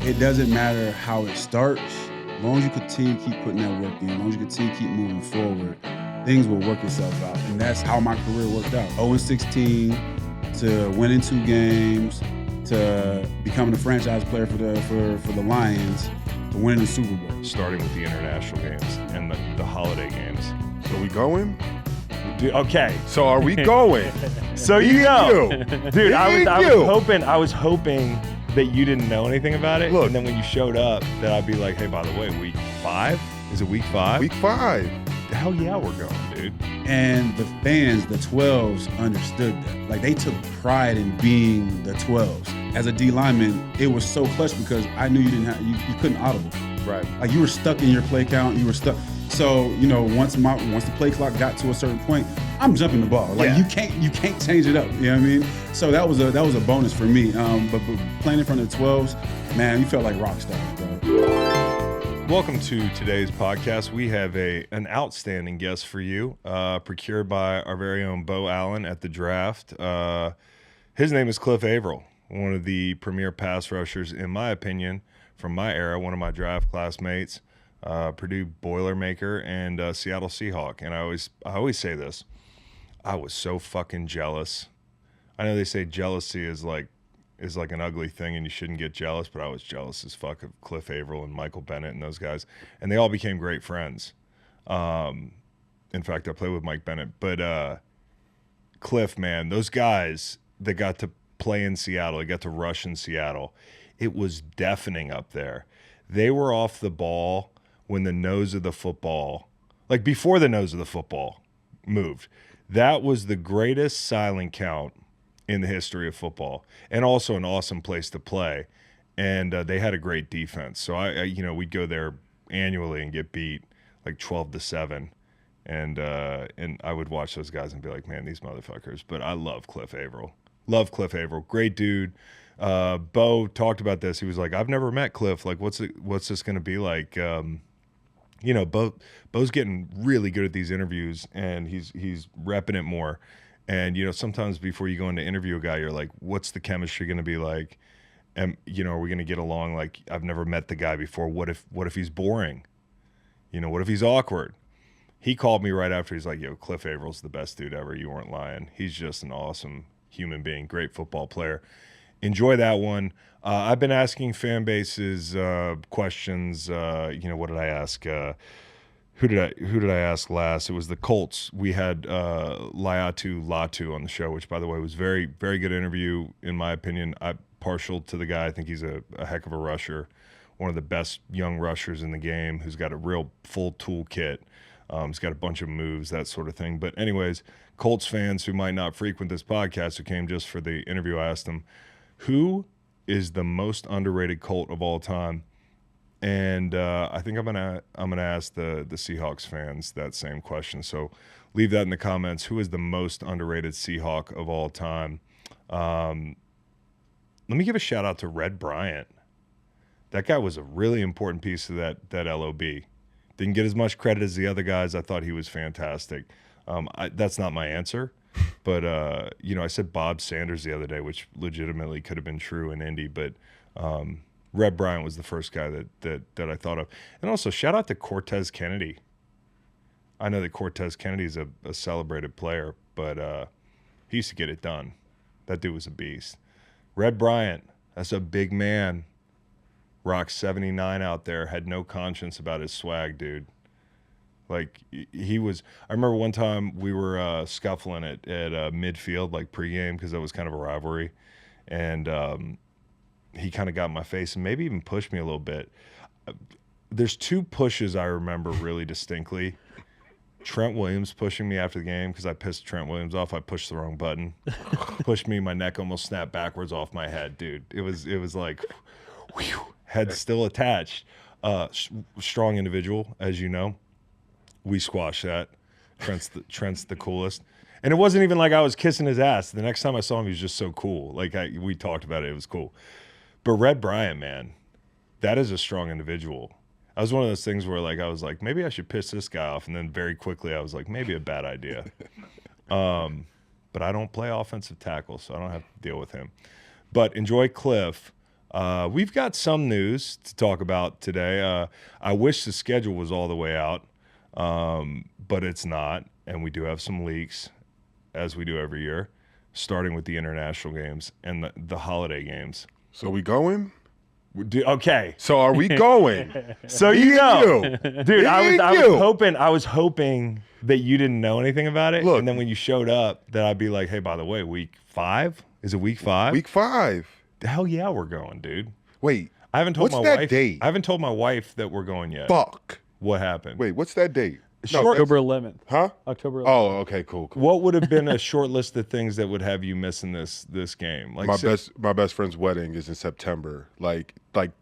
it doesn't matter how it starts. As long as you continue to keep putting that work in, as long as you continue to keep moving forward, things will work itself out. And that's how my career worked out. 0-16 to winning 2 games, to becoming a franchise player for the Lions, to winning the Super Bowl. Starting with the international games and the holiday games. So we going? Okay. So are we going? So Dude, I was hoping that you didn't know anything about it. Look. And then when you showed up, that I'd be like, hey, by the way, week 5? Is it week 5? Week 5. Hell yeah, we're going, dude. And the fans, the 12s, understood that. Like, they took pride in being the 12s. As a D lineman, it was so clutch because I knew you couldn't audible. Right. Like, you were stuck in your play count. You were stuck. So, once the play clock got to a certain point, I'm jumping the ball. Like, you can't change it up. You know what I mean? So that was a bonus for me. But playing in front of the 12s, man, you felt like rock stars, bro. Welcome to today's podcast. We have an outstanding guest for you, procured by our very own Beau Allen at the draft. His name is Cliff Avril, one of the premier pass rushers, in my opinion, from my era, one of my draft classmates, Purdue Boilermaker and Seattle Seahawk. And I always say this, I was so fucking jealous. I know they say jealousy is like an ugly thing and you shouldn't get jealous, but I was jealous as fuck of Cliff Avril and Michael Bennett and those guys. And they all became great friends. In fact, I played with Mike Bennett. But Cliff, man, those guys that got to play in Seattle, they got to rush in Seattle, it was deafening up there. They were off the ball when the nose of the football, like before the nose of the football moved. That was the greatest silent count in the history of football, and also an awesome place to play. And they had a great defense. So we'd go there annually and get beat like 12-7, and I would watch those guys and be like, man, these motherfuckers. But I love Cliff Avril. Great dude. Beau talked about this. He was like, I've never met Cliff. Like, what's this going to be like? Beau's getting really good at these interviews, and he's repping it more. And, sometimes before you go in to interview a guy, you're like, what's the chemistry going to be like? And, are we going to get along? Like, I've never met the guy before. What if he's boring? What if he's awkward? He called me right after. He's like, yo, Cliff Avril's the best dude ever. You weren't lying. He's just an awesome human being, great football player. Enjoy that one. I've been asking fan bases questions. What did I ask? Who did I ask last? It was the Colts. We had Layup Line on the show, which, by the way, was very, very good interview, in my opinion. I'm partial to the guy. I think he's a heck of a rusher, one of the best young rushers in the game, who's got a real full toolkit. He's got a bunch of moves, that sort of thing. But anyways, Colts fans who might not frequent this podcast, who came just for the interview, I asked them, who is the most underrated Colt of all time? And I think I'm gonna ask the Seahawks fans that same question. So leave that in the comments. Who is the most underrated Seahawk of all time? Let me give a shout out to Red Bryant. That guy was a really important piece of that LOB. Didn't get as much credit as the other guys. I thought he was fantastic. That's not my answer. But, I said Bob Sanders the other day, which legitimately could have been true in Indy. But Red Bryant was the first guy that I thought of. And also, shout out to Cortez Kennedy. I know that Cortez Kennedy is a celebrated player, but he used to get it done. That dude was a beast. Red Bryant, that's a big man. Rocked 79 out there, had no conscience about his swag, dude. Like, he was – I remember one time we were scuffling at midfield, like pregame, because that was kind of a rivalry. And he kind of got in my face and maybe even pushed me a little bit. There's 2 pushes I remember really distinctly. Trent Williams pushing me after the game because I pissed Trent Williams off. I pushed the wrong button. Pushed me, my neck almost snapped backwards off my head, dude. It was like whew, head still attached. Strong individual, as you know. We squashed that. Trent's the coolest. And it wasn't even like I was kissing his ass. The next time I saw him, he was just so cool. Like, we talked about it. It was cool. But Red Bryant, man, that is a strong individual. I was one of those things where, like, I was like, maybe I should piss this guy off. And then very quickly I was like, maybe a bad idea. But I don't play offensive tackle, so I don't have to deal with him. But enjoy Cliff. We've got some news to talk about today. I wish the schedule was all the way out, but it's not. And we do have some leaks, as we do every year, starting with the international games and the holiday games. So we going? Okay. So are we going? So Me and dude, Me and you. I was hoping that you didn't know anything about it. Look. And then when you showed up, that I'd be like, hey, by the way, week 5? Is it week 5? Week 5. Hell yeah, we're going, dude. Wait. I haven't told What's my that wife. date? I haven't told my wife that we're going yet. Fuck. What happened? Wait, what's that date? October 11th. Huh? October 11th. Oh, okay, cool. What would have been a short list of things that would have you missing this game? Like My best friend's wedding is in September, like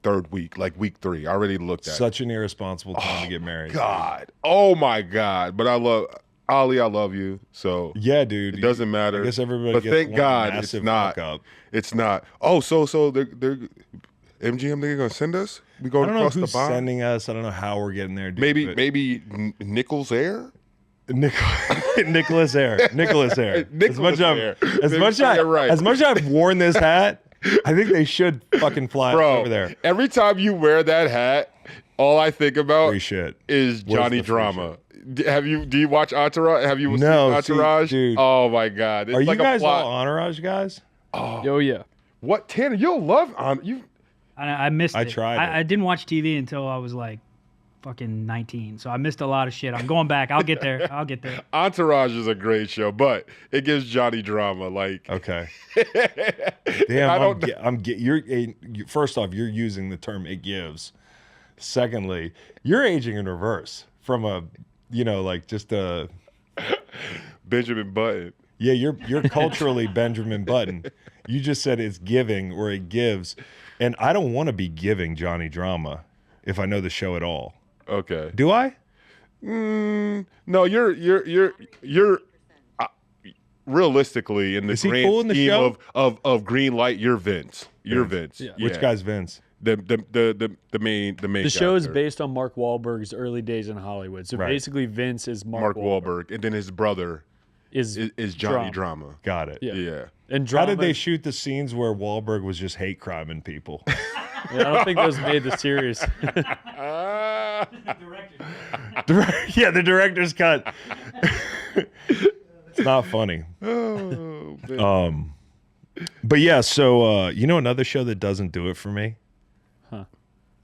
third week, like week 3. I already looked at it. such an irresponsible time to get married. God. Oh my God. But I love Ali, I love you. So Yeah, dude. it doesn't matter. I guess everybody But gets thank one God it's massive not. fuck up. It's not. Oh, so they're MGM, they're gonna send us? We I going don't know across who's the bond? sending us. I don't know how we're getting there. Dude, Maybe Nichols Air? Nicholas Air. Nicholas Air. Nicholas Air. As Maybe much say it right. as I've worn this hat, I think they should fucking fly Bro, over there. every time you wear that hat, all I think about Free shit. is Where's Johnny the free Drama. Do you watch Entourage? Have you seen No, see, Entourage? dude. Oh my God. It's Are like you guys a plot. all Entourage guys? Oh, yeah. What, Tanner? You'll love you. I missed it. I tried it. I didn't watch TV until I was like fucking 19, so I missed a lot of shit. I'm going back. I'll get there. Entourage is a great show, but it gives Johnny Drama. Like, Okay. I Damn, don't. first off, you're using the term "it gives." Secondly, you're aging in reverse from just a Benjamin Button. yeah. You're culturally Benjamin Button. You just said it's giving or it gives, and I don't want to be giving Johnny Drama if I know the show at all. Okay. Do I? No, you're realistically in the Is he grand cool in the scheme show? of Green Light. You're Vince. You're Vince. Yeah. Which guy's Vince? The main The show is character. based on Mark Wahlberg's early days in Hollywood. So Right. basically, Vince is Mark Wahlberg, and then his brother Is Johnny Drama. Got it. Yeah. Yeah. And How did Drama- they shoot the scenes where Wahlberg was just hate criming people? Yeah, I don't think those made the series. Yeah, the director's cut. It's not funny. Oh, man. But yeah, so another show that doesn't do it for me.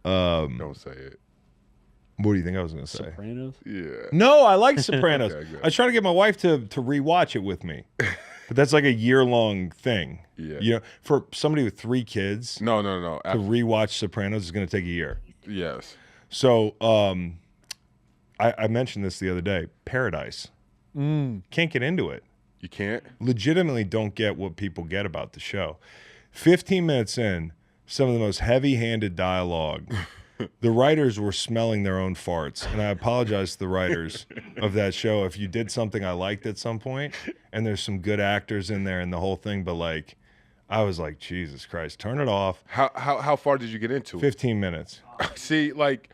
Don't say it. What do you think I was going to say? Sopranos. Yeah. No, I like Sopranos. Okay, good. I was trying to get my wife to rewatch it with me, but that's like a year-long thing. Yeah. For somebody with 3 kids No. to rewatch Sopranos is going to take a year. Yes. So I mentioned this the other day. Paradise. Can't get into it. You can't. Legitimately don't get what people get about the show. 15 minutes in, some of the most heavy-handed dialogue. The writers were smelling their own farts, and I apologize to the writers of that show if you did something I liked at some point, and there's some good actors in there and the whole thing, but like, I was like, Jesus Christ, turn it off. How far did you get into it? 15 minutes. See, like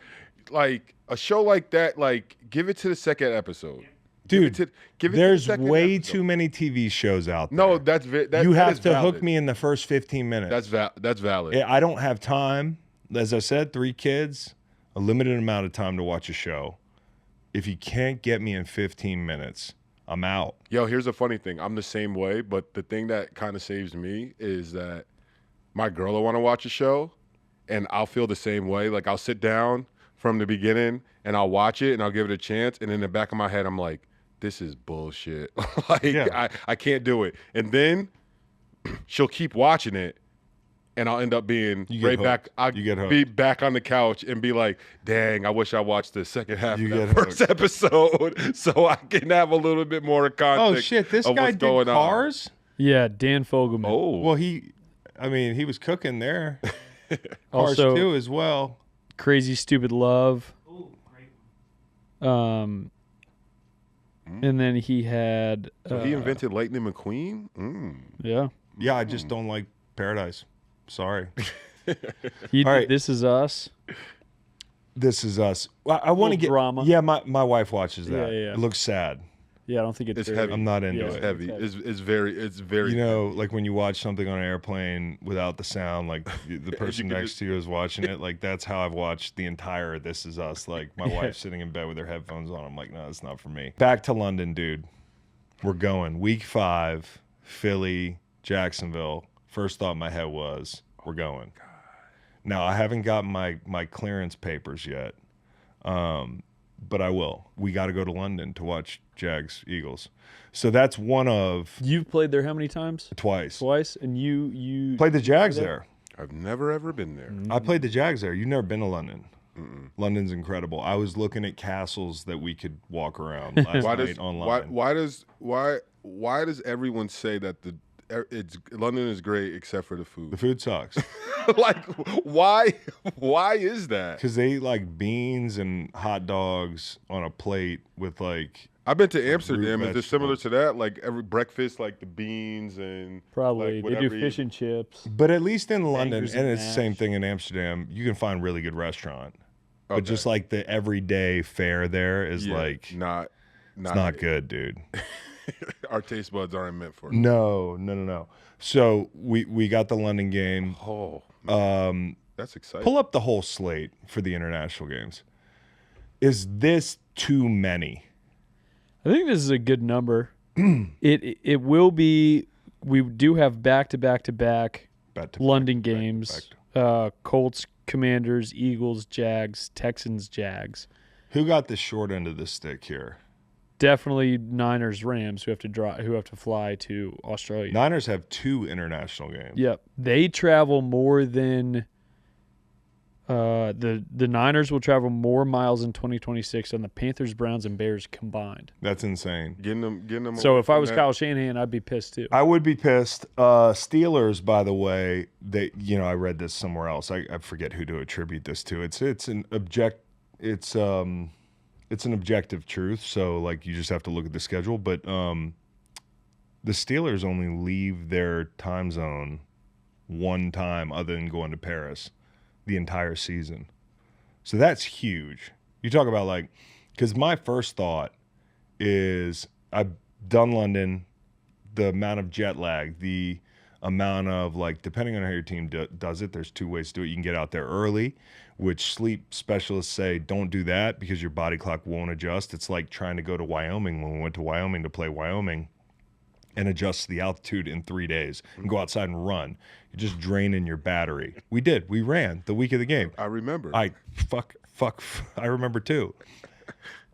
a show like that, like give it to the second episode. Dude, give it to the there's second way episode. too many TV shows out there. No, that you that have is to hook valid. me in the first 15 minutes. That's valid. I don't have time. As I said, 3 kids, a limited amount of time to watch a show. If you can't get me in 15 minutes, I'm out. Yo, here's a funny thing. I'm the same way, but the thing that kind of saves me is that my girl will want to watch a show, and I'll feel the same way. Like I'll sit down from the beginning and I'll watch it and I'll give it a chance, and in the back of my head, I'm like, this is bullshit. Yeah. I can't do it. And then she'll keep watching it, and I'll end up being You get right back. hooked. I'll You get hooked. be back on the couch and be like, dang, I wish I watched the second half You of get that first episode so I can have a little bit more context. Oh, shit. This of guy what's did going on. Cars? Yeah, Dan Fogelman. Oh, Well, he was cooking there. Cars Also, 2 as well. Crazy Stupid Love. Ooh, great. And then he had. so he invented Lightning McQueen. Yeah. Yeah, I just don't like Paradise. Sorry. He did All right. This Is Us. This Is Us. I want to Little get drama. Yeah, my wife watches that. Yeah. It looks sad. Yeah, I don't think It's very, heavy. I'm not into It's it. heavy. It's very. You know, like when you watch something on an airplane without the sound, like the person can next to you is watching it. Like that's how I've watched the entire This Is Us. Like my wife's sitting in bed with her headphones on. I'm like, no, it's not for me. Back to London, dude. We're going week 5, Philly, Jacksonville. First thought in my head was, we're going. Now I haven't got my clearance papers yet, but I will. We got to go to London to watch Jags Eagles. So that's one of You've played there how many times? twice. Twice, and you Played the Jags there. I've never ever been there. I played the Jags there. You've never been to London. London's incredible. I was looking at castles that we could walk around last night online. Why does everyone say that London is great except for the The food? food sucks Like why is that? because they eat like beans and hot dogs on a plate with like. I've been to Amsterdam. Is vegetable. this similar to that? Like every breakfast, like the beans and probably like they do whatever fish and chips. But at least in London, Bangers and and it's the same mash. thing in Amsterdam, you can find really good restaurant. But Okay. just like the everyday fare there is like not it's not good, dude. Our taste buds aren't meant for it. No. So we got the London game. Oh, that's exciting. Pull up the whole slate for the international games. Is this too many? I think this is a good number. It will be. We do have back to back London games. Colts, Commanders, Eagles, Jags, Texans, Jags. Who got the short end of the stick here? Definitely Niners, Rams, who have to fly to Australia. Niners have 2 international games. Yep, they travel more than the Niners will travel more miles in 2026 than the Panthers, Browns, and Bears combined. That's insane. Getting them. So away if I from was that- Kyle Shanahan, I'd be pissed too. I would be pissed. Steelers, by the way, I read this somewhere else. I forget who to attribute this to. It's an objective truth. So like you just have to look at the schedule. But the Steelers only leave their time zone one time other than going to Paris the entire season. So that's huge. You talk about like, because my first thought is I've done London, the amount of jet lag, the amount of like, depending on how your team does it, there's 2 ways to do it. You can get out there early, which sleep specialists say don't do that because your body clock won't adjust. It's like trying to go to Wyoming when we went to Wyoming to play Wyoming and adjust the altitude in 3 days and go outside and run. You're just draining your battery. We did. We ran the week of the game. I remember. I remember too.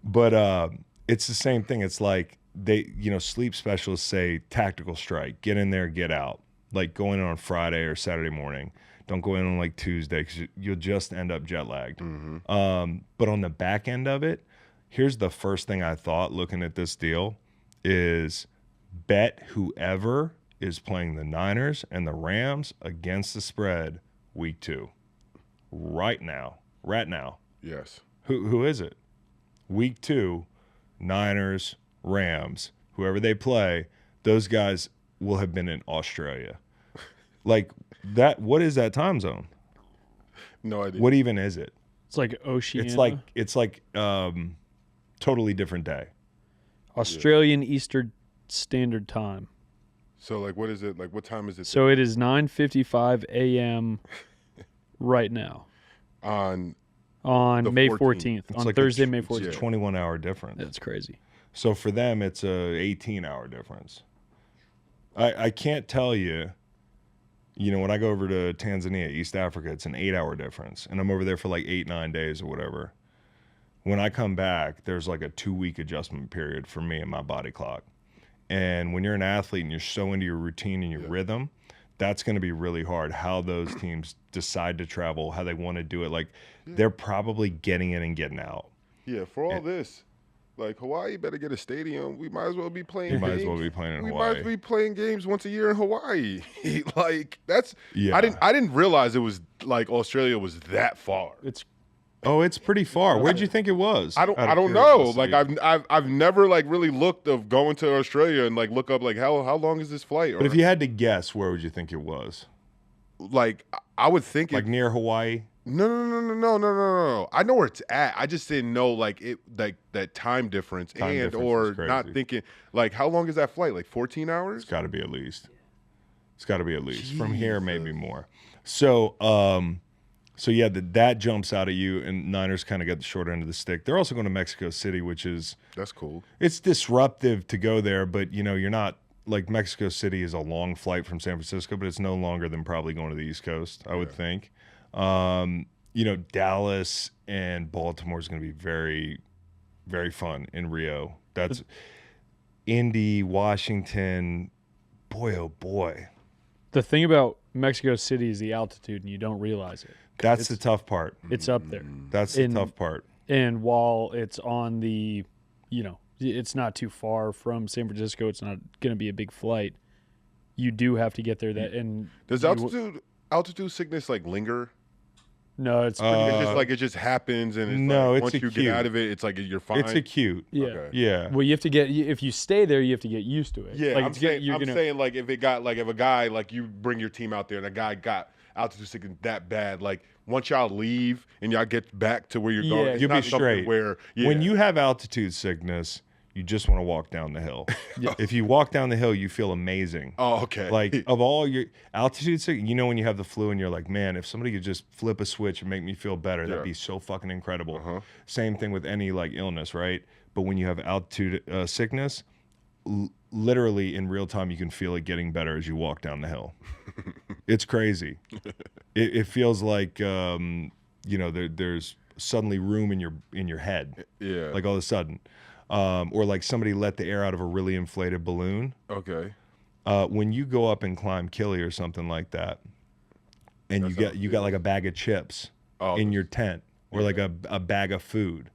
But it's the same thing. It's like sleep specialists say tactical strike. Get in there, get out. Like go in on Friday or Saturday morning. Don't go in on like Tuesday because you'll just end up jet lagged. But on the back end of it, here's the first thing I thought looking at this deal is bet whoever is playing the Niners and the Rams against the spread week 2. Right now. Yes. Who is it? Week 2, Niners, Rams, whoever they play, those guys will have been in Australia. Like that, what is that time zone? No idea. What even is it? It's like Oceania. It's like totally different day. Australian Eastern Standard Time. So like, what is it? Like, what time is it? So it is 9:55 a.m. right now On on May 14th. It's On like Thursday, May it's 14th. a 21-hour difference. That's crazy. So for them, it's a 18-hour difference. I can't tell you, when I go over to Tanzania, East Africa, it's an 8-hour difference. And I'm over there for like 8-9 days or whatever. When I come back, there's like a 2-week adjustment period for me and my body clock. And when you're an athlete and you're so into your routine and your rhythm, that's going to be really hard. How those teams decide to travel, how they want to do it. Like they're probably getting in and getting out. Yeah, for all this, like Hawaii better get a stadium. We might as well be playing. You might games. as well be playing in we Hawaii. might as well be playing games once a year in Hawaii. Like that's. Yeah. I didn't realize it was like Australia was that far. It's pretty far. Where'd you think it was? I don't Out of know. curiosity. Like I've never like really looked of going to Australia and like look up like how long is this flight? But if you had to guess, where would you think it was? like I would think Like near Hawaii? No. I know where it's at. I just didn't know like that time difference or not thinking like how long is that flight? Like 14 hours? It's got to be at least. From here, maybe more. So, yeah, that jumps out at you, and Niners kind of got the short end of the stick. They're also going to Mexico City, that's cool. It's disruptive to go there, but you're not like Mexico City is a long flight from San Francisco, but it's no longer than probably going to the East Coast, I would think. Dallas and Baltimore is going to be very, very fun in Rio. That's Indy, Washington. Boy, oh boy. The thing about Mexico City is the altitude, and you don't realize it. That's the tough part. It's up there. That's the tough part. And while it's on the, it's not too far from San Francisco, it's not going to be a big flight. You do have to get there. Does altitude sickness like linger? No, it's it just happens, and it's once you get out of it, it's like you're fine. It's acute. Yeah, okay. Yeah. Well, you have to if you stay there, you have to get used to it. Yeah, like I'm saying like if a guy like you bring your team out there and a guy got altitude sickness that bad, like once y'all leave and y'all get back to where you're going, it's you'll not be straight. When you have altitude sickness, you just want to walk down the hill. If you walk down the hill, you feel amazing. Oh, okay. Like of all your altitude sick, when you have the flu and you're like, man, if somebody could just flip a switch and make me feel better, that'd be so fucking incredible. Uh-huh. Same thing with any like illness, right? But when you have altitude sickness, literally in real time, you can feel it getting better as you walk down the hill. It's crazy. It feels like there's suddenly room in your head. Yeah. Like all of a sudden. Or like somebody let the air out of a really inflated balloon. Okay. When you go up and climb Killy or something like that, and you got like a bag of chips in your tent, or like a bag of food,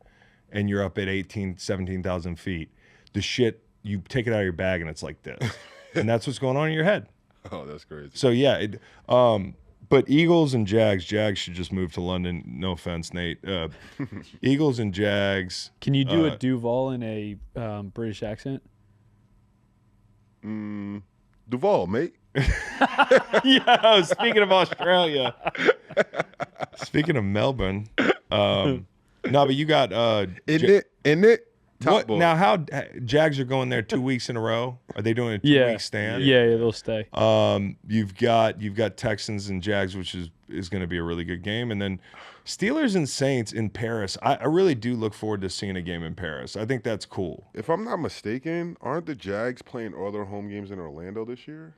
and you're up at 17,000 feet, the shit, you take it out of your bag and it's like this. And that's what's going on in your head. Oh, that's crazy. So yeah, but Eagles and Jags should just move to London. No offense, Nate. Eagles and Jags. Can you do a Duval in a British accent? Duval, mate. Yeah, speaking of Australia. Speaking of Melbourne. No, but you got in it. What now? How Jags are going there 2 weeks in a row? Are they doing a 2 week stand? Yeah, they'll stay. You've got Texans and Jags, which is going to be a really good game, and then Steelers and Saints in Paris. I really do look forward to seeing a game in Paris. I think that's cool. If I'm not mistaken, aren't the Jags playing all their home games in Orlando this year?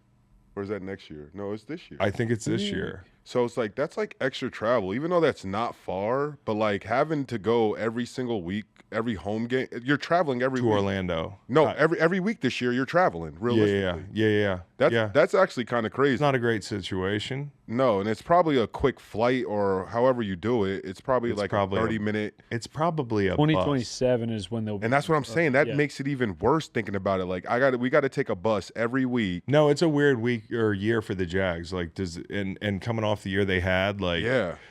Or is that next year? No, it's this year. I think it's this year. So it's like that's like extra travel, even though that's not far. But like having to go every single week, every home game, you're traveling every week. To Orlando. No, every week this year you're traveling. Realistically. Yeah. That's actually kind of crazy. It's not a great situation. No, and it's probably a quick flight or however you do it. It's probably a 30-minute. It's probably a 2027 is when they'll. And that's what I'm saying. That makes it even worse thinking about it. Like we got to take a bus every week. No, it's a weird week or year for the Jags. Like and coming off the year they had, like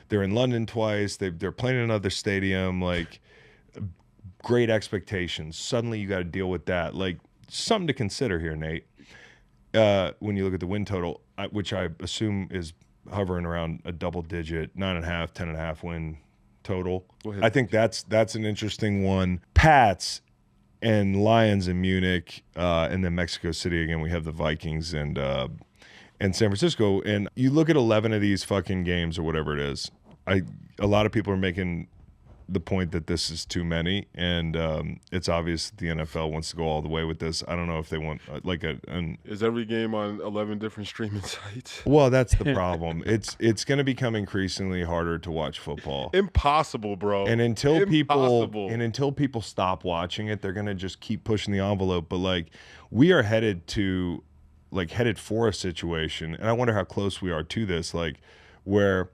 they're in London twice. They're playing in another stadium. Like great expectations. Suddenly you got to deal with that. Like something to consider here, Nate. When you look at the win total, which I assume is hovering around a double digit, 9.5, 10.5 win total. I think that's an interesting one. Pats and Lions in Munich, and then Mexico City again. We have the Vikings and San Francisco. And you look at 11 of these fucking games or whatever it is. A lot of people are making the point that this is too many, and it's obvious that the NFL wants to go all the way with this. I don't know if they want Is every game on 11 different streaming sites? Well, that's the problem. It's going to become increasingly harder to watch football. Impossible, bro. And until people stop watching it, they're going to just keep pushing the envelope. But like we are headed for a situation, and I wonder how close we are to this, like where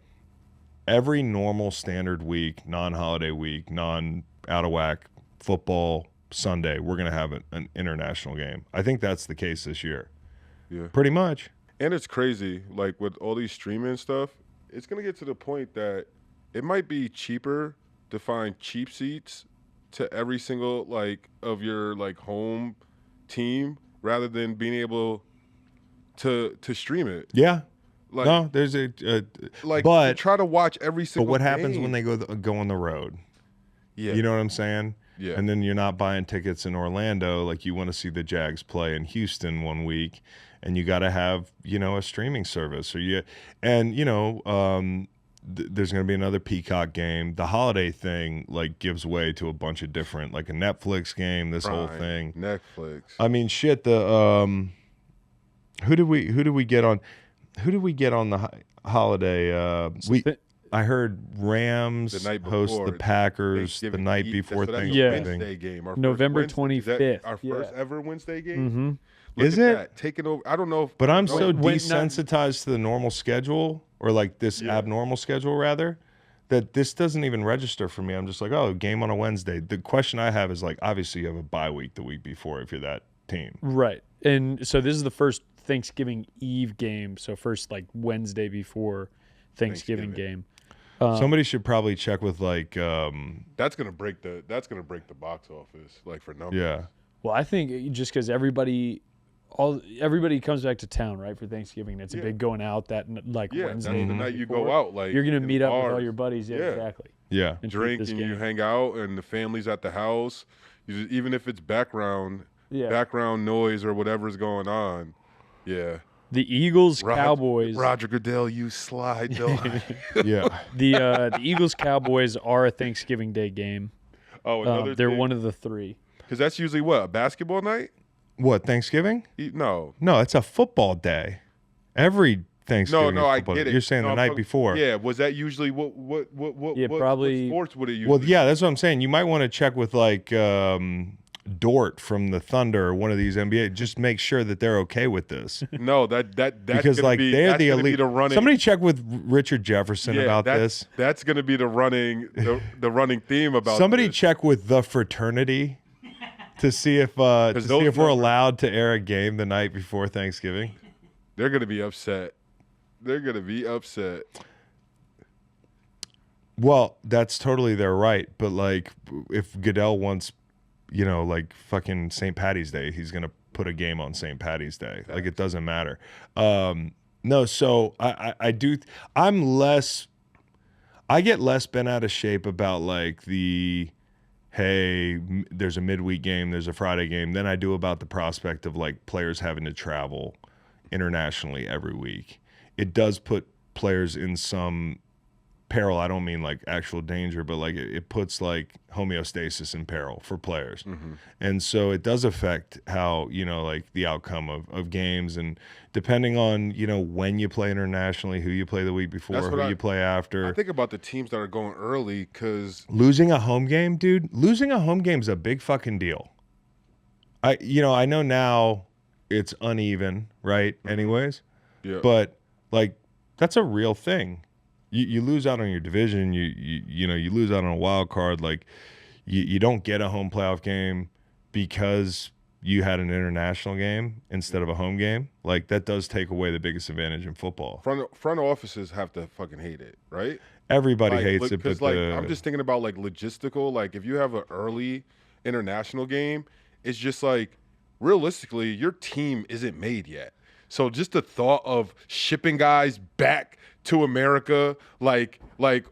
every normal standard week, non-holiday week, non-out-of-whack football Sunday, we're going to have an international game. I think that's the case this year. Yeah. Pretty much. And it's crazy. Like, with all these streaming stuff, it's going to get to the point that it might be cheaper to find cheap seats to every single, like, of your, like, home team rather than being able to stream it. Yeah. Like, no, there's a like but try to watch every single. But what happens game. when they go on the road? Yeah, You know what I'm saying? Yeah. And then you're not buying tickets in Orlando. Like you want to see the Jags play in Houston one week, and you got to have a streaming service, there's going to be another Peacock game. The holiday thing like gives way to a bunch of different, like a Netflix game. This whole thing, Netflix. I mean, shit. The who did we get on? Who did we get on the holiday? I heard Rams The night host before the Packers the Thanksgiving night Eve. before That's Thanksgiving. Wednesday game. Our November first Wednesday- is 25th. that Our first ever Wednesday game. Mm-hmm. Look Is at it? that. Taking over? I don't know. But I'm so When- desensitized to the normal schedule, or like this abnormal schedule rather, that this doesn't even register for me. I'm just like, oh, game on a Wednesday. The question I have is like, obviously you have a bye week the week before if you're that team. Right. And so this is the first Thanksgiving Eve game. So first like Wednesday before Thanksgiving game. Somebody should probably check with like That's gonna break the box office like for numbers. yeah. Well, I think just because everybody comes back to town, right, for Thanksgiving. It's a big going out that like Yeah, Wednesday. that's the night night you before. go out. Like You're gonna in meet up with all bars. your buddies. Yeah, Yeah. exactly. Yeah. And Drink this and game. you hang out, and the family's at the house. Even if it's background noise or whatever's going on. Yeah. The Eagles Cowboys. Roger Goodell, you slide though. Yeah. The Eagles Cowboys are a Thanksgiving Day game. Oh, another. They're one of the three. Because that's usually what, a basketball night? What, Thanksgiving? No. No, it's a football day. Every Thanksgiving. No, is I football get day. it. You're saying No, the I'm night talking- before. Yeah, was that usually what probably- sports would it usually? Well, yeah, that's what I'm saying. You might want to check with like Dort from the Thunder or one of these NBA. Just make sure that they're okay with this. No, that's Because gonna like be, they're that's the gonna be elite. the running. Somebody check with Richard Jefferson about this. That's going to be the running the running theme about. Somebody this. check with the fraternity to see if we're allowed to air a game the night before Thanksgiving. They're going to be upset. They're going to be upset. Well, that's totally their right, but like if Goodell wants, like fucking St. Patty's Day, he's gonna put a game on St. Patty's Day. Like it doesn't matter. No, so I get less bent out of shape about like there's a midweek game, there's a Friday game, than I do about the prospect of like players having to travel internationally every week. It does put players in some peril. I don't mean like actual danger, but like it puts like homeostasis in peril for players. Mm-hmm. And so it does affect how, like the outcome of games, and depending on, when you play internationally, who you play the week before, who you play after. I think about the teams that are going early because Losing a home game, dude, losing a home game is a big fucking deal. I know now it's uneven, right? Anyways, yeah. but like that's a real thing. You lose out on your division. You lose out on a wild card. Like you don't get a home playoff game because you had an international game instead of a home game. Like that does take away the biggest advantage in football. front offices have to fucking hate it, right? Everybody Like, hates it, but because like I'm just thinking about like logistical. Like if you have an early international game, it's just like realistically your team isn't made yet. So just the thought of shipping guys back to America, like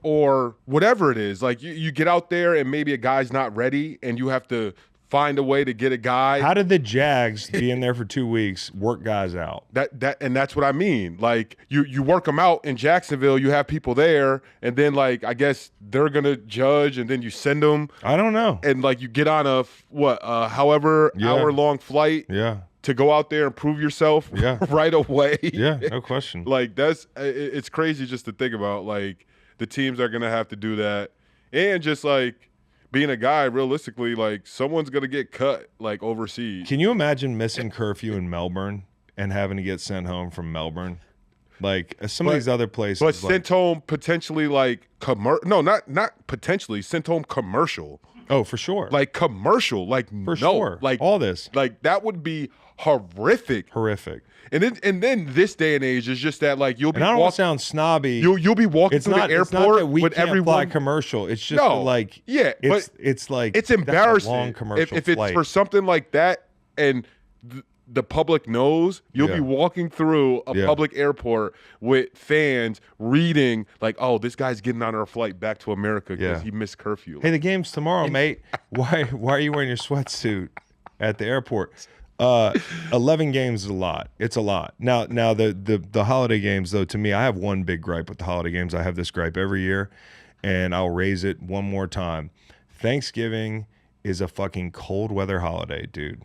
or whatever it is, like you get out there and maybe a guy's not ready and you have to find a way to get a guy. How did the Jags be in there for 2 weeks, work guys out? And that's what I mean. Like you work them out in Jacksonville, you have people there, and then like I guess they're gonna judge, and then you send them. I don't know. And like you get on a however hour long flight. Yeah. To go out there and prove yourself right away. Yeah, no question. Like it's crazy just to think about. Like the teams are gonna have to do that, and just like being a guy, realistically, like someone's gonna get cut like overseas. Can you imagine missing curfew in Melbourne and having to get sent home from Melbourne? Like some of these other places, but sent home potentially like not potentially sent home commercial. Oh, for sure. Like commercial, like for sure. Like all this, like that would be horrific. And then this day and age is just that like you'll be. And I don't want to sound snobby. You'll be walking through the airport it's not that we with can't everyone. Fly commercial. It's just like it's like it's embarrassing long commercial if it's flight. for something like that, and the public knows, you'll be walking through a public airport with fans reading like, oh, this guy's getting on our flight back to America because he missed curfew. Hey, the game's tomorrow, mate. Why are you wearing your sweatsuit at the airport? 11 games is a lot. It's a lot. Now the holiday games, though, to me, I have one big gripe with the holiday games. I have this gripe every year, and I'll raise it one more time. Thanksgiving is a fucking cold weather holiday, dude.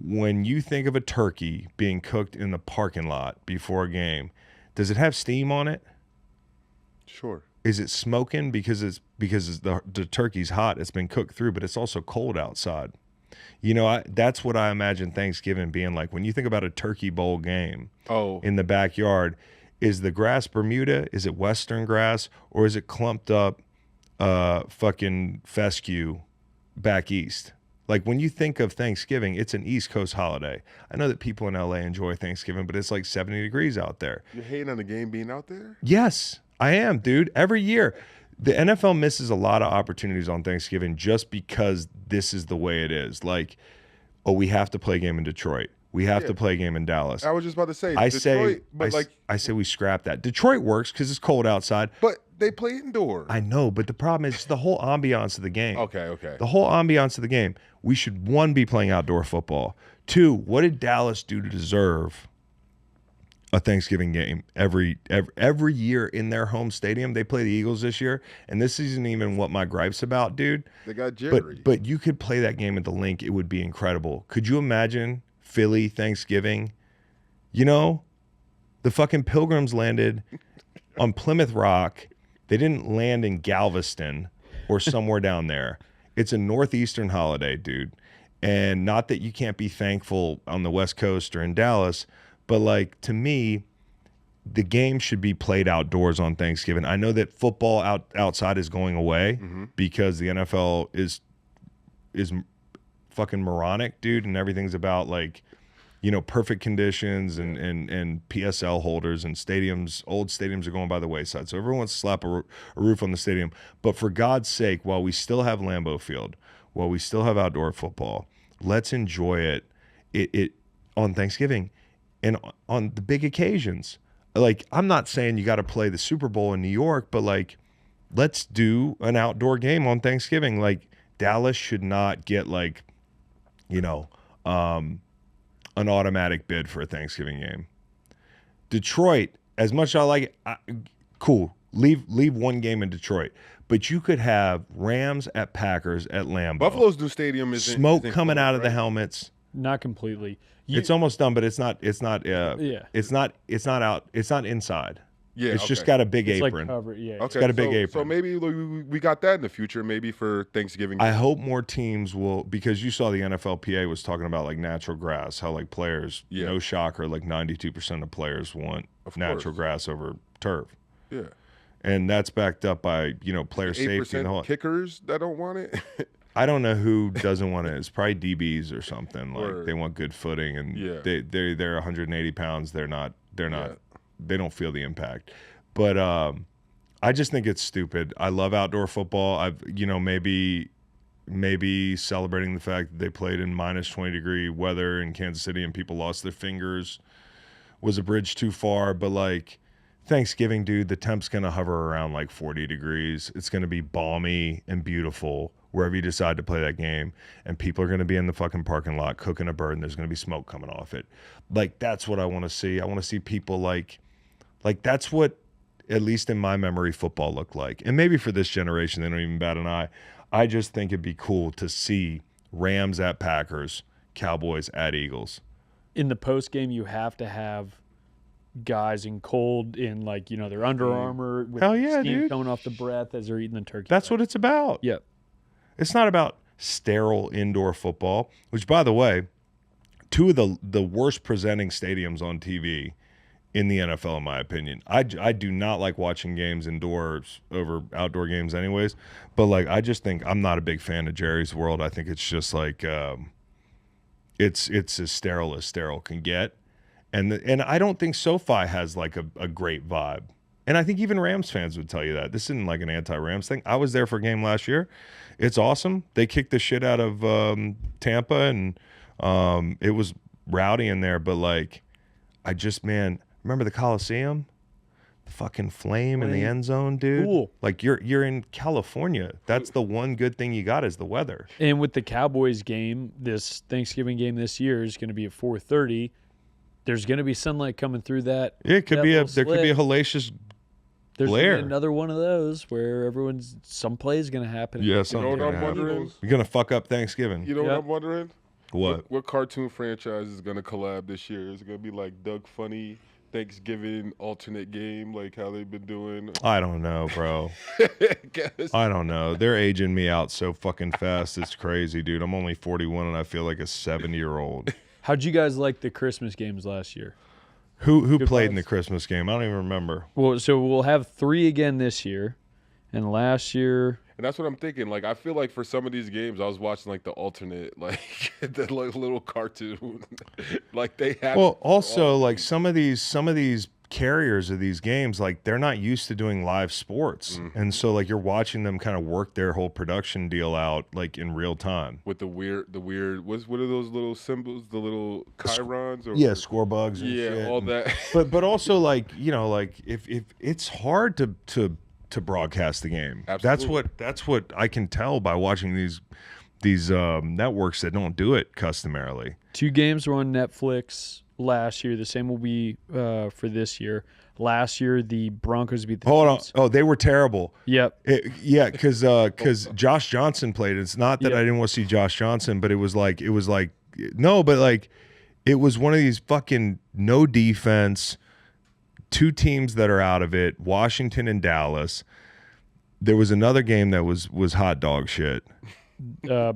When you think of a turkey being cooked in the parking lot before a game, does it have steam on it? Sure. Is it smoking because the turkey's hot? It's been cooked through, but it's also cold outside. You know, that's what I imagine Thanksgiving being like. When you think about a turkey bowl game in the backyard, is the grass Bermuda? Is it Western grass? Or is it clumped up fucking fescue back east? Like, when you think of Thanksgiving, it's an East Coast holiday. I know that people in LA enjoy Thanksgiving, but it's like 70 degrees out there. You're hating on the game being out there? Yes, I am, dude. Every year. The NFL misses a lot of opportunities on Thanksgiving just because this is the way it is. Like, we have to play a game in Detroit. We have to play a game in Dallas. I was just about to say, I say we scrap that. Detroit works because it's cold outside. But they play indoor. I know, but the problem is the whole ambiance of the game. Okay. The whole ambiance of the game. We should, one, be playing outdoor football. Two, what did Dallas do to deserve a Thanksgiving game every year in their home stadium? They play the Eagles this year, and this isn't even what my gripe's about, dude. They got Jerry. But you could play that game at the Link. It would be incredible. Could you imagine Philly Thanksgiving? You know, the fucking Pilgrims landed on Plymouth Rock. They didn't land in Galveston or somewhere down there. It's a Northeastern holiday, dude. And not that you can't be thankful on the West Coast or in Dallas, but, like, to me, the game should be played outdoors on Thanksgiving. I know that football outside is going away because the NFL is fucking moronic, dude, and everything's about, like, you know, perfect conditions and PSL holders, and old stadiums are going by the wayside. So everyone wants to slap a roof on the stadium. But for God's sake, while we still have Lambeau Field, while we still have outdoor football, let's enjoy it on Thanksgiving. And on the big occasions, like, I'm not saying you got to play the Super Bowl in New York, but, like, let's do an outdoor game on Thanksgiving. Like, Dallas should not get, like, you know, an automatic bid for a Thanksgiving game. Detroit, as much as I like it, cool. Leave one game in Detroit. But you could have Rams at Packers at Lambeau. Buffalo's new stadium isn't smoke coming out of the helmets. Not completely. It's almost done, but it's not out. It's not inside. Yeah, it's just got a big it's apron. Like covered, yeah. Okay, it's got a big apron. So maybe we got that in the future, maybe for Thanksgiving. I hope more teams will, because you saw the NFLPA was talking about, like, natural grass, how, like, players, no shocker, like 92% of players want natural grass over turf. Yeah. And that's backed up by, you know, player safety and the whole. Kickers that don't want it. I don't know who doesn't want it. It's probably DBs or something. Like, they want good footing, and they're 180 pounds. They're not. They don't feel the impact. But I just think it's stupid. I love outdoor football. Maybe celebrating the fact that they played in minus 20-degree weather in Kansas City and people lost their fingers was a bridge too far. But, like, Thanksgiving, dude, the temp's going to hover around like 40 degrees. It's going to be balmy and beautiful wherever you decide to play that game. And people are going to be in the fucking parking lot cooking a bird, and there's going to be smoke coming off it. Like, that's what I want to see. I want to see people like that's what, at least in my memory, football looked like. And maybe for this generation, they don't even bat an eye. I just think it'd be cool to see Rams at Packers, Cowboys at Eagles. In the post game, you have to have guys in cold in, like, you know, their Under Armour with steam dude. coming off the breath as they're eating the turkey. That's what it's about. Yep. It's not about sterile indoor football, which, by the way, two of the worst presenting stadiums on TV in the NFL, in my opinion. I do not like watching games indoors over outdoor games anyways, but, like, I just think I'm not a big fan of Jerry's World. I think it's just like it's as sterile can get. And I don't think SoFi has, like, a great vibe. And I think even Rams fans would tell you that. This isn't like an anti-Rams thing. I was there for a game last year. It's awesome. They kicked the shit out of Tampa, and it was rowdy in there, but like, I just, man, remember the Coliseum? The fucking flame in the end zone, dude. Cool. Like you're in California. That's the one good thing you got is the weather. And with the Cowboys game, this Thanksgiving game this year is going to be at 4:30. There's going to be sunlight coming through that. Yeah, it could that be little there could be a hellacious There's glare. Another one of those where some play is going to happen. Yeah, You know something's what gonna I'm happen. wondering? You're gonna fuck up Thanksgiving. You know Yep. what I'm wondering? What? cartoon franchise is gonna collab this year? Is it gonna be like Doug Funny Thanksgiving alternate game, like how they've been doing? I don't know, bro. Guess. I don't know. They're aging me out so fucking fast. It's crazy, dude. I'm only 41 and I feel like a 70-year-old. How'd you guys like the Christmas games last year? Who Good played in the vibes. Christmas game? I don't even remember. Well, so we'll have 3 again this year, and last year. And that's what I'm thinking. Like, I feel like for some of these games, I was watching like the alternate, like the like, little cartoon. Like they have. Well, also like some of these carriers of these games, like they're not used to doing live sports, and so like you're watching them kind of work their whole production deal out like in real time. With the weird. What are those little symbols? The little chirons? Or Yeah, score bugs. And yeah, shit all and- that. But also like like if it's hard to broadcast the game. Absolutely. That's what I can tell by watching these networks that don't do it customarily. 2 games were on Netflix last year. The same will be for this year. Last year, the Broncos beat the Hold on. Chiefs. Oh, they were terrible. Yep. Yeah, because Josh Johnson played. It's not that Yeah. I didn't want to see Josh Johnson, but it was like it was one of these fucking no defense, 2 teams that are out of it, Washington and Dallas. There was another game that was hot dog shit.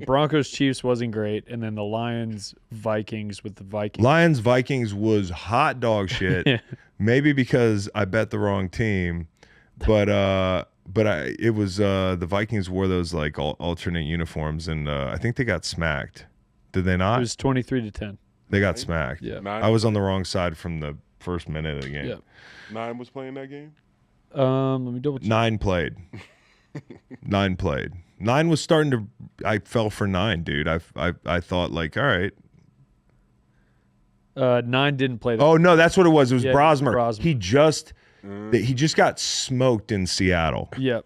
Broncos Chiefs wasn't great, and then the Lions Vikings with the Vikings. Lions Vikings was hot dog shit. Maybe because I bet the wrong team, but it was the Vikings wore those like alternate uniforms, and I think they got smacked. Did they It not? was 23-10. They got smacked. Yeah. I was on the wrong side from the first minute of the game. Yeah. 9 was playing that game. Let me double check. 9 played. 9 played. 9 was starting to. I fell for 9, dude. I thought like, all right. 9 didn't play. Oh no, that's what it was. It was Yeah, Brosmer. Brosmer. He just got smoked in Seattle. Yep.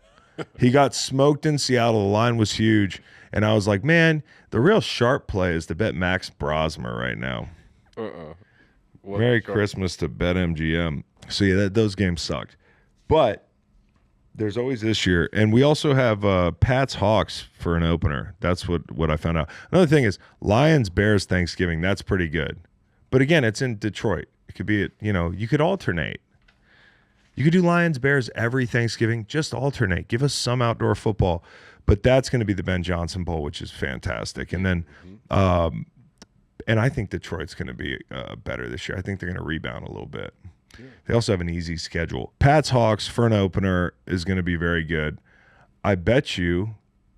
He got smoked in Seattle. The line was huge, and I was like, man, the real sharp play is to bet Max Brosmer right now. Merry Christmas to BetMGM. So yeah, those games sucked, but there's always this year, and we also have Pats Hawks for an opener. That's what I found out. Another thing is Lions Bears Thanksgiving. That's pretty good, but again, it's in Detroit. It could be you could alternate. You could do Lions Bears every Thanksgiving. Just alternate. Give us some outdoor football, but that's going to be the Ben Johnson Bowl, which is fantastic, and then. And I think Detroit's going to be better this year. I think they're going to rebound a little bit. Yeah. They also have an easy schedule. Pats Hawks for an opener is going to be very good. I bet you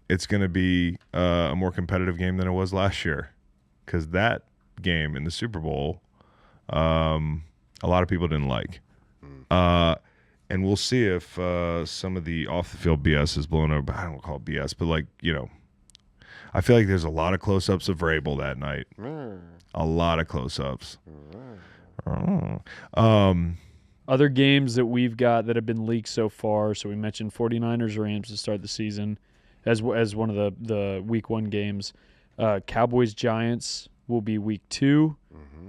it's going to be a more competitive game than it was last year, because that game in the Super Bowl, a lot of people didn't like. And we'll see if some of the off-the-field BS is blown over. I don't call it BS, but I feel like there's a lot of close-ups of Vrabel that night. A lot of close-ups. Other games that we've got that have been leaked so far. So we mentioned 49ers Rams to start the season as one of the week 1 games. Cowboys Giants will be week 2.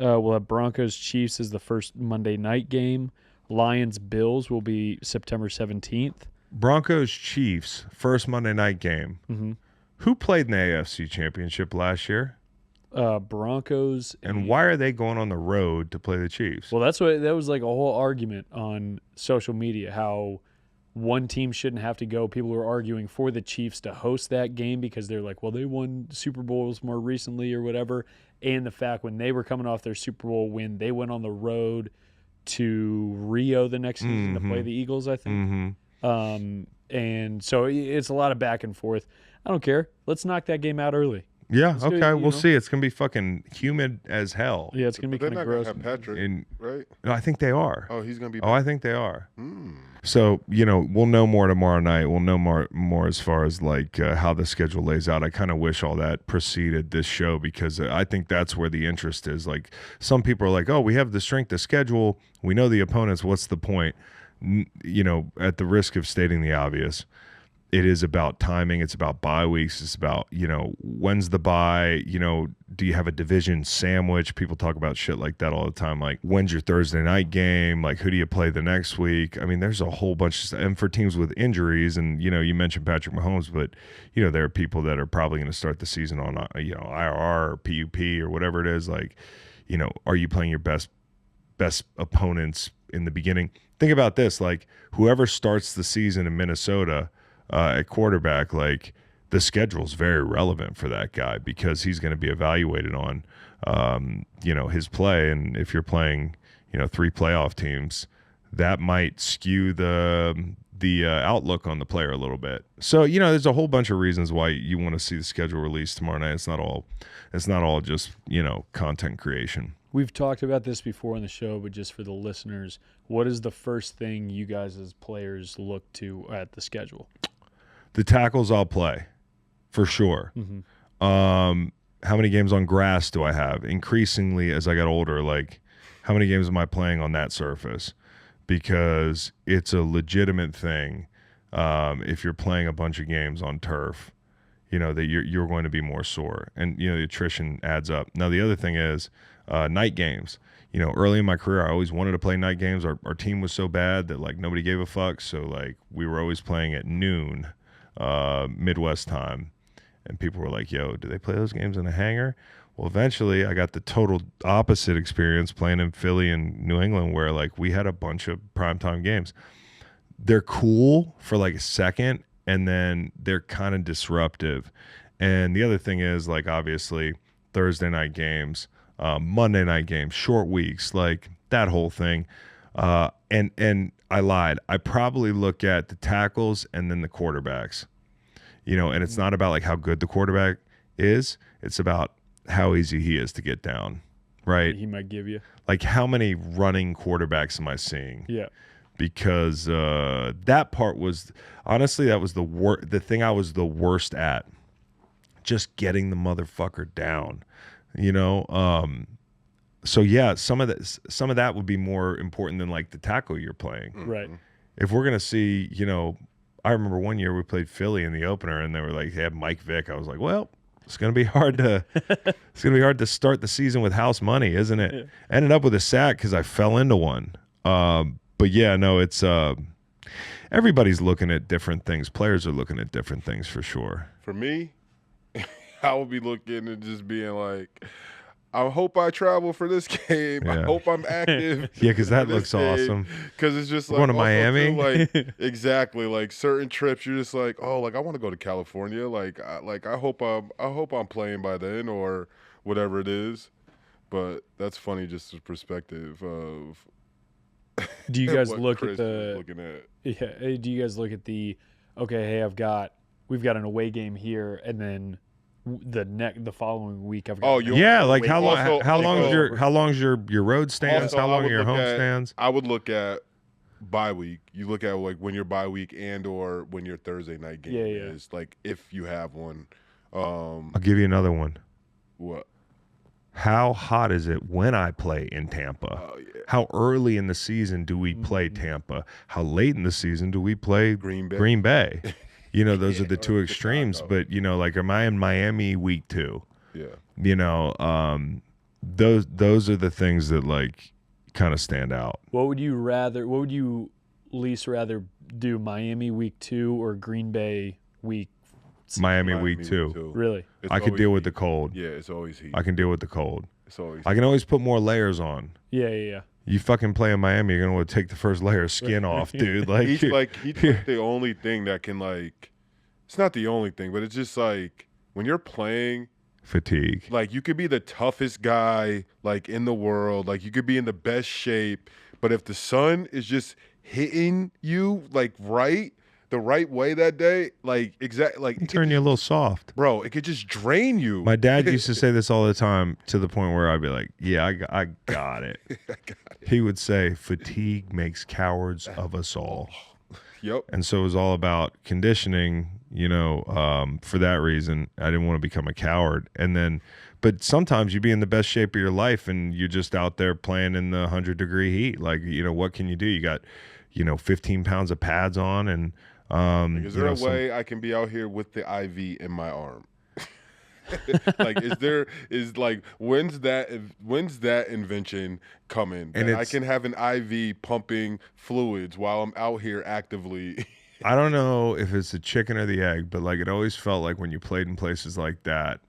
We'll have Broncos Chiefs as the first Monday night game. Lions Bills will be September 17th. Broncos Chiefs first Monday night game. Mm-hmm. Who played in the AFC Championship last year? Broncos. And why are they going on the road to play the Chiefs? Well, that was like a whole argument on social media, how one team shouldn't have to go. People were arguing for the Chiefs to host that game because they're like, well, they won Super Bowls more recently or whatever. And the fact when they were coming off their Super Bowl win, they went on the road to Rio the next season to play the Eagles, I think. Mm-hmm. And so it's a lot of back and forth. I don't care. Let's knock that game out early. Yeah, It's okay, good, we'll see. It's gonna be fucking humid as hell. Yeah, it's gonna be But kind they're of not gross. gonna have Patrick, right? No, I think they are. Oh, he's gonna be. Oh, I think they are. Hmm. So, we'll know more tomorrow night. We'll know more as far as like how the schedule lays out. I kind of wish all that preceded this show because I think that's where the interest is. Like some people are like, "Oh, we have the strength of schedule. We know the opponents. What's the point?" At the risk of stating the obvious, it is about timing. It's about bye weeks. It's about, when's the bye? Do you have a division sandwich? People talk about shit like that all the time. Like, when's your Thursday night game? Like, who do you play the next week? I mean, there's a whole bunch of stuff. And for teams with injuries, and, you mentioned Patrick Mahomes, but, there are people that are probably going to start the season on, IR or PUP or whatever it is. Like, are you playing your best opponents in the beginning? Think about this. Like, whoever starts the season in Minnesota at quarterback, like the schedule's very relevant for that guy because he's going to be evaluated on, his play. And if you're playing, 3 playoff teams, that might skew the outlook on the player a little bit. So, there's a whole bunch of reasons why you want to see the schedule released tomorrow night. It's not all just, content creation. We've talked about this before on the show, but just for the listeners, what is the first thing you guys as players look to at the schedule? The tackles I'll play, for sure. Mm-hmm. How many games on grass do I have? Increasingly, as I got older, like, how many games am I playing on that surface? Because it's a legitimate thing. If you're playing a bunch of games on turf, that you're going to be more sore. And, the attrition adds up. Now, the other thing is night games. Early in my career, I always wanted to play night games. Our team was so bad that, like, nobody gave a fuck. So, like, we were always playing at noon. Midwest time, and people were like, "Yo, do they play those games in a hangar?" Well, eventually, I got the total opposite experience playing in Philly and New England, where like we had a bunch of primetime games. They're cool for like a second, and then they're kind of disruptive. And the other thing is, like, obviously, Thursday night games, Monday night games, short weeks, like that whole thing. And I lied. I probably look at the tackles and then the quarterbacks, and it's not about like how good the quarterback is. It's about how easy he is to get down, right? He might give you. Like, how many running quarterbacks am I seeing? Yeah. Because that part was, honestly, that was the thing I was the worst at. Just getting the motherfucker down, So yeah, some of that would be more important than like the tackle you're playing. Right. If we're gonna see, I remember one year we played Philly in the opener, and they were like, they had Mike Vick. I was like, well, it's gonna be hard to start the season with house money, isn't it? Yeah. Ended up with a sack because I fell into one. But yeah, no, it's everybody's looking at different things. Players are looking at different things for sure. For me, I would be looking and just being like, I hope I travel for this game. Yeah. I hope I'm active. Yeah, because that looks awesome. Because it's just like going to Miami. Too, like, exactly, like certain trips, you're just like, oh, like I want to go to California. Like I hope I'm playing by then or whatever it is. But that's funny, just the perspective of. Do you guys look Chris at the? Looking at. Yeah. Do you guys look at the? Okay, hey, we've got an away game here, and then the following week I've got. Oh, yeah, like how long's your road stands? Also, how long are your home stands? I would look at bye week. You look at like when your bye week and or when your Thursday night game is, like if you have one. I'll give you another one. What? How hot is it when I play in Tampa? Oh, yeah. How early in the season do we play Tampa? How late in the season do we play Green Bay? Those are the two extremes. But, like, am I in Miami week 2? Yeah. Those are the things that, like, kind of stand out. What would you least rather do, Miami week 2 or Green Bay week? Miami week 2. Really? I could deal with the cold. Yeah, it's always heat. I can deal with the cold. It's always I can always put more layers on. Yeah. You fucking play in Miami, you're going to want to take the first layer of skin off, dude. Like, he's like the only thing that can, like, it's not the only thing, but it's just like when you're playing fatigue. Like, you could be the toughest guy, like, in the world. Like, you could be in the best shape. But if the sun is just hitting you, like, right, the right way that day, like turn you a little soft, bro. It could just drain you. My dad used to say this all the time, to the point where I'd be like, "Yeah, I got it." He would say, "Fatigue makes cowards of us all." Yep. And so it was all about conditioning. For that reason, I didn't want to become a coward. And then, but sometimes you be in the best shape of your life, and you're just out there playing in the 100-degree heat. Like, what can you do? You got, 15 pounds of pads on, and is there a way I can be out here with the IV in my arm? Like, when's that invention coming? And I can have an IV pumping fluids while I'm out here actively. I don't know if it's the chicken or the egg, but like, it always felt like when you played in places like that,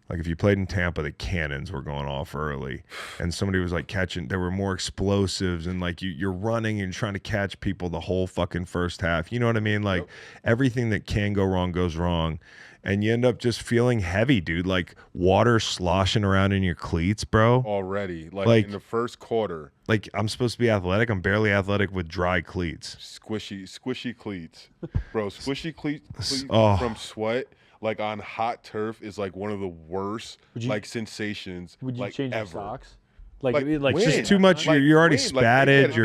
like if you played in Tampa, the cannons were going off early, and somebody was like there were more explosives, and like you're running and trying to catch people the whole fucking first half. You know what I mean? Like, everything that can go wrong goes wrong. And you end up just feeling heavy, dude. Like water sloshing around in your cleats, bro. Already. Like in the first quarter. Like, I'm supposed to be athletic. I'm barely athletic with dry cleats. Squishy cleats. Bro, squishy cleats from sweat, like on hot turf, is like one of the worst sensations. Would you like, change ever. your socks? Like just too much. You're already spatted.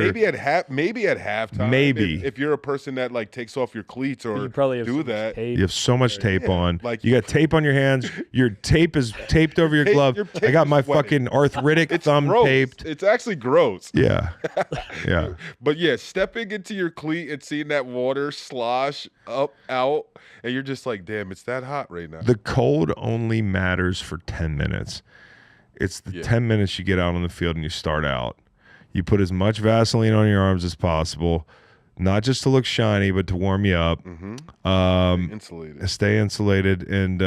Maybe at halftime. Maybe if you're a person that like takes off your cleats or you probably have do that. You have so much tape on. Like, you got tape on your hands. Your tape is taped over your glove. I got my fucking arthritic thumb gross. taped. It's actually gross. Yeah, yeah. But yeah, stepping into your cleat and seeing that water slosh out, and you're just like, damn, it's that hot right now. The cold only matters for 10 minutes. It's the 10 minutes you get out on the field and you start out. You put as much Vaseline on your arms as possible, not just to look shiny, but to warm you up. Insulated. Stay insulated. And,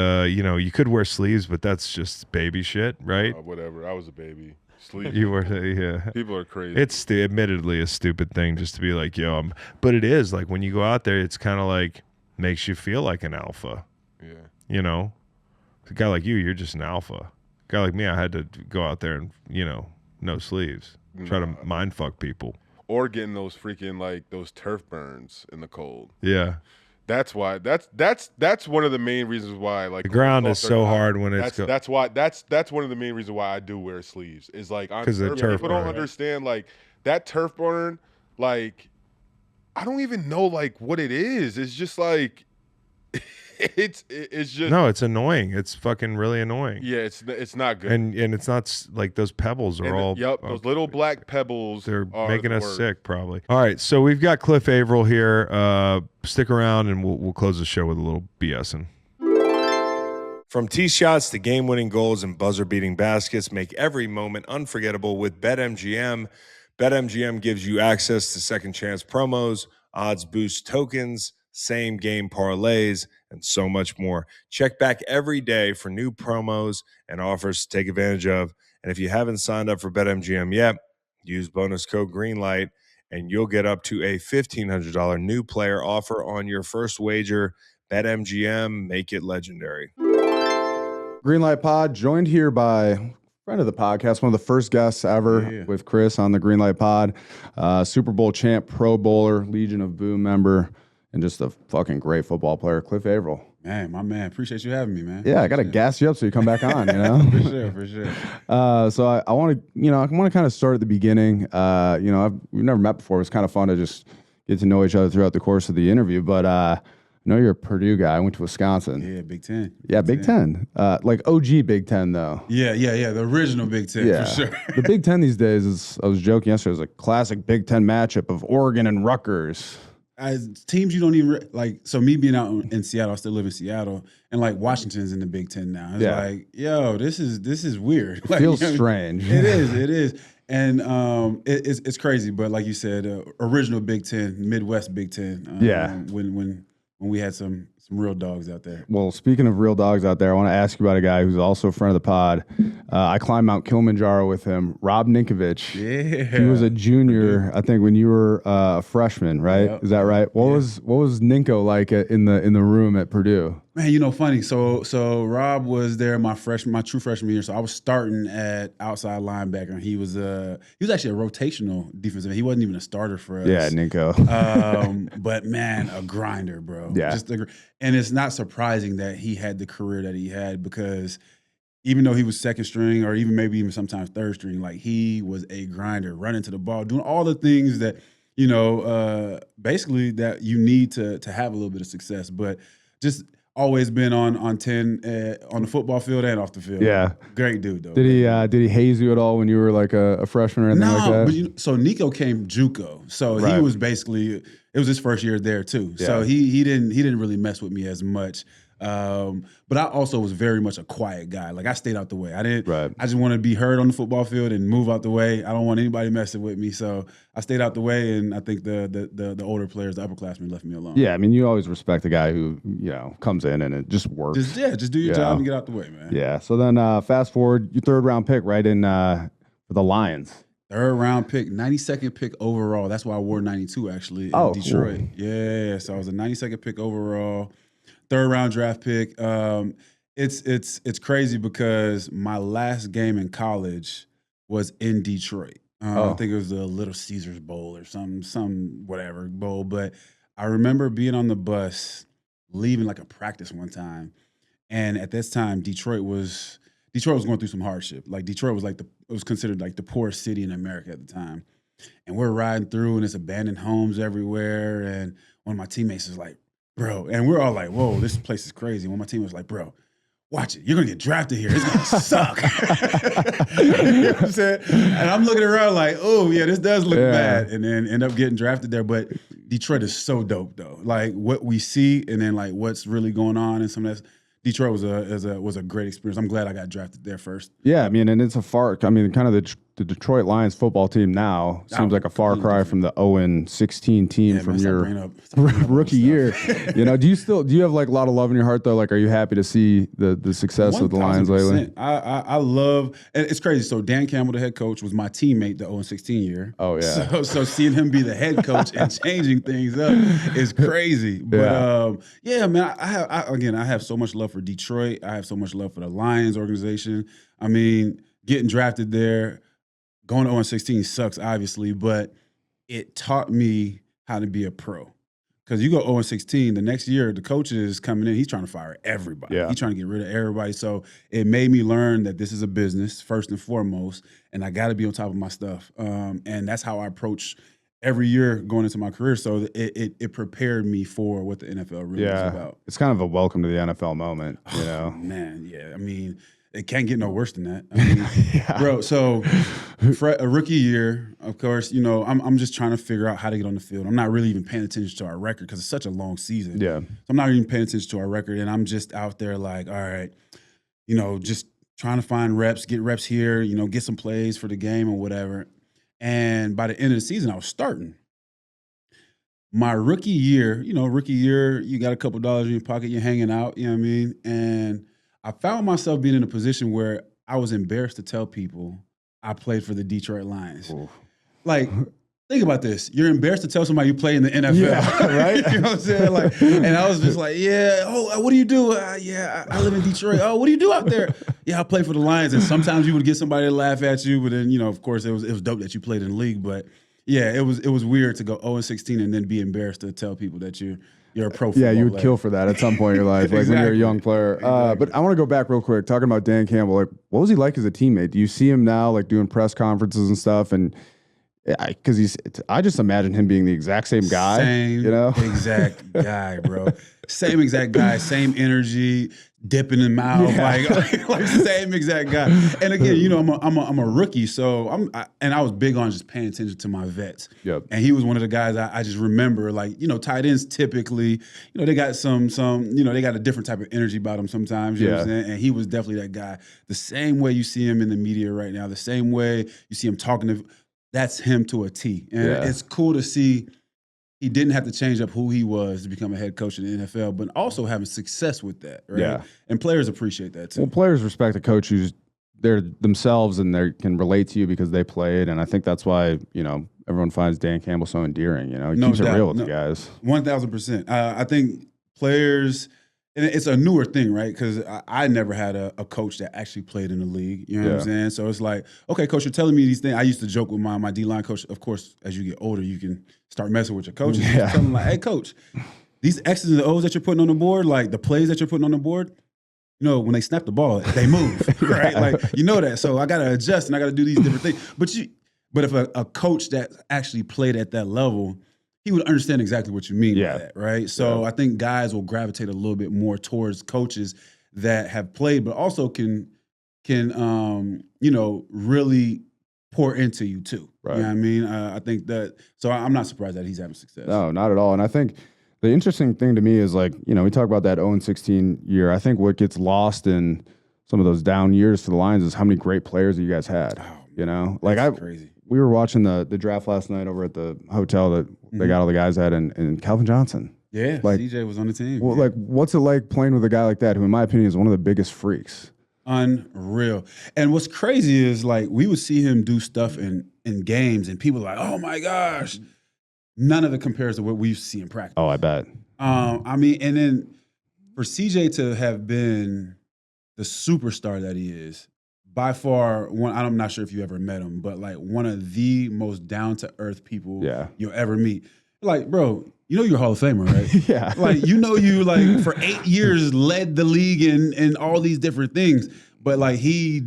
you could wear sleeves, but that's just baby shit, right? Whatever. I was a baby. Sleeves. You were, yeah. People are crazy. It's admittedly a stupid thing just to be like, but it is. Like, when you go out there, it's kind of like, makes you feel like an alpha. Yeah. A guy like you're just an alpha. A guy like me, I had to go out there and, no sleeves. Try to mind fuck people. Or getting those freaking those turf burns in the cold. Yeah. That's why that's one of the main reasons why the ground is so hard when it's that's one of the main reasons why I do wear sleeves. Is like on turf, people don't understand like that turf burn, like I don't even know like what it is. It's just like it's just no, it's annoying. It's fucking really annoying. Yeah, it's not good. And it's not like those pebbles are all those little black pebbles. They're making us sick probably. All right, so we've got Cliff Avril here. Stick around and we'll close the show with a little BSing. From tee shots to game-winning goals and buzzer-beating baskets, make every moment unforgettable with BetMGM. BetMGM gives you access to second chance promos, odds boost tokens, same game parlays, and so much more. Check back every day for new promos and offers to take advantage of. And if you haven't signed up for BetMGM yet, use bonus code GREENLIGHT and you'll get up to a $1,500 new player offer on your first wager. BetMGM, make it legendary. Greenlight Pod, joined here by friend of the podcast, one of the first guests ever with Chris on the Greenlight Pod. Super Bowl champ, Pro Bowler, Legion of Boom member, and just a fucking great football player, Cliff Avril. Man, my man. Appreciate you having me, man. Yeah, I got to gas you up so you come back on, For sure. So I want to kind of start at the beginning. We've never met before. It was kind of fun to just get to know each other throughout the course of the interview. But I know you're a Purdue guy. I went to Wisconsin. Yeah, Big Ten. Yeah, Big Ten. Like OG Big Ten, though. Yeah. The original Big Ten, for sure. The Big Ten these days is, I was joking yesterday, it was a classic Big Ten matchup of Oregon and Rutgers. As teams you don't even like, so me being out in Seattle, I still live in Seattle, and like Washington's in the Big Ten now. It's like, yo, this is weird. Like, feels strange. It is. And it's crazy, but like you said, original Big Ten, Midwest Big Ten. When we had some Some real dogs out there. Well, speaking of real dogs out there, I want to ask you about a guy who's also a friend of the pod. I climbed Mount Kilimanjaro with him, Rob Ninkovich. Yeah. He was a junior, I think, when you were a freshman, right? Yep. Is that right? What was Ninko like in the room at Purdue? Man, funny. So Rob was there my true freshman year. So I was starting at outside linebacker, and he was actually a rotational defensive. He wasn't even a starter for us. Yeah, Ninko. But man, a grinder, bro. Yeah. And it's not surprising that he had the career that he had, because even though he was second string, or even sometimes third string, like, he was a grinder, running to the ball, doing all the things that basically that you need to have a little bit of success. But just always been on 10 on the football field and off the field. Yeah. Great dude, though. Did he haze you at all when you were like a freshman or anything like that? But so Nico came JUCO, so Right. he was basically, it was his first year there too. Yeah. So he didn't really mess with me as much. But I also was very much a quiet guy. Like, I stayed out the way. Right. I just wanted to be heard on the football field and move out the way. I don't want anybody messing with me. So I stayed out the way, and I think the older players, the upperclassmen, left me alone. Yeah, I mean, you always respect the guy who, comes in and it just works. Just do your job and get out the way, man. Yeah. So then fast forward, your third round pick, right, in for the Lions. Third round pick, 92nd pick overall. That's why I wore 92 actually in Detroit. Cool. Yeah, so I was a 92nd pick overall, third round draft pick. It's crazy because my last game in college was in Detroit. I think it was the Little Caesars Bowl or some whatever bowl. But I remember being on the bus, leaving like a practice one time, and at this time Detroit was going through some hardship. Like, Detroit was it was considered like the poorest city in America at the time. And we're riding through, and it's abandoned homes everywhere. And one of my teammates is like, bro, and we're all like, whoa, this place is crazy. One of my teammates was like, bro, watch it. You're going to get drafted here. It's going to suck. You know what I'm saying? And I'm looking around like, oh, yeah, this does look bad. And then end up getting drafted there. But Detroit is so dope, though. Like, what we see and then, like, what's really going on and some of that. Detroit was a great experience. I'm glad I got drafted there first. Yeah, I mean, and it's kind of the Detroit Lions football team now seems like a far cry from the 0-16 team from your rookie year. Do you have like a lot of love in your heart though? Like, are you happy to see the success of the Lions lately? I love, and it's crazy. So Dan Campbell, the head coach, was my teammate the 0-16 year. Oh yeah. So seeing him be the head coach and changing things up is crazy. But man, I have so much love for Detroit. I have so much love for the Lions organization. I mean, getting drafted there, going to 0-16 sucks, obviously, but it taught me how to be a pro. Because you go 0-16, the next year, the coach is coming in, he's trying to fire everybody. Yeah. He's trying to get rid of everybody. So it made me learn that this is a business, first and foremost, and I got to be on top of my stuff. And that's how I approach every year going into my career. So it prepared me for what the NFL really is about. It's kind of a welcome to the NFL moment, Man, yeah. I mean, it can't get no worse than that. I mean, bro, so a rookie year, of course, I'm just trying to figure out how to get on the field. I'm not really even paying attention to our record because it's such a long season. Yeah. So I'm not even paying attention to our record, and I'm just out there like, all right, just trying to find reps, get reps here, get some plays for the game or whatever. And by the end of the season, I was starting. My rookie year, you got a couple dollars in your pocket, you're hanging out, you know what I mean? And I found myself being in a position where I was embarrassed to tell people I played for the Detroit Lions. Oof. Like, think about this. You're embarrassed to tell somebody you play in the NFL, right? You know what I'm saying? Like, and I was just like, what do you do? I live in Detroit. Oh, what do you do out there? Yeah, I play for the Lions. And sometimes you would get somebody to laugh at you, but then, of course, it was dope that you played in the league. But yeah, it was weird to go 0-16 and then be embarrassed to tell people that you're a pro football you would player. kill for that at some point in your life, like when you're a young player. But I want to go back real quick, talking about Dan Campbell. Like, what was he like as a teammate? Do you see him now, like doing press conferences and stuff? And because I just imagine him being the exact same guy. Exact guy, bro. Same exact guy, same energy, dipping in the mouth, like same exact guy. And again, I'm a rookie, so I was big on just paying attention to my vets. Yep. And he was one of the guys I just remember, like, tight ends typically, they got some, they got a different type of energy about them sometimes. You know what I'm saying? And he was definitely that guy. The same way you see him in the media right now, the same way you see him talking to. That's him to a T. And it's cool to see he didn't have to change up who he was to become a head coach in the NFL, but also having success with that, right? Yeah. And players appreciate that too. Well, players respect a coach who's they're themselves and they can relate to you because they played, and I think that's why everyone finds Dan Campbell so endearing. He keeps it real with the guys. 1,000%. I think players, and it's a newer thing, right? Because I never had a coach that actually played in the league. You know what I'm saying? So it's like, okay, coach, you're telling me these things. I used to joke with my D-line coach. Of course, as you get older, you can start messing with your coaches. Yeah. Tell them like, hey, coach, these X's and O's that you're putting on the board, like the plays that you're putting on the board, when they snap the ball, they move, right? Like, that. So I got to adjust and I got to do these different things. But if a coach that actually played at that level, he would understand exactly what you mean by that, right? So I think guys will gravitate a little bit more towards coaches that have played, but also can really pour into you too. Right. You know what I mean? I think that. So I'm not surprised that he's having success. No, not at all. And I think the interesting thing to me is we talk about that 0-16 year. I think what gets lost in some of those down years for the Lions is how many great players that you guys had. Oh, that's crazy. We were watching the draft last night over at the hotel that they got all the guys at, and Calvin Johnson. Yeah, CJ was on the team. Well, what's it like playing with a guy like that, who, in my opinion, is one of the biggest freaks? Unreal. And what's crazy is we would see him do stuff in games, and people are like, oh my gosh. None of it compares to what we see in practice. Oh, I bet. And then for CJ to have been the superstar that he is, by far, I'm not sure if you ever met him, but one of the most down-to-earth people you'll ever meet. Bro, you're a Hall of Famer, right? Yeah. You for 8 years led the league in all these different things. But he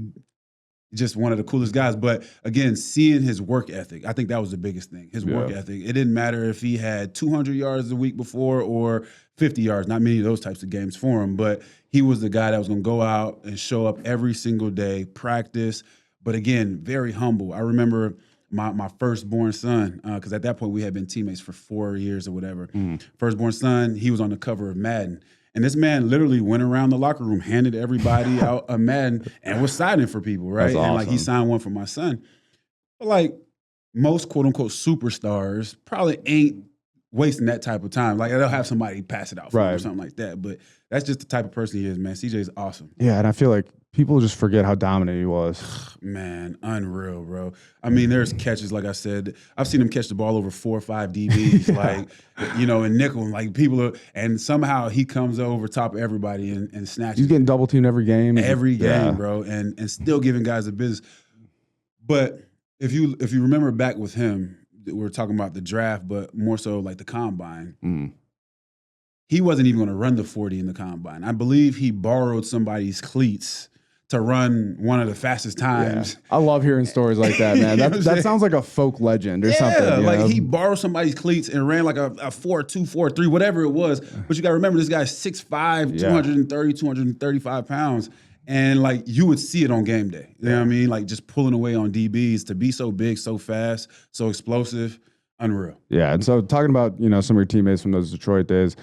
just one of the coolest guys. But again, seeing his work ethic, I think that was the biggest thing. His work ethic. It didn't matter if he had 200 yards the week before or 50 yards. Not many of those types of games for him, but he was the guy that was going to go out and show up every single day, practice. But again, very humble. I remember my firstborn son, because at that point we had been teammates for 4 years or whatever. Firstborn son, he was on the cover of Madden. And this man literally went around the locker room, handed everybody out a Madden, and was signing for people, right? That's awesome. And he signed one for my son. But most quote unquote superstars probably ain't wasting that type of time. They'll have somebody pass it out for him or something like that. But that's just the type of person he is, man. CJ is awesome. Yeah, and I feel like people just forget how dominant he was. Man, unreal, bro. I mean, there's catches, like I said. I've seen him catch the ball over 4 or 5 DBs, in nickel. And somehow he comes over top of everybody and snatches. He's getting double teamed every game. Every game, bro, and still giving guys a business. But if you remember back with him, we're talking about the draft, but more so the combine. He wasn't even going to run the 40 in the combine. I believe he borrowed somebody's cleats to run one of the fastest times. Yeah. I love hearing stories like that, man. that sounds like a folk legend or something. Yeah, he borrowed somebody's cleats and ran a 4.2, 4.3, whatever it was. But you got to remember, this guy's 6'5", 230, 235 pounds. And you would see it on game day. You know what I mean? Just pulling away on DBs, to be so big, so fast, so explosive, unreal. Yeah, and so talking about, some of your teammates from those Detroit days,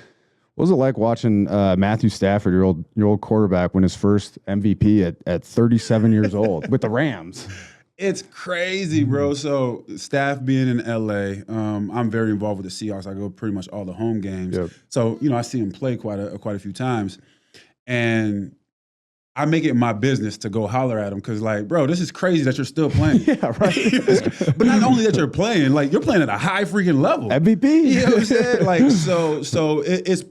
what was it like watching Matthew Stafford, your old quarterback, win his first MVP at 37 years old with the Rams? It's crazy, bro. So Staff being in LA, I'm very involved with the Seahawks. I go pretty much all the home games. Yep. So, I see him play quite a few times. And I make it my business to go holler at him because, bro, this is crazy that you're still playing. Yeah, right. But not only that you're playing, you're playing at a high freaking level. MVP. You know what I'm saying? So it's.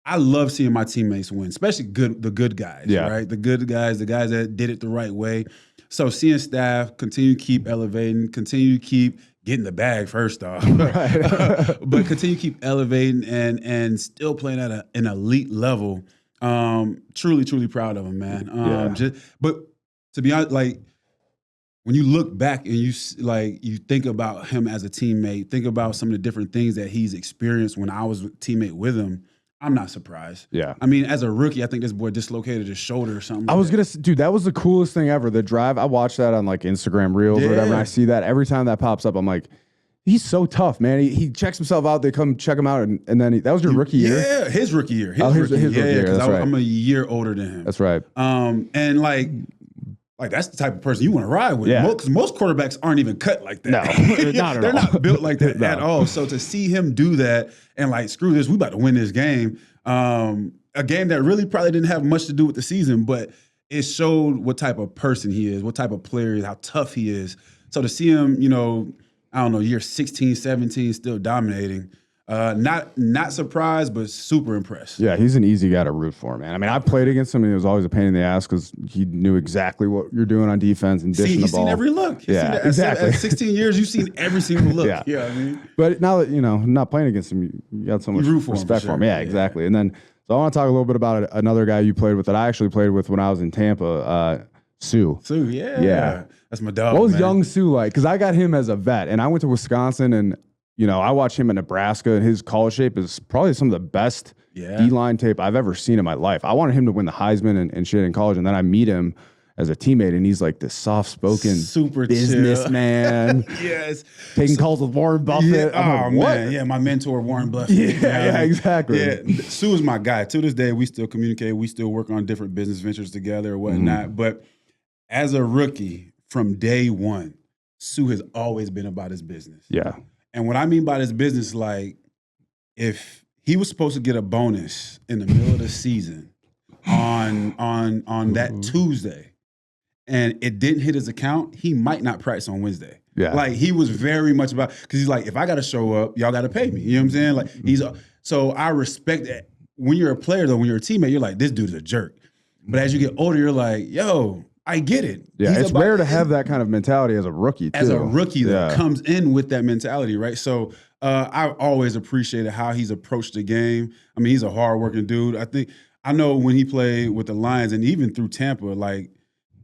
I love seeing my teammates win, especially the good guys, right? The good guys, the guys that did it the right way. So seeing Staff continue to keep elevating, continue to keep getting the bag first off, but continue to keep elevating and still playing at an elite level. Truly, truly proud of him, man. But to be honest, when you look back and you think about him as a teammate, think about some of the different things that he's experienced when I was a teammate with him, I'm not surprised. Yeah. I mean, as a rookie, I think this boy dislocated his shoulder or something. I was going to say, dude, that was the coolest thing ever. The drive, I watched that on Instagram Reels or whatever, and I see that every time that pops up, I'm like, he's so tough, man. He checks himself out. They come check him out, and then that was your rookie year? Yeah, his rookie year. His rookie year. That's right. I'm a year older than him. That's right. And like that's the type of person you want to ride with. Yeah. Because most quarterbacks aren't even cut like that. No, not at They're all. not built like that at all. So to see him do that and like, screw this, we about to win this game. A game that really probably didn't have much to do with the season, but it showed what type of person he is, what type of player he is, how tough he is. So to see him, I don't know, year 16, 17, still dominating. Not surprised, but super impressed. Yeah, he's an easy guy to root for, man. I mean, I played against him, and it was always a pain in the ass because he knew exactly what you're doing on defense and dishing the ball. He's seen every look. Exactly. At 16 years, you've seen every single look. Yeah. I mean. But now that, not playing against him, you got so much respect for him. Yeah, exactly. And then, so I want to talk a little bit about another guy you played with that I actually played with when I was in Tampa, Sue. Sue, yeah. That's my dog. What was young Sue like? Because I got him as a vet, and I went to Wisconsin, and I watched him in Nebraska, and his college shape is probably some of the best D-line tape I've ever seen in my life. I wanted him to win the Heisman and shit in college, and then I meet him as a teammate, and he's like this soft-spoken super businessman. Yes. Taking calls with Warren Buffett. Yeah. I'm like, what? Man. Yeah, my mentor, Warren Buffett. Yeah, exactly. Yeah. Sue is my guy. To this day, we still communicate. We still work on different business ventures together or whatnot. Mm-hmm. But as a rookie, from day one, Sue has always been about his business. Yeah. And what I mean by this business, like, if he was supposed to get a bonus in the middle of the season on that Tuesday, and it didn't hit his account, he might not practice on Wednesday. Yeah. Like, he was very much about, because he's like, if I got to show up, y'all got to pay me. You know what I'm saying? Like, so I respect that. When you're a player, though, when you're a teammate, you're like, this dude's a jerk. But as you get older, you're like, yo, I get it. Yeah, it's rare to have that kind of mentality as a rookie, too. As a rookie that comes in with that mentality, right? So I've always appreciated how he's approached the game. I mean, he's a hardworking dude. I know when he played with the Lions and even through Tampa, like,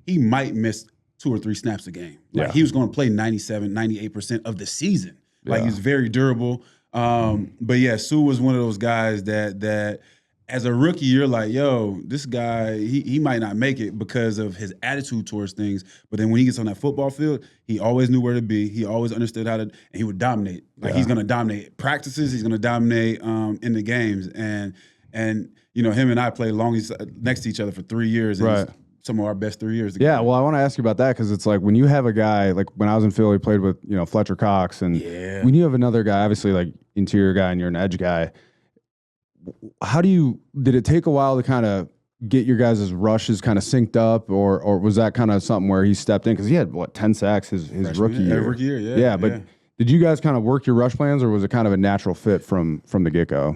he might miss 2 or 3 snaps a game. Like, he was going to play 97, 98% of the season. Like, he's very durable. But yeah, Sue was one of those guys that as a rookie, you're like, yo, this guy, he might not make it because of his attitude towards things. But then when he gets on that football field, he always knew where to be. He always understood how to, and he would dominate. Like, he's going to dominate practices. He's going to dominate in the games. And him and I played next to each other for 3 years. And right. Some of our best 3 years together. Yeah, well, I want to ask you about that because it's like when you have a guy, like when I was in Philly, played with, Fletcher Cox. And when you have another guy, obviously like interior guy and you're an edge guy, did it take a while to kind of get your guys' rushes kind of synced up, or was that kind of something where he stepped in? Because he had, 10 sacks his rookie year. Rookie year, yeah. Yeah, but did you guys kind of work your rush plans, or was it kind of a natural fit from the get-go?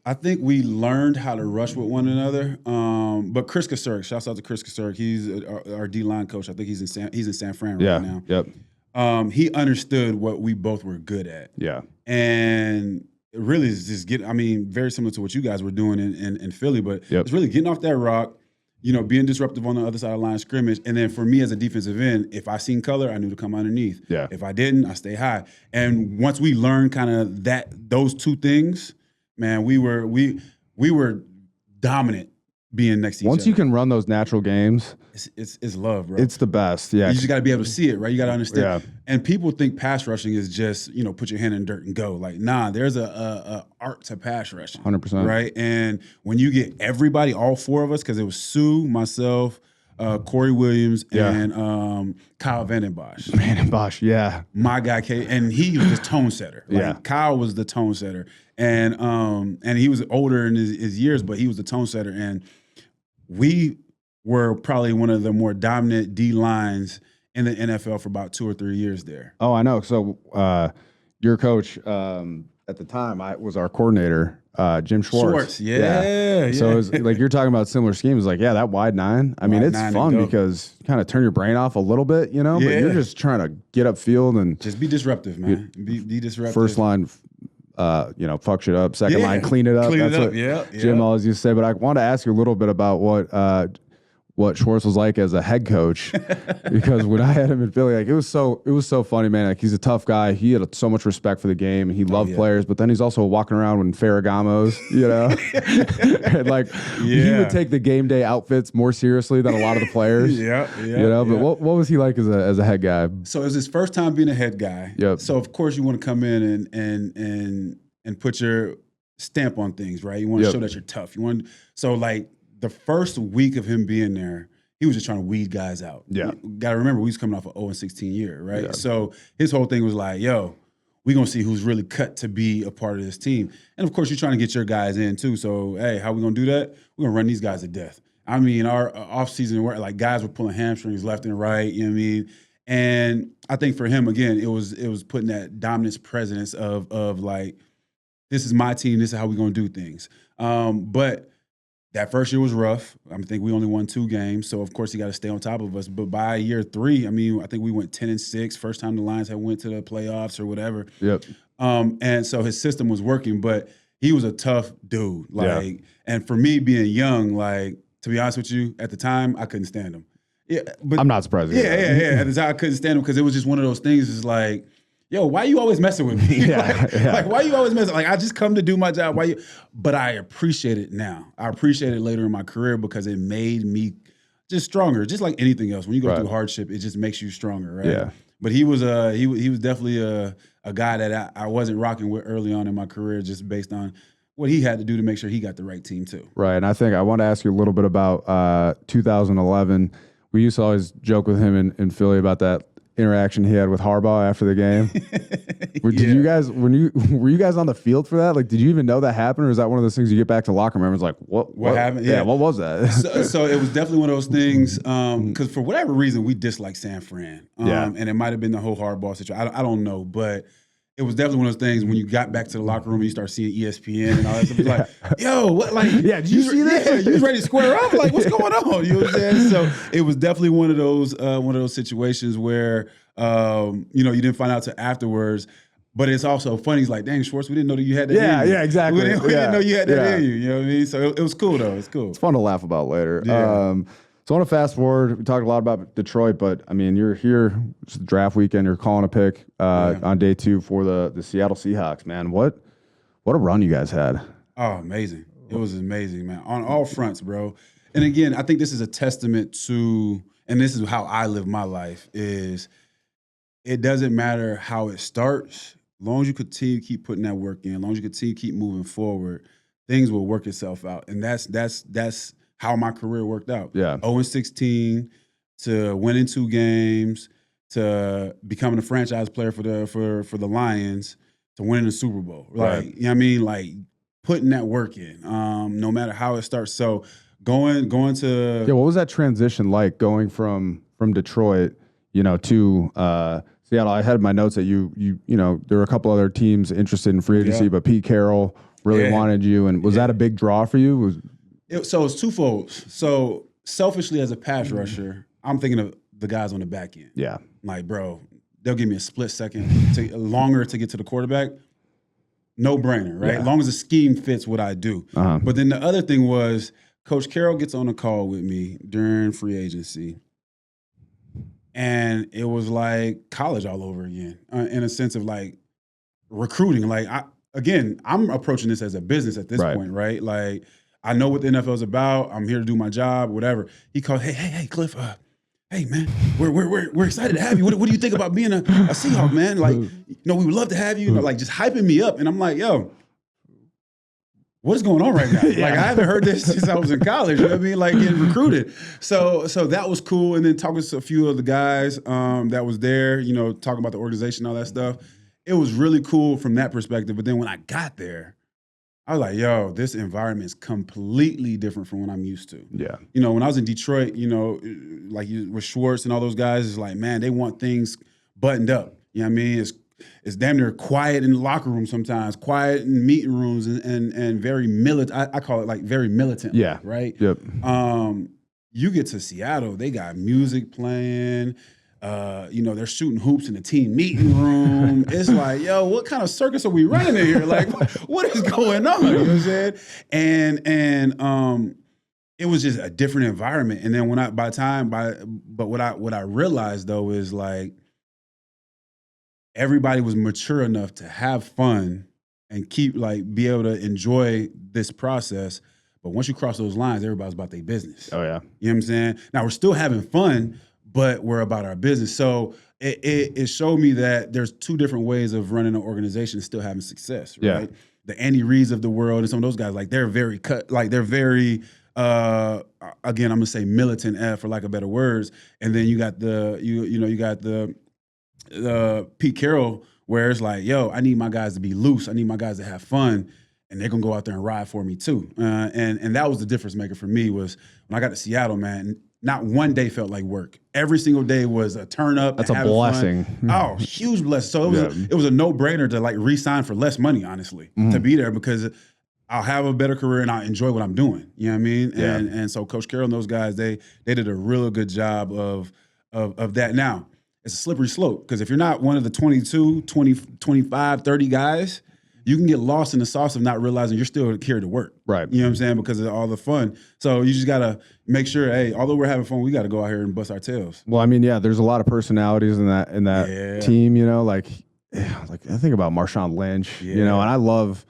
I think we learned how to rush with one another. But Chris Kasurk, shouts out to Chris Kasurk. He's our D-line coach. I think he's in San Fran right now. Yep. He understood what we both were good at. Yeah. And it really is just very similar to what you guys were doing in Philly, but it's really getting off that rock, being disruptive on the other side of the line of scrimmage. And then for me as a defensive end, if I seen color, I knew to come underneath. Yeah. If I didn't, I stay high. And once we learned kind of those two things, man, we were dominant being next to each other. Once you can run those natural games, it's love, bro. It's the best. Yeah. You just got to be able to see it, right? You got to understand. Yeah. And people think pass rushing is just, put your hand in dirt and go. Like, nah, there's a art to pass rushing. 100%. Right? And when you get everybody, all 4 of us, because it was Sue, myself, Corey Williams, and Kyle Vandenbosch. Vandenbosch, yeah. My guy, and he was the tone setter. Like, Kyle was the tone setter. And he was older in his years, but he was the tone setter. And we were probably one of the more dominant D lines in the NFL for about 2 or 3 years there. Oh, I know. So your coach at the time was our coordinator, Jim Schwartz. Yeah. So it was like you're talking about similar schemes. Like, that wide 9. I mean, it's fun because you kind of turn your brain off a little bit, but you're just trying to get upfield and just be disruptive, man. Be disruptive. First line, fuck shit up. Second line, clean it up. That's what Jim always used to say. But I want to ask you a little bit about what Schwartz was like as a head coach, because when I had him in Philly, like it was so funny, man. Like, he's a tough guy. He had so much respect for the game, and he loved players. But then he's also walking around in Ferragamos, and like he would take the game day outfits more seriously than a lot of the players. But what was he like as a head guy? So it was his first time being a head guy. Yep. So of course you want to come in and put your stamp on things, right? You want to show that you're tough. So like, the first week of him being there, he was just trying to weed guys out. Yeah. Got to remember, we was coming off an 0-16 year, right? Yeah. So his whole thing was like, yo, we're going to see who's really cut to be a part of this team. And, of course, you're trying to get your guys in, too. So, hey, how we going to do that? We're going to run these guys to death. I mean, our offseason work, like, guys were pulling hamstrings left and right, you know what I mean? And I think for him, again, it was putting that dominance presence of like, this is my team, this is how we're going to do things. But that first year was rough. I think we only won 2 games, so of course he got to stay on top of us. But by year 3, I mean, I think we went 10-6. First time the Lions had went to the playoffs or whatever. Yep. And so his system was working, but he was a tough dude. Like, and for me being young, like, to be honest with you, at the time I couldn't stand him. Yeah, but I'm not surprised. Yeah. At the time I couldn't stand him because it was just one of those things. It's like, yo, why you always messing with me? Like, why you always messing? Like, I just come to do my job. Why you? But I appreciate it now. I appreciate it later in my career because it made me just stronger. Just like anything else, when you go through hardship, it just makes you stronger, right? Yeah. But he was definitely a guy that I wasn't rocking with early on in my career, just based on what he had to do to make sure he got the right team too. Right, and I think I want to ask you a little bit about 2011. We used to always joke with him in Philly about that interaction he had with Harbaugh after the game. Did you guys, were you guys on the field for that? Like, did you even know that happened, or is that one of those things you get back to the locker room and it's like, what happened? Yeah, what was that? so it was definitely one of those things because for whatever reason we disliked San Fran, and it might have been the whole Harbaugh situation. I don't know, but it was definitely one of those things when you got back to the locker room and you start seeing ESPN and all that stuff. It's like, yo, what? Like, did you see that? Yeah, you was ready to square up? Like, what's going on? You know what I'm saying? So it was definitely one of those situations where you didn't find out till afterwards. But it's also funny. He's like, dang, Schwartz, we didn't know that you had that in you. Yeah, exactly. We didn't know you had that in you. You know what I mean? So it was cool, though. It's cool. It's fun to laugh about later. Yeah. So I want to fast forward. We talked a lot about Detroit, but, I mean, you're here. It's the draft weekend. You're calling a pick on day 2 for the Seattle Seahawks, man. What a run you guys had. Oh, amazing. It was amazing, man, on all fronts, bro. And, again, I think this is a testament to, and this is how I live my life, is it doesn't matter how it starts. As long as you continue to keep putting that work in, as long as you continue to keep moving forward, things will work itself out. And that's how my career worked out. Yeah. 0-16 to winning 2 games to becoming a franchise player for the Lions to winning the Super Bowl. Like, you know what I mean? Like putting that work in, no matter how it starts. So going to what was that transition like going from Detroit, to Seattle? I had in my notes that you there were a couple other teams interested in free agency, but Pete Carroll really wanted you. And was that a big draw for you? So it's twofold. So selfishly, as a pass rusher, I'm thinking of the guys on the back end. Yeah. Like, bro, they'll give me a split second longer to get to the quarterback. No brainer, right? Yeah. As long as the scheme fits what I do. But then the other thing was Coach Carroll gets on a call with me during free agency. And it was like college all over again, in a sense of like recruiting. Like, I'm approaching this as a business at this point, right? Like, I know what the NFL is about. I'm here to do my job, whatever. He called, hey, Cliff, hey, man, we're excited to have you. What do you think about being a Seahawk, man? Like, we would love to have you. Like, just hyping me up. And I'm like, yo, what is going on right now? Like, I haven't heard this since I was in college. You know what I mean? Like, getting recruited. So that was cool. And then talking to a few of the guys that was there, talking about the organization, all that stuff. It was really cool from that perspective. But then when I got there, I was like, yo, this environment is completely different from what I'm used to. Yeah. When I was in Detroit, like with Schwartz and all those guys, it's like, man, they want things buttoned up. You know what I mean? It's damn near quiet in the locker room sometimes, quiet in meeting rooms and very militant. I call it like very militant. Yeah. Right? Yep. You get to Seattle, they got music playing. They're shooting hoops in the team meeting room. It's like, yo, what kind of circus are we running in here? Like, what is going on? You know what I'm saying? And it was just a different environment. And then what I realized though is like everybody was mature enough to have fun and be able to enjoy this process. But once you cross those lines, everybody's about their business. Oh yeah. You know what I'm saying? Now we're still having fun, but we're about our business. So it showed me that there's 2 different ways of running an organization and still having success, right? Yeah. The Andy Reeds of the world and some of those guys, like they're very again, I'm gonna say militant for lack of better words, and then you got the you got the Pete Carroll where it's like, yo, I need my guys to be loose, I need my guys to have fun, and they're gonna go out there and ride for me too. And that was the difference maker for me was when I got to Seattle, man. Not one day felt like work. Every single day was a turn up. That's a blessing. Fun. Oh, huge blessing. So it was a no-brainer to like re-sign for less money, honestly, to be there because I'll have a better career and I'll enjoy what I'm doing. You know what I mean? Yeah. And so Coach Carroll and those guys, they did a real good job of that. Now, it's a slippery slope because if you're not one of the 22, 20, 25, 30 guys, you can get lost in the sauce of not realizing you're still here to work. Right. You know what I'm saying? Because of all the fun. So you just got to make sure, hey, although we're having fun, we got to go out here and bust our tails. Well, I mean, yeah, there's a lot of personalities in that team, you know, like I think about Marshawn Lynch, you know, and I love,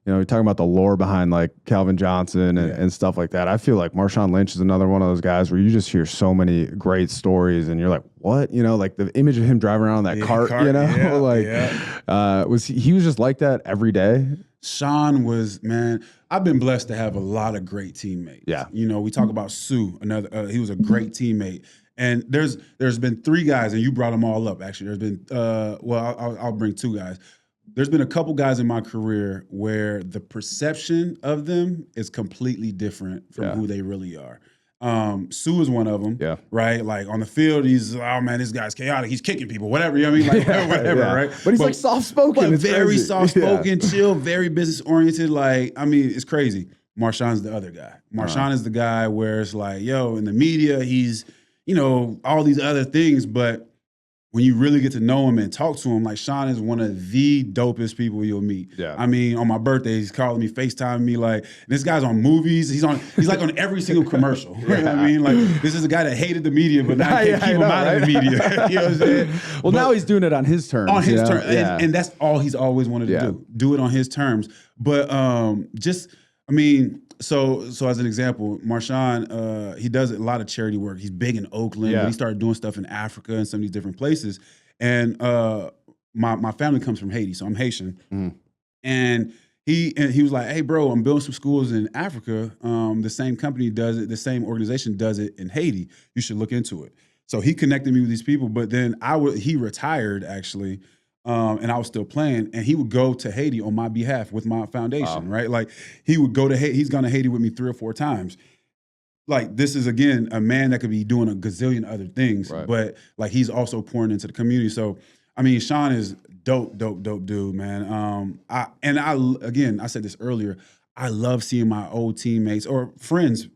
you know, you're talking about the lore behind like Calvin Johnson and stuff like that. I feel like Marshawn Lynch is another one of those guys where you just hear so many great stories and you're like, what? You know, like the image of him driving around that cart, you know, he was just like that every day. Sean was, man, I've been blessed to have a lot of great teammates. Yeah. You know, we talk about Sue, he was a great teammate. And there's been 3 guys, and you brought them all up, actually. There's been, I'll bring 2 guys. There's been a couple guys in my career where the perception of them is completely different from who they really are. Sue is one of them, right? Like on the field, he's, oh man, this guy's chaotic. He's kicking people, whatever. You know what I mean? Like whatever, right? But he's like soft-spoken. But very soft-spoken, chill, very business-oriented. Like, I mean, it's crazy. Marshawn's the other guy. Marshawn is the guy where it's like, yo, in the media, he's, you know, all these other things, but when you really get to know him and talk to him, like Sean is one of the dopest people you'll meet. Yeah. I mean, on my birthday, he's calling me, FaceTiming me. Like, this guy's on movies. He's like on every single commercial. You know what I mean? Like, this is a guy that hated the media, but now he can't keep him out of the media. You know what I'm saying? Well, now he's doing it on his terms. On his terms. And that's all he's always wanted to do. Do it on his terms. But So as an example, Marshawn, he does a lot of charity work. He's big in Oakland. But he started doing stuff in Africa and some of these different places. And my family comes from Haiti, so I'm Haitian. And he was like, hey, bro, I'm building some schools in Africa. The same company does it. The same organization does it in Haiti. You should look into it. So he connected me with these people. But then he retired, actually. And I was still playing, and he would go to Haiti on my behalf with my foundation, right? Like he would go to Haiti. He's gone to Haiti with me 3 or 4 times. Like this is again a man that could be doing a gazillion other things, but like he's also pouring into the community. So I mean, Sean is dope dude, man. I said this earlier. I love seeing my old teammates or friends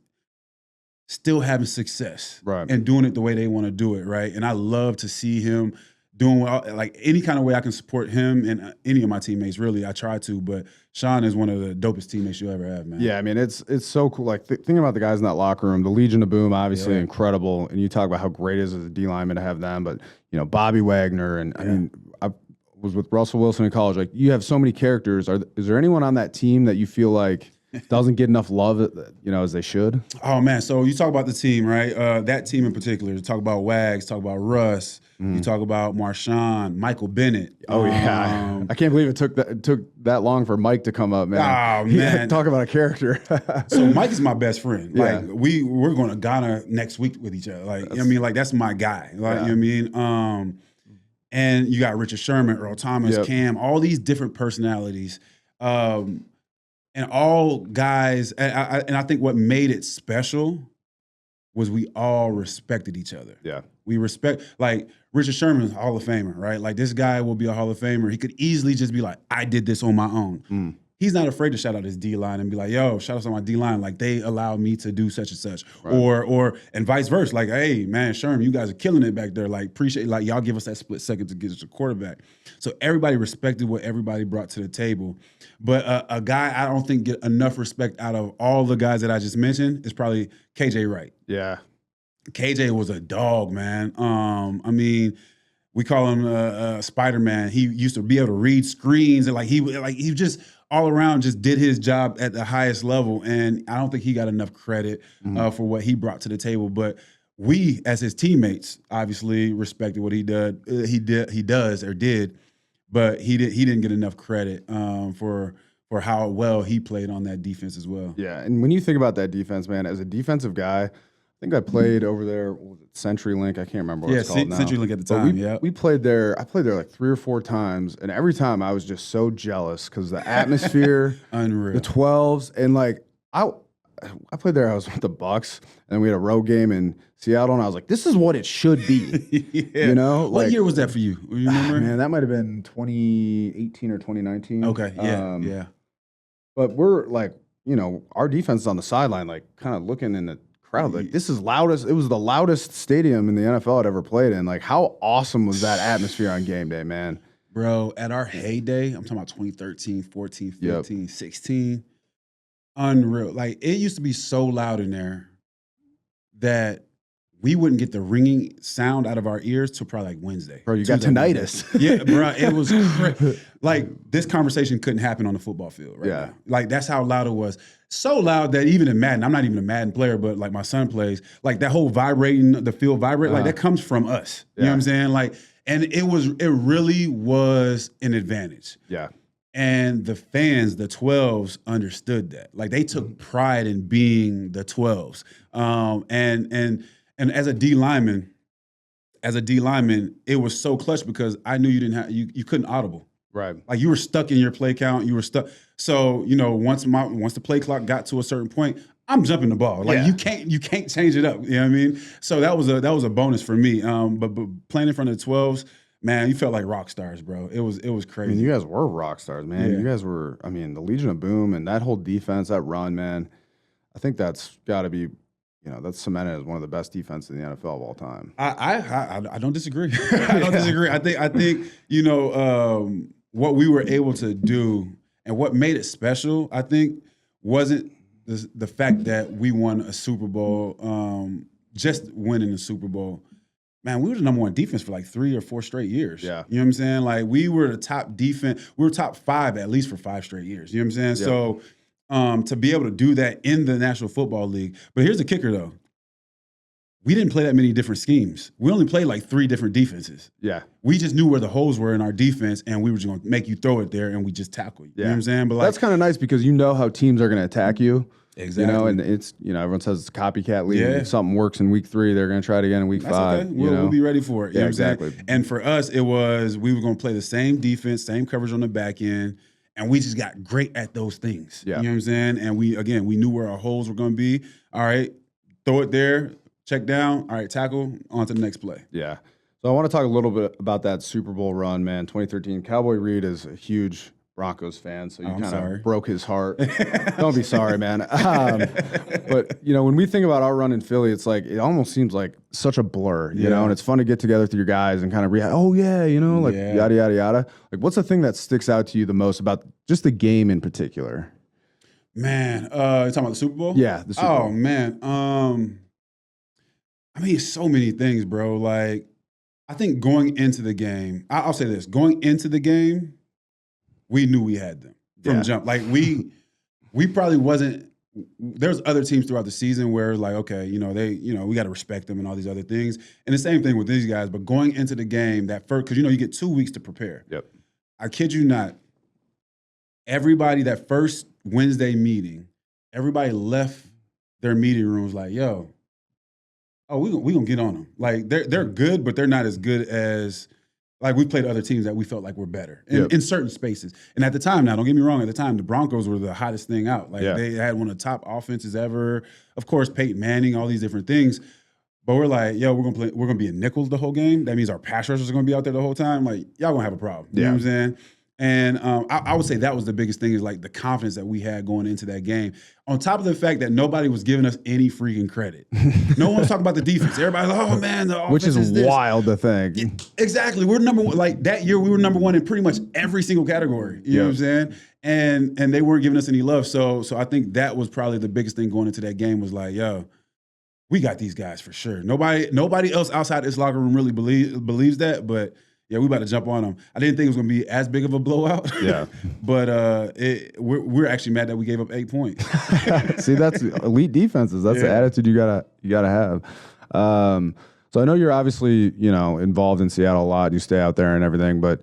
still having success and doing it the way they want to do it, right? And I love to see him doing like any kind of way I can support him and any of my teammates. Really, I try to. But Sean is one of the dopest teammates you'll ever have, man. Yeah, I mean it's so cool. Like thinking about the guys in that locker room, the Legion of Boom, obviously incredible. And you talk about how great it is as a D lineman to have them. But you know, Bobby Wagner and I mean, I was with Russell Wilson in college. Like you have so many characters. Is there anyone on that team that you feel like doesn't get enough love, you know, as they should? Oh man, so you talk about the team, right? That team in particular. You talk about Wags, talk about Russ. You talk about Marshawn, Michael Bennett. Oh yeah, I can't believe it took that long for Mike to come up, man. Oh man, talk about a character. So Mike is my best friend. Like we're going to Ghana next week with each other. Like I mean, like that's my guy. Like you know what I mean. And you got Richard Sherman, Earl Thomas, Cam, all these different personalities. And all guys, and I think what made it special was we all respected each other. Yeah. We respect, like, Richard Sherman is a Hall of Famer, right? Like, this guy will be a Hall of Famer. He could easily just be like, I did this on my own. He's not afraid to shout out his D-line and be like, yo, shout out to my D-line. Like, they allowed me to do such and such. Right. And vice versa. Like, hey, man, Sherman, you guys are killing it back there. Like, appreciate, like, y'all give us that split second to get us a quarterback. So everybody respected what everybody brought to the table. But a guy I don't think get enough respect out of all the guys that I just mentioned is probably KJ Wright. Yeah. KJ was a dog, man. I mean, we call him Spider-Man. He used to be able to read screens and he just all around just did his job at the highest level. And I don't think he got enough credit for what he brought to the table. But we, as his teammates, obviously respected what he did. But he didn't get enough credit for for how well he played on that defense as well. Yeah, and when you think about that defense, man, as a defensive guy, I think I played over there, what was it, CenturyLink? I can't remember what it's called now. CenturyLink at the time, we played there. I played there like 3 or 4 times, and every time I was just so jealous because the atmosphere, unreal, the 12s, and like I played there. I was with the Bucks, and we had a road game in Seattle, and I was like, "This is what it should be." Yeah. You know, what year was that for you? You remember? Man, that might have been 2018 or 2019. Okay, yeah. But we're like, you know, our defense is on the sideline, like kind of looking in the crowd, like this is loudest. It was the loudest stadium in the NFL I'd ever played in. Like, how awesome was that atmosphere on game day, man? Bro, at our heyday, I'm talking about 2013, 14, 15, 16. Unreal. Like, it used to be so loud in there that we wouldn't get the ringing sound out of our ears till probably like Wednesday. Bro, you got tinnitus. Yeah, bro, it was crazy. Like, this conversation couldn't happen on the football field right now. Like, that's how loud it was. So loud that even in Madden, I'm not even a Madden player, but like my son plays, like that whole vibrating, the field vibrate, like that comes from us. You know what I'm saying? Like, and it really was an advantage. Yeah. And the fans, the 12s, understood that. Like, they took pride in being the 12s. And as a D lineman, it was so clutch because I knew you couldn't audible. Right. Like, you were stuck in your play count. You were stuck. So, you know, once the play clock got to a certain point, I'm jumping the ball. Like, you can't change it up. You know what I mean? So that was a bonus for me. But playing in front of the 12s, man, you felt like rock stars, bro. It was crazy. I mean, you guys were rock stars, man. Yeah. You guys were, I mean, the Legion of Boom and that whole defense, that run, man. I think that's got to be, you know, that's cemented as one of the best defenses in the NFL of all time. I don't disagree. I don't disagree. I think you know, what we were able to do and what made it special, I think, wasn't the fact that we won a Super Bowl, just winning the Super Bowl. Man, we were the number 1 defense for like 3 or 4 straight years. Yeah. You know what I'm saying? Like, we were the top defense. We were top 5 at least for 5 straight years. You know what I'm saying? Yeah. So to be able to do that in the National Football League. But here's the kicker, though. We didn't play that many different schemes. We only played like 3 different defenses. Yeah. We just knew where the holes were in our defense, and we were just going to make you throw it there, and we just tackle you. Yeah. You know what I'm saying? But like, that's kind of nice because you know how teams are going to attack you. Exactly. You know, and it's, you know, everyone says it's a copycat league. If something works in week 3, they're going to try it again in week 5. Okay. We'll be ready for it. You know exactly. And for us, it was we were going to play the same defense, same coverage on the back end, and we just got great at those things. Yeah. You know what I'm saying? And we knew where our holes were going to be. All right, throw it there, check down. All right, tackle, on to the next play. Yeah. So I want to talk a little bit about that Super Bowl run, man. 2013. Cowboy Reed is a huge Broncos fan, so you kind of broke his heart. Don't be sorry, man. But, you know, when we think about our run in Philly, it's like, it almost seems like such a blur, you know, and it's fun to get together with your guys and kind of react, yada, yada, yada. Like, what's the thing that sticks out to you the most about just the game in particular? Man, you talking about the Super Bowl? Yeah, the Super Bowl. Oh, man. I mean, so many things, bro. Like, I think going into the game, I'll say this, going into the game, we knew we had them from jump. Like, we probably wasn't. There's other teams throughout the season where, like, okay, you know, we got to respect them and all these other things. And the same thing with these guys. But going into the game, that first, because, you know, you get 2 weeks to prepare. Yep. I kid you not. Everybody, that first Wednesday meeting, everybody left their meeting rooms like, yo, we gonna get on them. Like, they're good, but they're not as good as. Like, we played other teams that we felt like were better in certain spaces. And at the time, now, don't get me wrong, at the time, the Broncos were the hottest thing out. Like, they had one of the top offenses ever. Of course, Peyton Manning, all these different things. But we're like, yo, we're gonna be in nickels the whole game. That means our pass rushers are gonna be out there the whole time. Like, y'all gonna have a problem. You know what I'm saying? And I would say that was the biggest thing, is like the confidence that we had going into that game. On top of the fact that nobody was giving us any freaking credit. No one was talking about the defense. Everybody's like, oh man, the offense which is this. Wild to think. Yeah, exactly. We're number 1. Like, that year, we were number 1 in pretty much every single category. You know what I'm saying? And they weren't giving us any love. So I think that was probably the biggest thing going into that game, was like, yo, we got these guys for sure. Nobody else outside this locker room really believes that, but. Yeah, we about to jump on them. I didn't think it was going to be as big of a blowout. Yeah. But we're actually mad that we gave up 8 points. See, that's elite defenses. That's the attitude you gotta have. So I know you're obviously, you know, involved in Seattle a lot. You stay out there and everything. But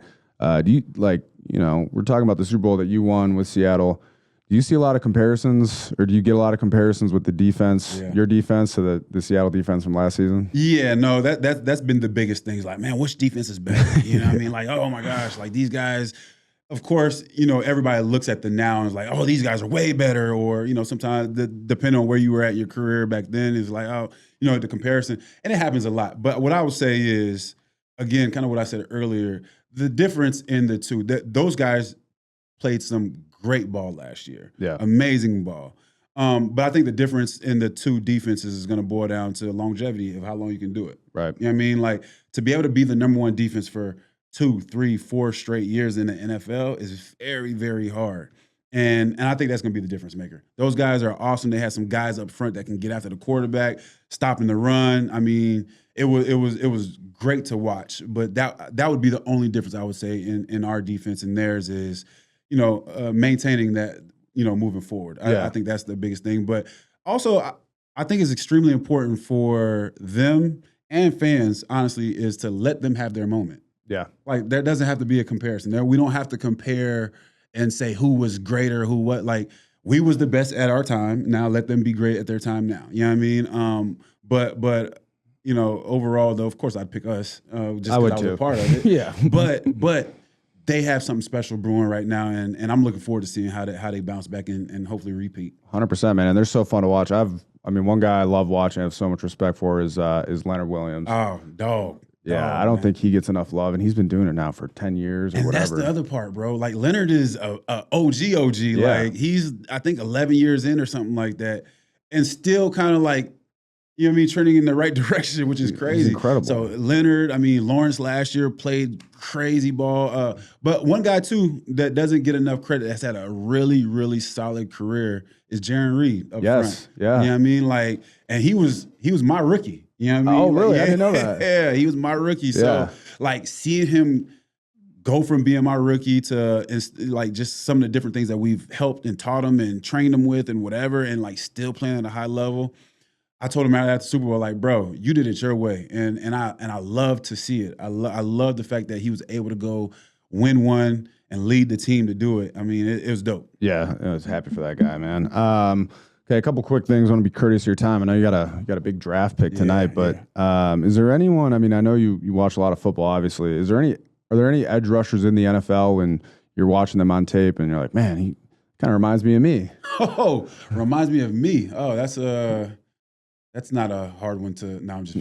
do you, like, we're talking about the Super Bowl that you won with Seattle. Do you see a lot of comparisons, or do you get a lot of comparisons with the defense, your defense, to the Seattle defense from last season? Yeah, no, that's been the biggest thing. It's like, man, which defense is better? You know what I mean? Like, oh my gosh, like these guys. Of course, everybody looks at the now and is like, oh, these guys are way better. Or, sometimes depending on where you were at your career back then, is like, oh, the comparison. And it happens a lot. But what I would say is, again, kind of what I said earlier, the difference in the two, those guys played some great ball last year. Yeah. Amazing ball. But I think the difference in the two defenses is going to boil down to longevity of how long you can do it. Right. You know what I mean? Like, to be able to be the number one defense for 2, 3, 4 straight years in the NFL is very, very hard. And I think that's going to be the difference maker. Those guys are awesome. They have some guys up front that can get after the quarterback, stopping the run. I mean, it was great to watch. But that would be the only difference I would say in our defense and theirs is, maintaining that, moving forward. I think that's the biggest thing. But also, I think it's extremely important for them and fans, honestly, is to let them have their moment. Yeah. Like, there doesn't have to be a comparison. We don't have to compare and say who was greater, who what. Like, we was the best at our time. Now let them be great at their time now. You know what I mean? But overall, though, of course, I'd pick us just because I was a part of it. Yeah. But they have something special brewing right now, and I'm looking forward to seeing how they bounce back and hopefully repeat. 100%, man. And they're so fun to watch. One guy I love watching, I have so much respect for is Leonard Williams. Oh, dog. Yeah, I don't think he gets enough love, and he's been doing it now for 10 years or and whatever. That's the other part, bro. Like, Leonard is a OG. Yeah. Like, he's, I think, 11 years in or something like that, and still kind of like, trending in the right direction, which is crazy. He's incredible. So Leonard, Lawrence last year played crazy ball. But one guy, too, that doesn't get enough credit, that's had a really, really solid career, is Jaron Reed up front. Yeah. You know what I mean? Like, and he was my rookie. You know what I mean? Oh, really? Like, I didn't know that. Yeah, he was my rookie. So, like, seeing him go from being my rookie to, like, just some of the different things that we've helped and taught him and trained him with and whatever, and, like, still playing at a high level. I told him after the Super Bowl, like, bro, you did it your way, and I love to see it. I love the fact that he was able to go win one and lead the team to do it. I mean, it was dope. Yeah, I was happy for that guy, man. Okay, a couple quick things. I want to be courteous of your time. I know you got a big draft pick tonight, but is there anyone? I mean, I know you watch a lot of football, obviously. Are there any edge rushers in the NFL when you're watching them on tape and you're like, man, he kind of reminds me of me? Oh, reminds me of me. Oh, that's not a hard one to. No, I'm just.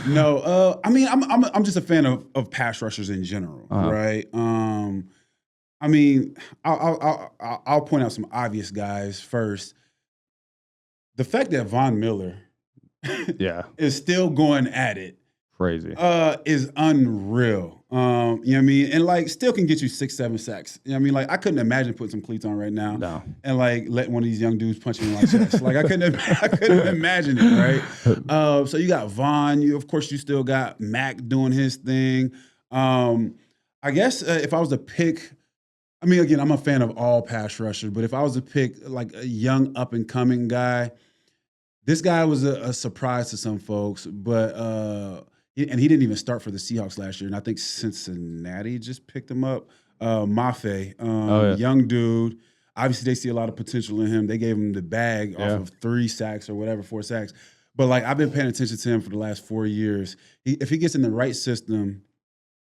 No, I mean, I'm just a fan of pass rushers in general, right? I mean, I'll point out some obvious guys first. The fact that Von Miller, is still going at it, crazy, is unreal. You know what I mean? And, like, still can get you 6-7 sacks. You know what I mean? Like, I couldn't imagine putting some cleats on right now and, like, letting one of these young dudes punch me in my chest. Like, I couldn't imagine it, right? So you got Von. Of course, you still got Mac doing his thing. I guess if I was to pick, I mean, again, I'm a fan of all pass rushers, but if I was to pick, like, a young up-and-coming guy, this guy was a surprise to some folks, but and he didn't even start for the Seahawks last year, and I think Cincinnati just picked him up. Mafe, young dude. Obviously, they see a lot of potential in him. They gave him the bag off of 3 sacks or whatever, 4 sacks. But, like, I've been paying attention to him for the last 4 years. If he gets in the right system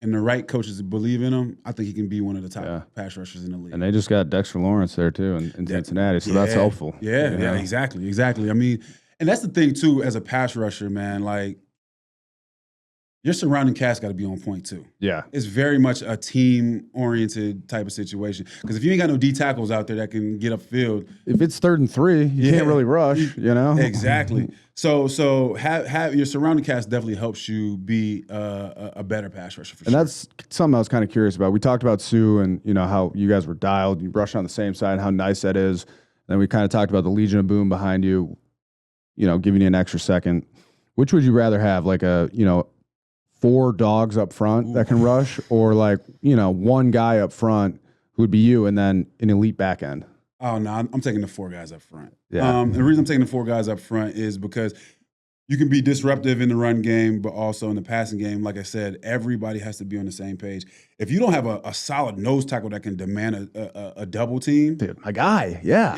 and the right coaches believe in him, I think he can be one of the top pass rushers in the league. And they just got Dexter Lawrence there, too, in Cincinnati, so that's helpful. Yeah, exactly. I mean, and that's the thing, too, as a pass rusher, man, like, your surrounding cast got to be on point, too. Yeah. It's very much a team-oriented type of situation. Because if you ain't got no D tackles out there that can get upfield. If it's 3rd and 3, you can't really rush, you know? Exactly. So have your surrounding cast definitely helps you be a better pass rusher for sure. And that's something I was kind of curious about. We talked about Sue and, how you guys were dialed. You rushed on the same side, how nice that is. Then we kind of talked about the Legion of Boom behind you, giving you an extra second. Which would you rather have, like 4 dogs up front that can rush, or like, 1 guy up front who would be you and then an elite back end? Oh, no, I'm taking the 4 guys up front. Yeah. And the reason I'm taking the 4 guys up front is because you can be disruptive in the run game, but also in the passing game. Like I said, everybody has to be on the same page. If you don't have a solid nose tackle that can demand a double team, dude, my guy, yeah,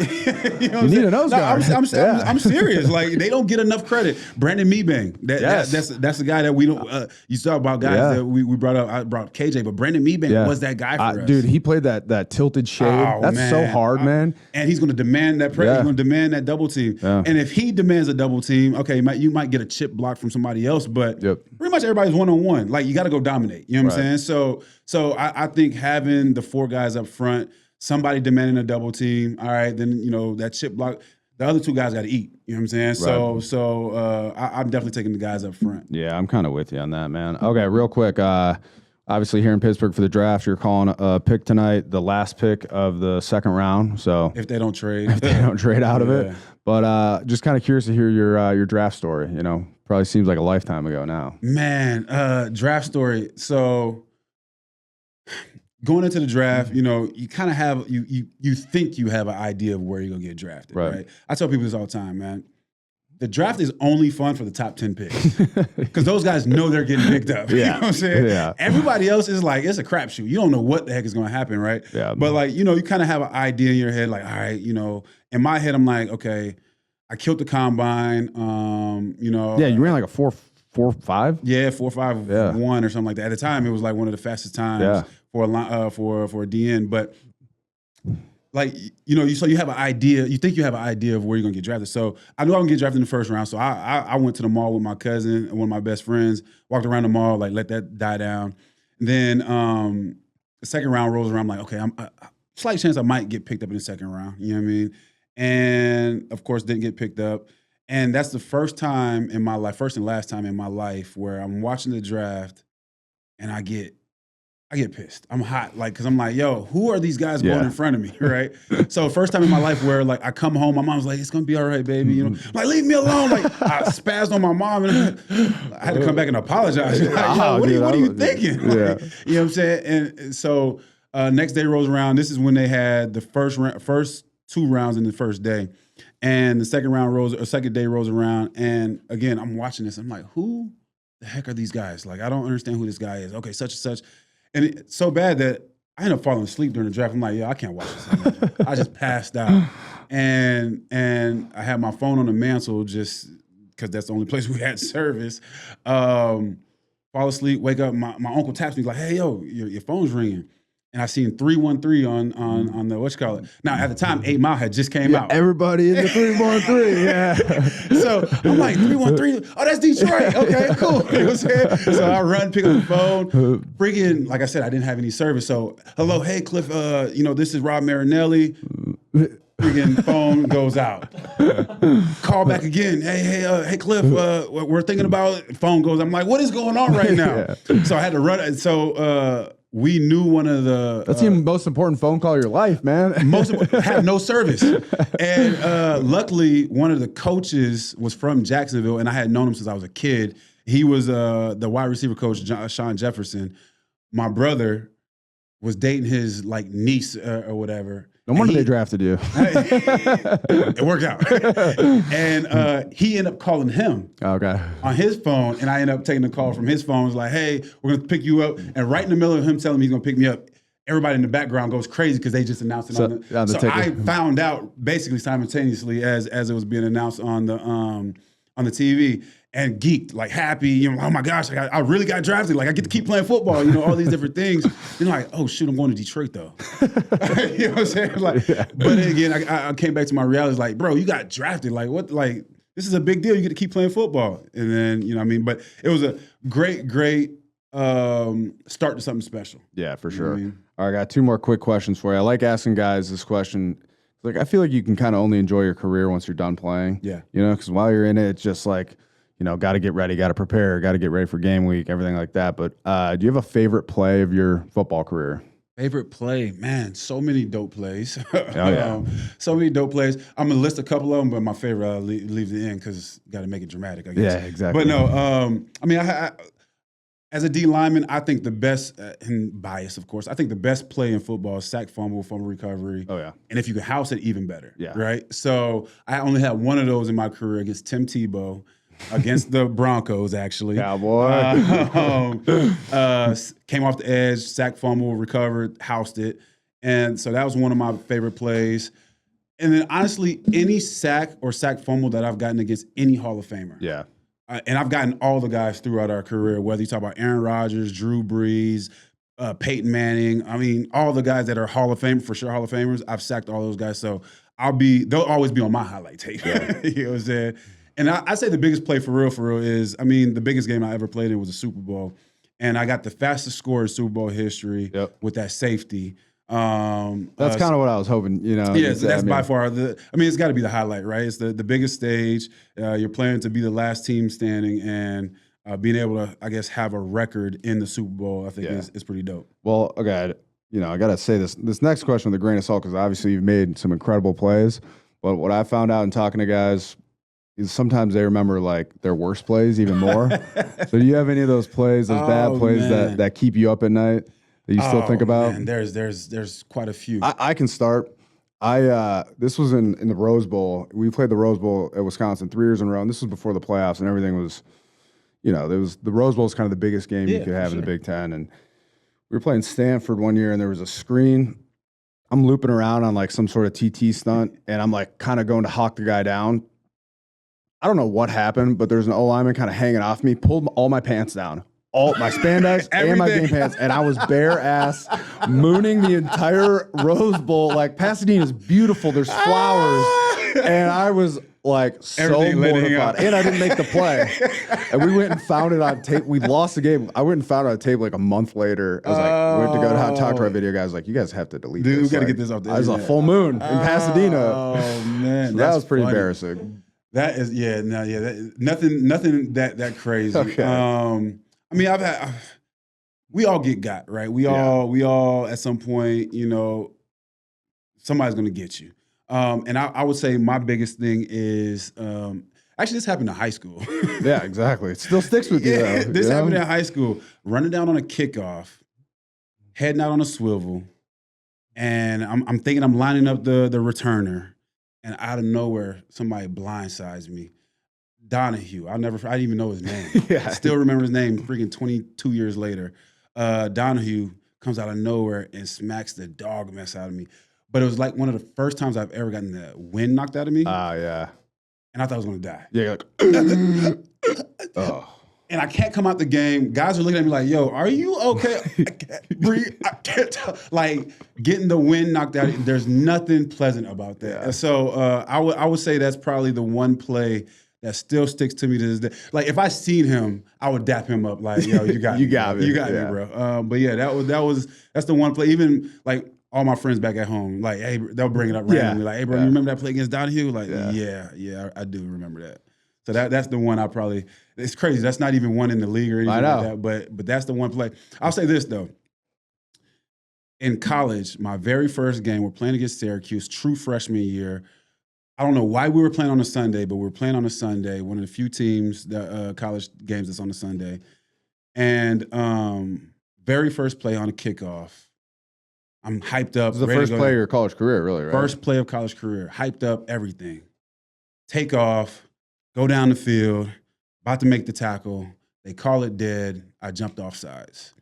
you need a nose guard. I'm serious. Like they don't get enough credit. Brandon Meebang, that's the guy that we don't. You talk about guys that we brought up. I brought KJ, but Brandon Meebang was that guy for us, dude. He played that tilted shade. That's so hard, man. And he's going to demand that pressure. He's going to demand that double team. Yeah. And if he demands a double team, okay, you might get a chip block from somebody else, but pretty much everybody's one-on-one. Like you got to go dominate. You know what I'm saying? So I think having the 4 guys up front, somebody demanding a double team, all right, then that chip block. The other 2 guys got to eat. You know what I'm saying? So I'm definitely taking the guys up front. Yeah, I'm kind of with you on that, man. Okay, real quick. Obviously, here in Pittsburgh for the draft, you're calling a pick tonight, the last pick of the second round. So if they don't trade, out of it. But just kind of curious to hear your draft story. Probably seems like a lifetime ago now. Man, draft story. So going into the draft, you kind of have you think you have an idea of where you're gonna get drafted, right? I tell people this all the time, man. The draft is only fun for the top 10 picks because those guys know they're getting picked up. You know what I'm saying? Yeah. Everybody else is like, it's a crapshoot. You don't know what the heck is going to happen, right? Yeah. But like, you kind of have an idea in your head, like, all right, in my head, I'm like, okay, I killed the combine. Yeah, you ran like a 4.5. Yeah, 4.51 or something like that. At the time, it was like one of the fastest times for a DN, but. Like, so you have an idea, you think you have an idea of where you're going to get drafted. So I knew I was going to get drafted in the first round. So I went to the mall with my cousin and one of my best friends, walked around the mall, like let that die down. And then the second round rolls around. I'm like, okay, I'm slight chance I might get picked up in the second round. You know what I mean? And of course, didn't get picked up. And that's the first time in my life, first and last time in my life where I'm watching the draft and I get pissed. I'm hot, because I'm like, yo, who are these guys going in front of me, right? So first time in my life where, I come home, my mom's like, it's going to be all right, baby. I'm like, leave me alone. I spazzed on my mom, and I had to come back and apologize. What are you thinking? You know what I'm saying? And so next day rolls around. This is when they had the first 2 rounds in the first day. And the second day rolls around. And again, I'm watching this. I'm like, who the heck are these guys? I don't understand who this guy is. Okay, such and such. And it's so bad that I ended up falling asleep during the draft. I'm like, I can't watch this anymore. I just passed out. And I had my phone on the mantle just because that's the only place we had service. Fall asleep, wake up. My uncle taps me like, hey, yo, your phone's ringing. And I seen 313 on the whatchamacallit. Now at the time, 8 Mile had just came out. Everybody in the 313, yeah. So I'm like 313. Oh, that's Detroit. Okay, cool. You know what I'm saying? So I run, pick up the phone. Freaking, like I said, I didn't have any service. So hello, hey Cliff. This is Rob Marinelli. Freaking phone goes out. Call back again. Hey Cliff. We're thinking about it. Phone goes. I'm like, what is going on right now? So I had to run. So. We knew one of the... That's the most important phone call of your life, man. Had no service. And luckily, one of the coaches was from Jacksonville, and I had known him since I was a kid. He was the wide receiver coach, Sean Jefferson. My brother was dating his niece or whatever. No wonder they drafted you. It worked out. And he ended up calling him on his phone, and I ended up taking the call from his phone. It was like, hey, we're going to pick you up. And right in the middle of him telling me he's going to pick me up, everybody in the background goes crazy because they just announced it on the ticket. I found out basically simultaneously as it was being announced on the TV. And geeked, happy, oh my gosh, I really got drafted. I get to keep playing football, all these different things. And oh shoot, I'm going to Detroit though. You know what I'm saying? But again, I came back to my reality, bro, you got drafted. What? This is a big deal. You get to keep playing football. And then, but it was a great start to something special. Yeah, for sure. All right, I got 2 more quick questions for you. I like asking guys this question. I feel like you can kind of only enjoy your career once you're done playing. Yeah. Because while you're in it, it's just got to get ready, got to prepare, got to get ready for game week, everything like that. But do you have a favorite play of your football career? Favorite play? Man, so many dope plays. So many dope plays. I'm going to list a couple of them, but my favorite, I'll leave the end because got to make it dramatic, I guess. Yeah, exactly. But no, I as a D lineman, I think the best, and bias, of course, I think the best play in football is sack, fumble recovery. Oh, yeah. And if you can house it, even better. Yeah. Right? So I only had one of those in my career against Tim Tebow. against the Broncos, actually. Cowboy. Came off the edge, sack fumble, recovered, housed it. And so that was one of my favorite plays. And then, honestly, any sack or sack fumble that I've gotten against any Hall of Famer. Yeah. And I've gotten all the guys throughout our career, whether you talk about Aaron Rodgers, Drew Brees, Peyton Manning. I mean, all the guys that are Hall of Fame, for sure Hall of Famers, I've sacked all those guys. So they'll always be on my highlight tape. Yeah. You know what I'm saying? And I say the biggest play for real is, I mean, the biggest game I ever played in was a Super Bowl. And I got the fastest score in Super Bowl history with that safety. That's kind of what I was hoping, you know. Yeah, so that's by far it's got to be the highlight, right? It's the biggest stage. You're playing to be the last team standing, and being able to, I guess, have a record in the Super Bowl, I think is pretty dope. Well, okay, I got to say this next question with a grain of salt, because obviously you've made some incredible plays. But what I found out in talking to guys is sometimes they remember like their worst plays even more. So do you have any of those plays, those bad plays that keep you up at night? That you still think about? Man, there's quite a few. I can start. This was in the Rose Bowl. We played the Rose Bowl at Wisconsin 3 years in a row, and this was before the playoffs, and everything was, the Rose Bowl is kind of the biggest game you could have in the Big Ten. And we were playing Stanford one year, and there was a screen. I'm looping around on like some sort of TT stunt, and I'm like kind of going to hawk the guy down. I don't know what happened, but there's an O-lineman kind of hanging off me, pulled all my pants down. All my spandex and my game pants, and I was bare ass mooning the entire Rose Bowl. Like, Pasadena's beautiful. There's flowers, and I was like so mortified. And I didn't make the play. And we went and found it on tape. We lost the game. I went and found it on tape like a month later. I was like, went to go to talk to our video guys. Like, you guys have to delete this. We got to like, get this off the I was internet. a full moon in Pasadena. Oh man, so that was pretty embarrassing. That is nothing that crazy. Okay. I mean, we all get got, right? We all at some point, somebody's gonna get you. And I would say my biggest thing is actually this happened in high school. Yeah, exactly. It still sticks with you though. This happened in high school. Running down on a kickoff, heading out on a swivel, and I'm thinking I'm lining up the returner, and out of nowhere somebody blindsides me. Donahue. I didn't even know his name. I still remember his name freaking 22 years later. Donahue comes out of nowhere and smacks the dog mess out of me. But it was like one of the first times I've ever gotten the wind knocked out of me. Yeah. And I thought I was going to die. Yeah, you're like, oh. And I can't come out the game. Guys are looking at me like, yo, are you okay? I can't breathe. I can't tell. Like, getting the wind knocked out, there's nothing pleasant about that. Yeah. And so I would say that's probably the one play that still sticks to me to this day. Like, if I seen him, I would dap him up like, yo, you got me. You got me, bro. But yeah, that's the one play. Even like all my friends back at home, like, hey, they'll bring it up randomly. Like, hey, bro, you remember that play against Donahue? Like, yeah, I do remember that. So that's the one it's crazy. That's not even one in the league or anything like that. But that's the one play. I'll say this though. In college, my very first game, we're playing against Syracuse, true freshman year. I don't know why we were playing on a Sunday, but we were playing on a Sunday, one of the few teams, college games that's on a Sunday. And very first play on a kickoff, I'm hyped up. This is the first play of your college career, really, right? First play of college career, hyped up, everything. Take off, go down the field, about to make the tackle. They call it dead. I jumped off sides.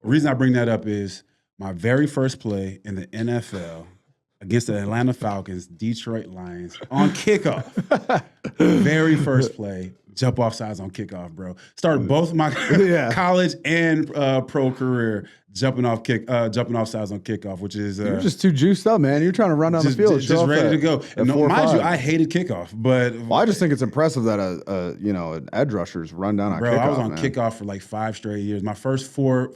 The reason I bring that up is my very first play in the NFL against the Atlanta Falcons, Detroit Lions, on kickoff. Very first play, jump off sides on kickoff, bro. Started both my college and pro career jumping off sides on kickoff, which is you're just too juiced up, man. You're trying to run down the field, just ready to go. And mind you, I hated kickoff, but I just think it's impressive that an edge rusher's run down on kickoff. I was on kickoff for like 5 straight years. My first four.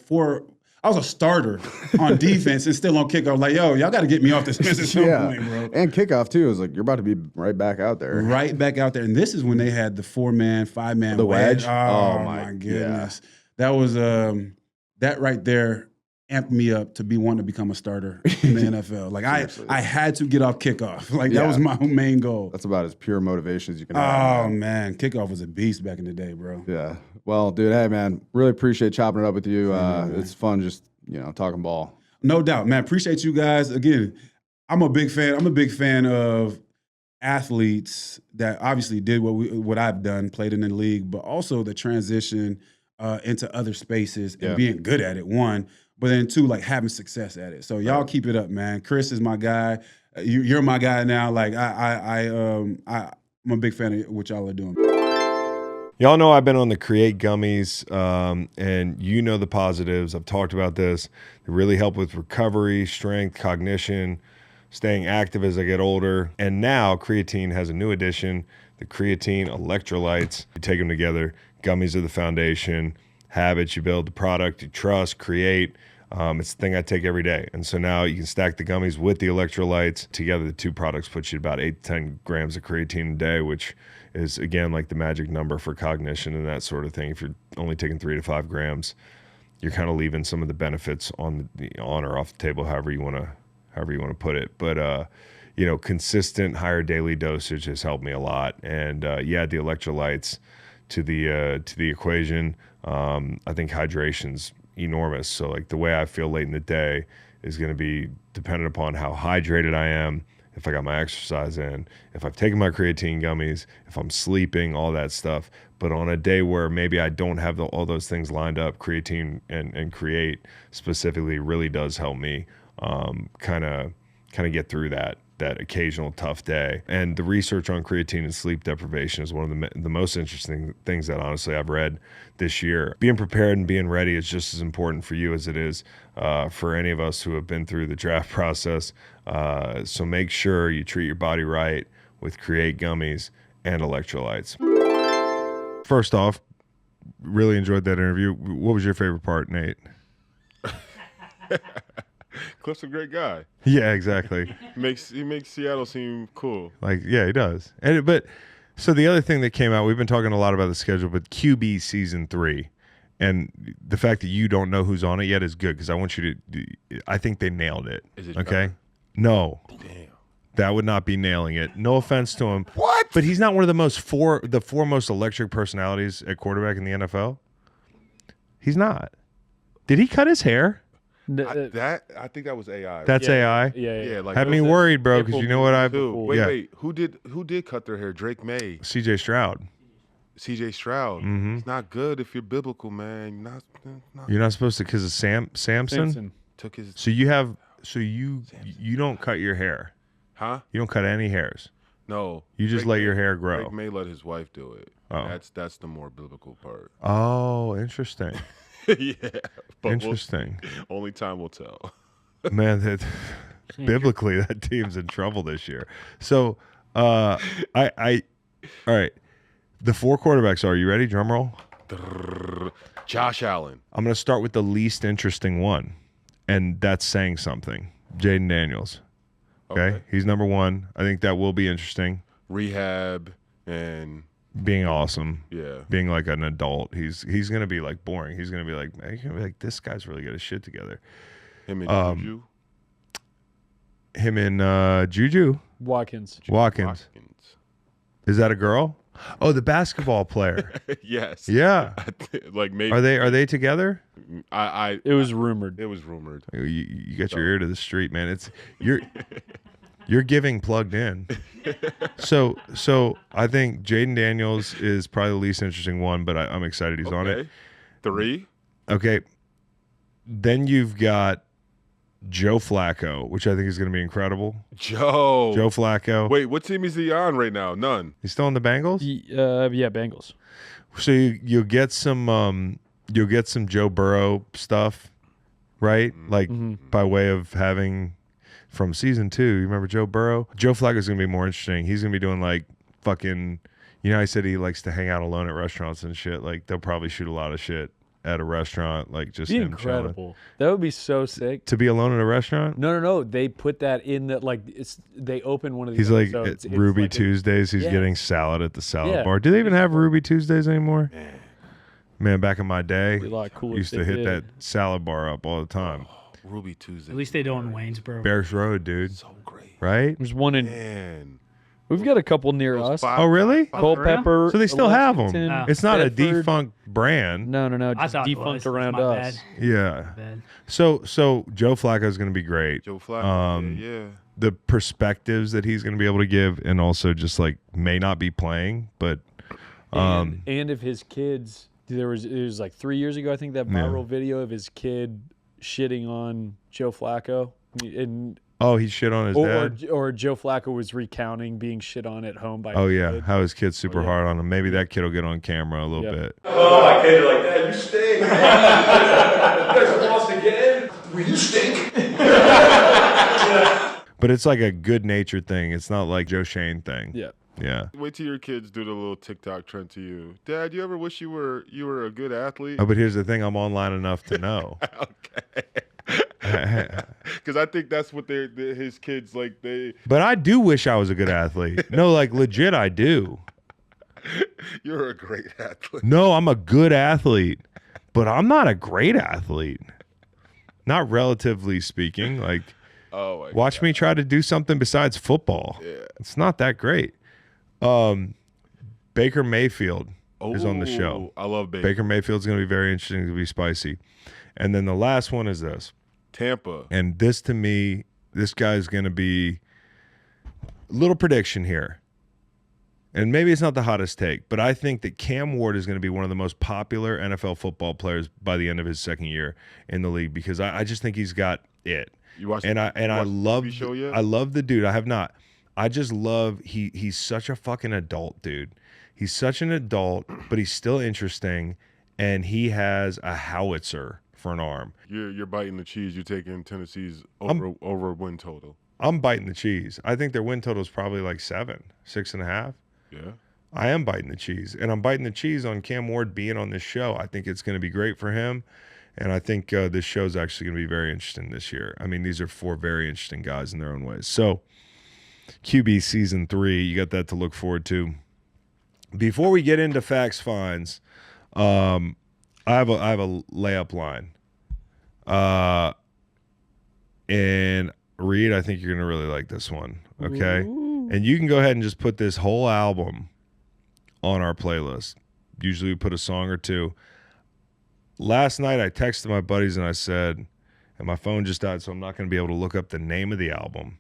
I was a starter on defense and still on kickoff. Like, yo, y'all got to get me off this fence at some point, bro. And kickoff, too, is like, you're about to be right back out there. Right back out there. And this is when they had the 4-man, 5-man the wedge. Oh, my goodness. Yeah. That was, that right there amped me up to be wanting to become a starter in the NFL. Like, I had to get off kickoff. Like, that was my main goal. That's about as pure motivation as you can have. Oh, man. Kickoff was a beast back in the day, bro. Yeah. Well, dude, hey, man, really appreciate chopping it up with you. It's fun just, talking ball. No doubt, man. Appreciate you guys. Again, I'm a big fan of athletes that obviously did what I've done, played in the league, but also the transition into other spaces and being good at it, one, but then two, like having success at it. So y'all keep it up, man. Chris is my guy. You're my guy now. Like I'm a big fan of what y'all are doing. Y'all know I've been on the Create gummies, and you know the positives. I've talked about this. They really help with recovery, strength, cognition, staying active as I get older. And now creatine has a new addition, the creatine electrolytes. You take them together. Gummies are the foundation. Habits, you build the product you trust, create. It's the thing I take every day. And so now you can stack the gummies with the electrolytes. Together, the two products put you about 8 to 10 grams of creatine a day, which is, again, like the magic number for cognition and that sort of thing. If you're only taking 3 to 5 grams, you're kind of leaving some of the benefits on or off the table, however you want to put it. But consistent higher daily dosage has helped me a lot. And the electrolytes to the equation. I think hydration's enormous. So like the way I feel late in the day is going to be dependent upon how hydrated I am, if I got my exercise in, if I've taken my creatine gummies, if I'm sleeping, all that stuff. But on a day where maybe I don't have all those things lined up, creatine and create specifically really does help me kind of get through that occasional tough day. And the research on creatine and sleep deprivation is one of the most interesting things that honestly I've read this year. Being prepared and being ready is just as important for you as it is for any of us who have been through the draft process. So make sure you treat your body right with Create gummies and electrolytes. First off, really enjoyed that interview. What was your favorite part, Nate? Cliff's a great guy. Yeah, exactly. He makes Seattle seem cool. Like, yeah, he does. So the other thing that came out, we've been talking a lot about the schedule, but QB season 3, and the fact that you don't know who's on it yet is good because I want you to. I think they nailed it. Is it okay? better? No. Damn. That would not be nailing it. No offense to him. What? But he's not one of the four most electric personalities at quarterback in the NFL. He's not. Did he cut his hair? I think that was AI. That's AI. Yeah. Like, Had me worried, bro, because you know what I've. Wait. Who did cut their hair? Drake May. CJ Stroud. CJ Stroud. Mm-hmm. It's not good if you're biblical, man. You're not supposed to because of Samson Took his. So you don't cut your hair. Huh? You don't cut any hairs. No. You just let your hair grow. Drake May let his wife do it. Oh. That's the more biblical part. Oh, interesting. Yeah. But Interesting. Only time will tell. Man, biblically that team's in trouble this year. So all right. The 4 quarterbacks are you ready? Drum roll. Josh Allen. I'm gonna start with the least interesting one. And that's saying something. Jayden Daniels. Okay. He's number 1. I think that will be interesting. Rehab and being awesome. Yeah. Being like an adult. He's going to be like boring. He's going to be like, this guy's really got his shit together. Him and Juju. Him and Juju. Watkins. Is that a girl? Oh, the basketball player. Yes. Yeah. Like maybe. Are they together? It was rumored. It was rumored. You got your ear to the street, man. You're giving plugged in. So I think Jayden Daniels is probably the least interesting one, but I'm excited he's on it. 3. Okay. Then you've got Joe Flacco, which I think is going to be incredible. Joe Flacco. Wait, what team is he on right now? None. He's still in the Bengals? Yeah, Bengals. So you'll get some Joe Burrow stuff, right? Like by way of having from season 2. You remember Joe Burrow? Joe Flacco's going to be more interesting. He's going to be doing like fucking, I said he likes to hang out alone at restaurants and shit. Like they'll probably shoot a lot of shit at a restaurant, like just him incredible. Chilling. That would be so sick. To be alone at a restaurant? No. They put that in that they open one of these. He's like episodes. at Ruby like Tuesdays. He's getting salad at the salad bar. Do they even have Ruby Tuesdays anymore? Man, back in my day, used to hit that salad bar up all the time. Ruby Tuesday. At least they don't in Waynesboro. Bears Road, dude. So great. Right? There's one in. Man. We've got a couple near us. Oh, really? Culpeper. So they still have them. Oh. It's not Bedford. a defunct brand. No. I Just thought it defunct was. around My us. bad. Yeah. Bad. So Joe Flacco is going to be great. Joe Flacco. the perspectives that he's going to be able to give, and also just like may not be playing, but and if his kids, it was like 3 years ago, I think, that viral video of his kid shitting on Joe Flacco, and he shit on his dad, or Joe Flacco was recounting being shit on at home by. Kid. How his kid's super hard on him. Maybe that kid will get on camera a little bit. Oh, my kids are like, Dad, you stink. You guys lost again. Well, you stink. But it's like a good natured thing. It's not like Joe Shane thing. Yeah. Yeah. Wait till your kids do the little TikTok trend to you. Dad, you ever wish you were a good athlete? Oh, but here's the thing. I'm online enough to know. Okay. Because I think that's what his kids like. But I do wish I was a good athlete. No, like legit, I do. You're a great athlete. No, I'm a good athlete, but I'm not a great athlete. Not relatively speaking. Like, watch me try to do something besides football. Yeah. It's not that great. Baker Mayfield is on the show. I love Baker. Baker Mayfield's going to be very interesting to be spicy. And then the last one is this. Tampa. And this, to me, this guy's going to be little prediction here. And maybe it's not the hottest take, but I think that Cam Ward is going to be one of the most popular NFL football players by the end of his second year in the league, because I just think he's got it. You watched I love the show yet? I love the dude. I have not. I just love he's such a fucking adult, dude. He's such an adult, but he's still interesting, and he has a howitzer for an arm. You're biting the cheese. You're taking Tennessee's over win total. I'm biting the cheese. I think their win total is probably like 6.5. Yeah. I am biting the cheese, and I'm biting the cheese on Cam Ward being on this show. I think it's going to be great for him, and I think this show is actually going to be very interesting this year. I mean, these are 4 very interesting guys in their own ways. So, QB season 3, you got that to look forward to. Before we get into Fax Finds, I have a layup line, and Reed, I think you're going to really like this one. Okay. Ooh. And you can go ahead and just put this whole album on our playlist. Usually we put a song or two. Last night I texted my buddies and I said, and my phone just died, so I'm not going to be able to look up the name of the album.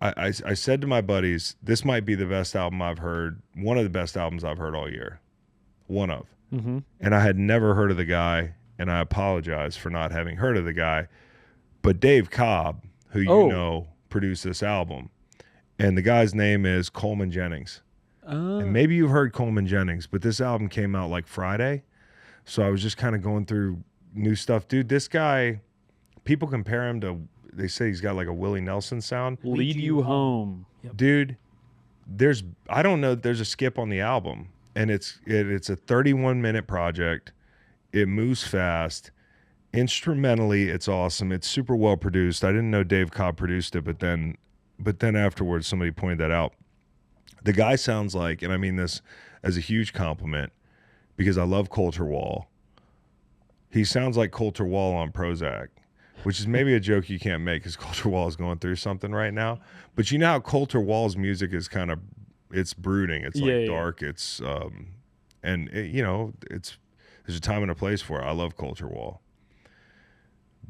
I said to my buddies, this might be the best album I've heard, one of the best albums I've heard all year. One of. Mm-hmm. And I had never heard of the guy, and I apologize for not having heard of the guy. But Dave Cobb, who you know, produced this album, and the guy's name is Coleman Jennings. And maybe you've heard Coleman Jennings, but this album came out like Friday, so I was just kind of going through new stuff. Dude, this guy, people compare him to, they say he's got like a Willie Nelson sound. Lead You Home. Yep. Dude, there's a skip on the album, and it's a 31-minute project. It moves fast. Instrumentally, it's awesome. It's super well produced. I didn't know Dave Cobb produced it, but then afterwards somebody pointed that out. The guy sounds like, and I mean this as a huge compliment because I love Coulter Wall. He sounds like Coulter Wall on Prozac, which is maybe a joke you can't make because Coulter Wall is going through something right now. But you know how Coulter Wall's music is kind of, it's brooding. It's like dark. It's and it, you know, there's a time and a place for it. I love Coulter Wall.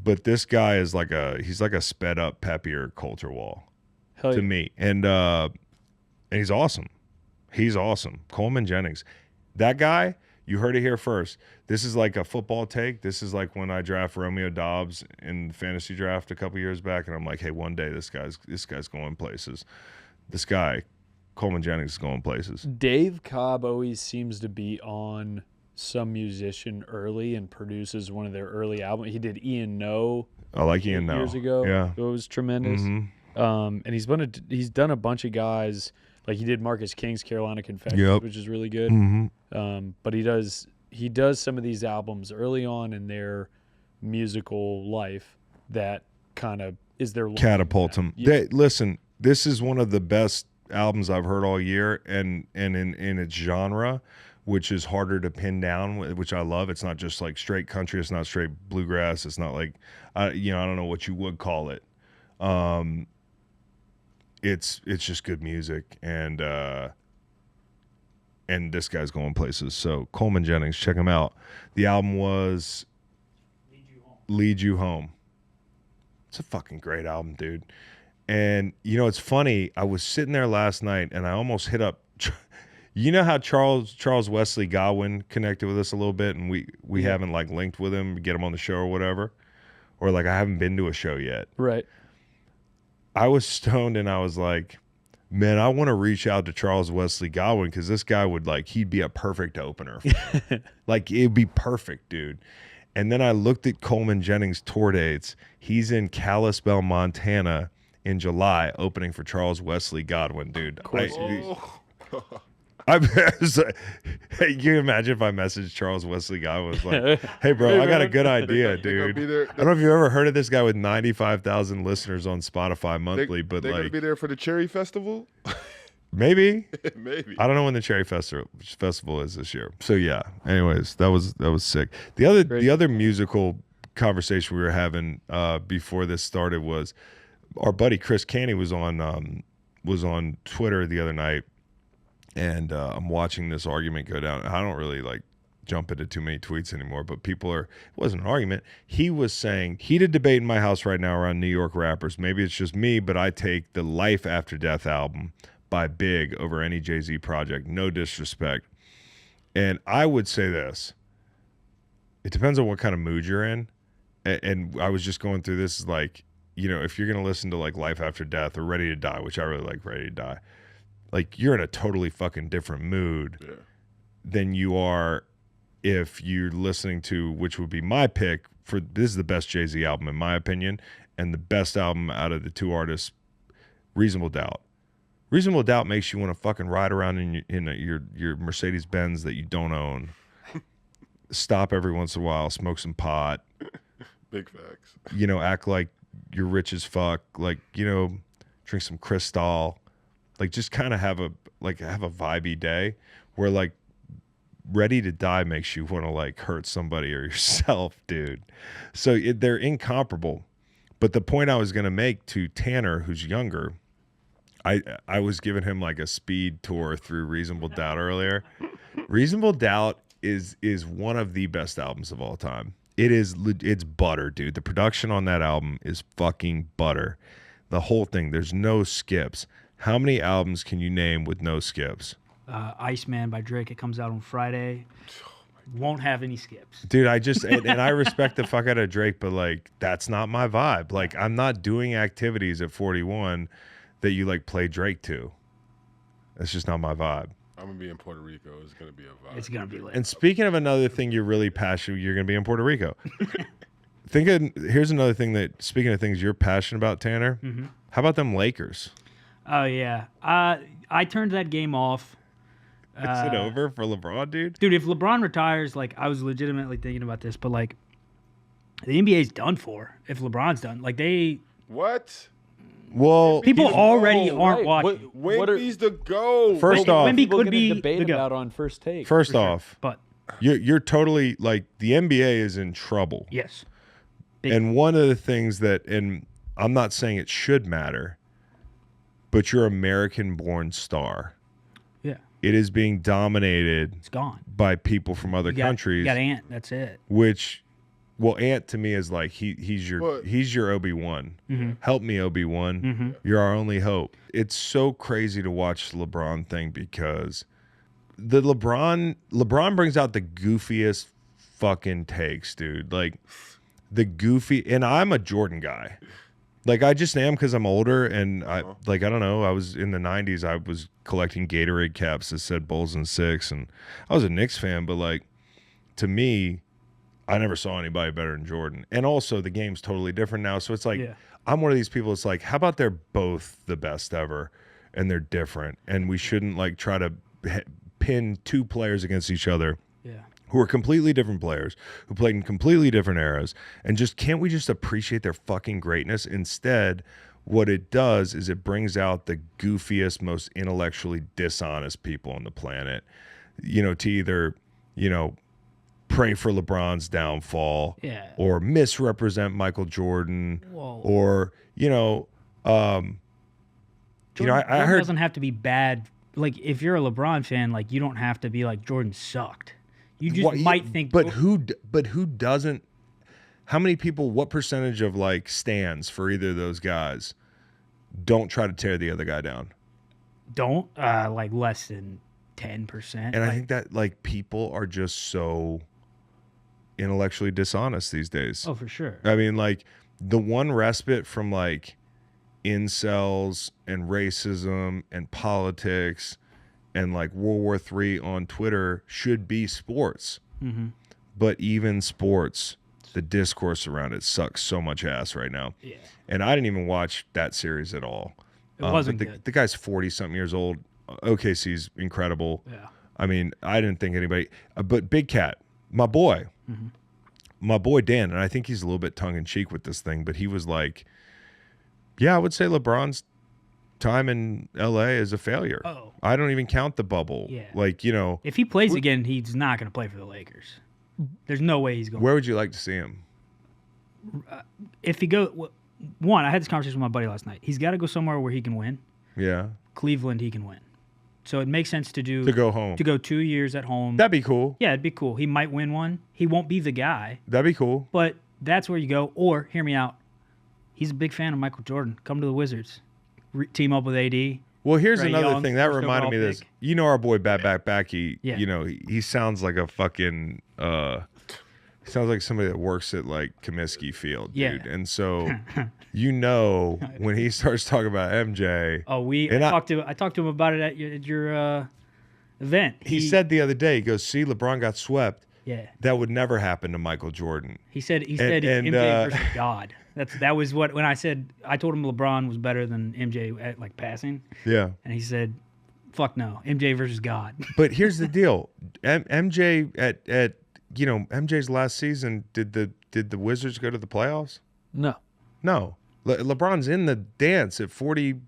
But this guy is he's like a sped up, peppier Coulter Wall to me. And he's awesome. He's awesome. Coleman Jennings. That guy, you heard it here first. This is like a football take. This is like when I draft Romeo Dobbs in the fantasy draft a couple years back, and I'm like, hey, one day this guy's going places. This guy, Coleman Jennings, is going places. Dave Cobb always seems to be on some musician early and produces one of their early albums. He did Ian No. I like Ian No. Years ago. Yeah. It was tremendous. Mm-hmm. And he's done a bunch of guys, like he did Marcus King's Carolina Confessions, which is really good. Mm-hmm. But he does some of these albums early on in their musical life that kind of is their catapult them. Yeah. Listen, this is one of the best albums I've heard all year, and in its genre, which is harder to pin down, which I love. It's not just like straight country. It's not straight bluegrass. It's not like, I don't know what you would call it. It's just good music, and this guy's going places. So Coleman Jennings, check him out. The album was Lead You Home. It's a fucking great album, dude. And you know, it's funny. I was sitting there last night, and I almost hit up. You know how Charles Wesley Godwin connected with us a little bit, and we haven't like linked with him, get him on the show or whatever, or like I haven't been to a show yet. Right. I was stoned, and I was like, man, I want to reach out to Charles Wesley Godwin because this guy would he'd be a perfect opener. Like it'd be perfect, dude. And then I looked at Coleman Jennings' tour dates. He's in Kalispell, Montana in July, opening for Charles Wesley Godwin, dude. I was like, hey, can you imagine if I messaged Charles Wesley Godwin was like, hey, bro, I got a good idea, dude. I don't know if you've ever heard of this guy with 95,000 listeners on Spotify monthly, but they're gonna be there for the Cherry Festival. Maybe. Maybe. I don't know when the Cherry Festival is this year. So yeah. Anyways, that was sick. The other musical conversation we were having before this started was our buddy Chris Canny was on Twitter the other night, and I'm watching this argument go down. I don't really jump into too many tweets anymore, but it wasn't an argument. He was saying, heated debate in my house right now around New York rappers. Maybe it's just me, but I take the Life After Death album by Big over any Jay-Z project. No disrespect. And I would say this. It depends on what kind of mood you're in. And I was just going through this, if you're going to listen to Life After Death or Ready to Die, which I really like Ready to Die, you're in a totally fucking different mood than you are if you're listening to, which would be my pick for, this is the best Jay-Z album in my opinion, and the best album out of the two artists, Reasonable Doubt. Reasonable Doubt makes you want to fucking ride around in your Mercedes-Benz that you don't own. Stop every once in a while, smoke some pot. Big facts. Act like you're rich as fuck. Drink some Cristal. Just kind of have a vibey day where Ready to Die makes you want to hurt somebody or yourself, dude. So they're incomparable. But the point I was going to make to Tanner, who's younger, I was giving him a speed tour through Reasonable Doubt earlier. Reasonable Doubt is one of the best albums of all time. It's butter, dude. The production on that album is fucking butter. The whole thing, there's no skips. How many albums can you name with no skips? Iceman by Drake. It comes out on Friday. Won't have any skips. Dude, and I respect the fuck out of Drake, but that's not my vibe. I'm not doing activities at 41 that you play Drake to. That's just not my vibe. I'm gonna be in Puerto Rico. It's gonna be a vibe. It's gonna be lit. And speaking of another thing you're really passionate, you're gonna be in Puerto Rico. Here's another thing that, speaking of things you're passionate about, Tanner. Mm-hmm. How about them Lakers? Oh yeah, I turned that game off. Is it over for LeBron, dude? Dude, if LeBron retires, I was legitimately thinking about this, but the NBA's done for. If LeBron's done, what? Well, people already aren't watching. Wemby's the go. First off, Wemby could be debate the go. about on First Take. First off, but you're totally the NBA is in trouble. Yes. And one of the things that, and I'm not saying it should matter, but your American-born star. Yeah. It is being dominated. It's gone by people from other countries. You got Ant. That's it. Which, Ant to me is he's your Obi-Wan. Mm-hmm. Help me, Obi-Wan. Mm-hmm. You're our only hope. It's so crazy to watch the LeBron thing because the LeBron brings out the goofiest fucking takes, dude. The goofy, and I'm a Jordan guy. I just am because I'm older, and I don't know. I was in the '90s. I was collecting Gatorade caps that said Bulls and Six, and I was a Knicks fan. But to me, I never saw anybody better than Jordan. And also, the game's totally different now. So it's I'm one of these people. It's how about they're both the best ever, and they're different, and we shouldn't try to pin two players against each other. Yeah. Who are completely different players, who played in completely different eras, and can't we just appreciate their fucking greatness? Instead, what it does is it brings out the goofiest, most intellectually dishonest people on the planet, to either, pray for LeBron's downfall, or misrepresent Michael Jordan, or, I heard doesn't have to be bad. If you're a LeBron fan, you don't have to be Jordan sucked. You just might think, but who doesn't? How many people? What percentage of like stands for either of those guys don't try to tear the other guy down? Don't like less than 10%. And I think that like people are just so intellectually dishonest these days. Oh, for sure. I mean, like the one respite from like incels and racism and politics and like World War III on Twitter should be sports. Mm-hmm. But even sports, the discourse around it sucks so much ass right now. Yeah. And I didn't even watch that series at all. It wasn't but good. the guy's 40-something years old. OKC's incredible. Yeah. I mean, I didn't think anybody but Big Cat, my boy, Dan, and I think he's a little bit tongue-in-cheek with this thing, but he was like, yeah, I would say LeBron's time in LA is a failure. Oh. I don't even count the bubble. Yeah. Like, you know. If he plays again, he's not going to play for the Lakers. There's no way he's going. Where would you like to see him? If he go, one, I had this conversation with my buddy last night. He's got to go somewhere where he can win. Yeah. Cleveland, he can win. So it makes sense to go home. To go 2 years at home. That'd be cool. Yeah, it'd be cool. He might win one. He won't be the guy. That'd be cool. But that's where you go. Or, hear me out, he's a big fan of Michael Jordan. Come to the Wizards. Team up with AD. Well, here's Trae another Young, thing. That first reminded me of overall this. pick. You know our boy Backy. Yeah. You know, he sounds like a fucking he sounds like somebody that works at like Comiskey Field, Yeah. dude. And so you know when he starts talking about MJ. Oh, I talked to him about it at your event. He said the other day, he goes, "See, LeBron got swept. Yeah. That would never happen to Michael Jordan." He said and, MJ versus God. That was what when I told him LeBron was better than MJ at like passing. Yeah. And he said, "Fuck no, MJ versus God." But here's the deal. MJ at MJ's last season, did the Wizards go to the playoffs? No. No. LeBron's in the dance at 40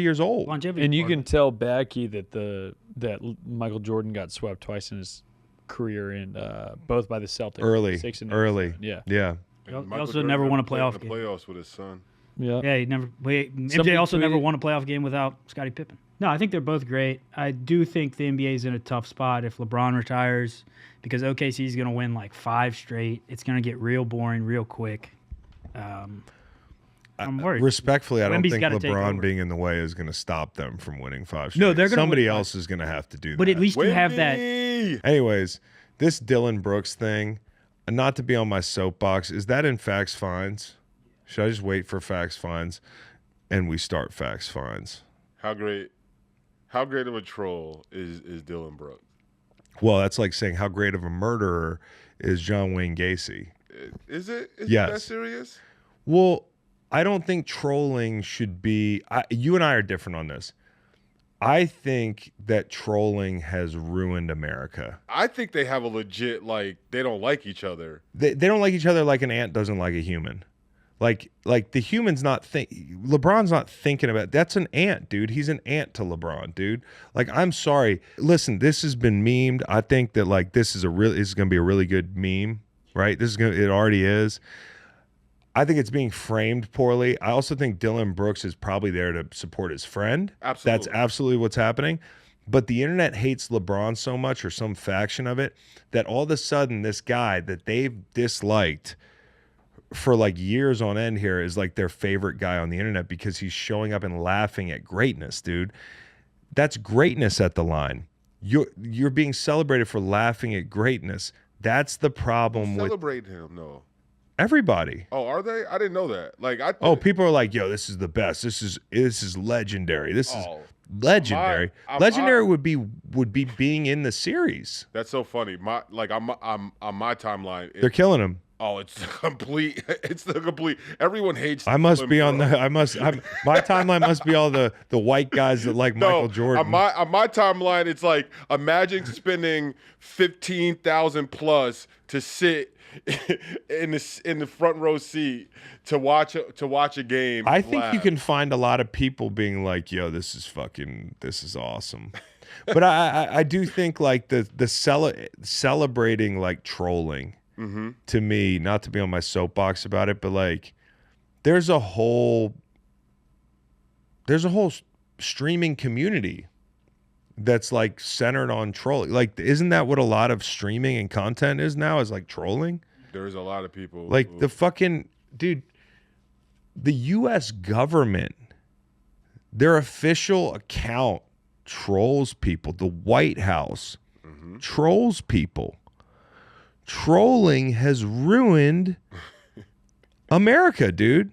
years old. Longevity And you part. can tell Backy that Michael Jordan got swept twice in his career, in both by the Celtics. Early. 6 and 8. Early. Yeah. Yeah. He Michael also Jordan never won a played in playoff the game. playoffs with his son. Yeah. Yeah, MJ Somebody also never tweeted- won a playoff game without Scottie Pippen. No, I think they're both great. I do think the NBA is in a tough spot if LeBron retires because OKC is going to win like 5 straight. It's going to get real boring real quick. I'm worried. Respectfully, I don't Wemby's think gotta take LeBron over. being in the way is going to stop them from winning 5 straight. No, they're gonna Somebody win 5. else is going to have to do that. But at least you have that. Wemby! Anyways, this Dillon Brooks thing, not to be on my soapbox, is that in Fax Finds? Should I just wait for Fax Finds and we start Fax Finds? How great of a troll is Dillon Brooks? Well, that's like saying how great of a murderer is John Wayne Gacy. Is it? Is Yes. it that serious? Well, I don't think trolling should be. You and I are different on this. I think that trolling has ruined America. I think they have a legit they don't like each other. They don't like each other like an ant doesn't like a human. Like the human's not LeBron's not thinking about that's an ant, dude. He's an ant to LeBron, dude. Like, I'm sorry. Listen, this has been memed. I think that like this is going to be a really good meme, right? It already is. I think it's being framed poorly. I also think Dillon Brooks is probably there to support his friend. Absolutely. That's absolutely what's happening. But the internet hates LeBron so much, or some faction of it, that all of a sudden this guy that they've disliked for like years on end here is like their favorite guy on the internet because he's showing up and laughing at greatness, dude. That's greatness at the line. You're being celebrated for laughing at greatness. That's the problem with Celebrate him, no. everybody. Oh, are they? I didn't know that. People are like, yo, this is the best. This is legendary. This is Oh, legendary. I'm- Legendary would be being in the series. That's so funny. On my timeline. They're killing him. Oh, it's complete. It's the complete. Everyone hates. I must Dillon be on Brooks. my timeline must be all the white guys that like Michael Jordan. On my timeline, it's like imagine spending 15,000 plus to sit in the front row seat to watch a game. I think you laugh. can find a lot of people being like, yo, this is awesome. But I do think like the celebrating like trolling. Mm-hmm. To me, not to be on my soapbox about it, but like there's a whole streaming community that's like centered on trolling. Like, isn't that what a lot of streaming and content is now, is like trolling? there's a lot of people. Like the fucking dude, the U.S. government, their official account trolls people. The White House trolls people. Trolling has ruined America, dude.